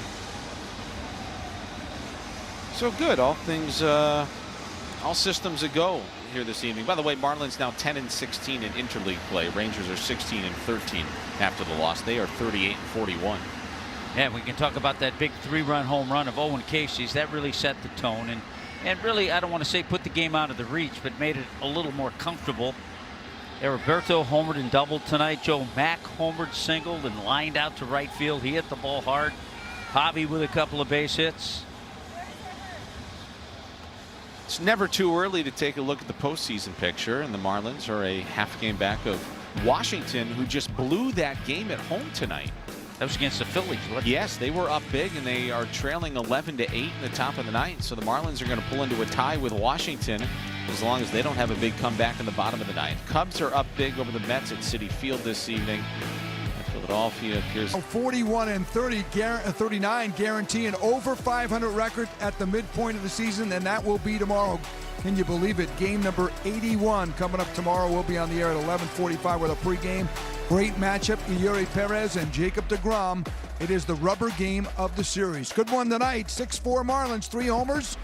So good. All things, all systems a go here this evening. By the way, Marlins now 10-16 in interleague play. Rangers are 16-13 after the loss. They are 38-41. Yeah, we can talk about that big 3-run home run of Owen Casey's. That really set the tone. And really, I don't want to say put the game out of the reach, but made it a little more comfortable. Roberto homered and doubled tonight. Joe Mack homered, singled, and lined out to right field. He hit the ball hard. Javi with a couple of base hits. It's never too early to take a look at the postseason picture, and the Marlins are a half game back of Washington, who just blew that game at home tonight. That was against the Phillies, wasn't it? Yes, they were up big, and they are trailing 11-8 in the top of the 9th. So the Marlins are going to pull into a tie with Washington as long as they don't have a big comeback in the bottom of the 9th. Cubs are up big over the Mets at Citi Field this evening. Philadelphia appears 41-39, guarantee an over 500 record at the midpoint of the season, and that will be tomorrow. Can you believe it? Game number 81 coming up tomorrow. We'll be on the air at 11:45 with a pregame. Great matchup, Eury Perez and Jacob deGrom. It is the rubber game of the series. Good one tonight. 6-4 Marlins, 3 homers.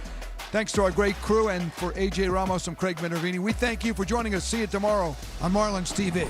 Thanks to our great crew, and for AJ Ramos and Craig Minervini. We thank you for joining us. See you tomorrow on Marlins TV.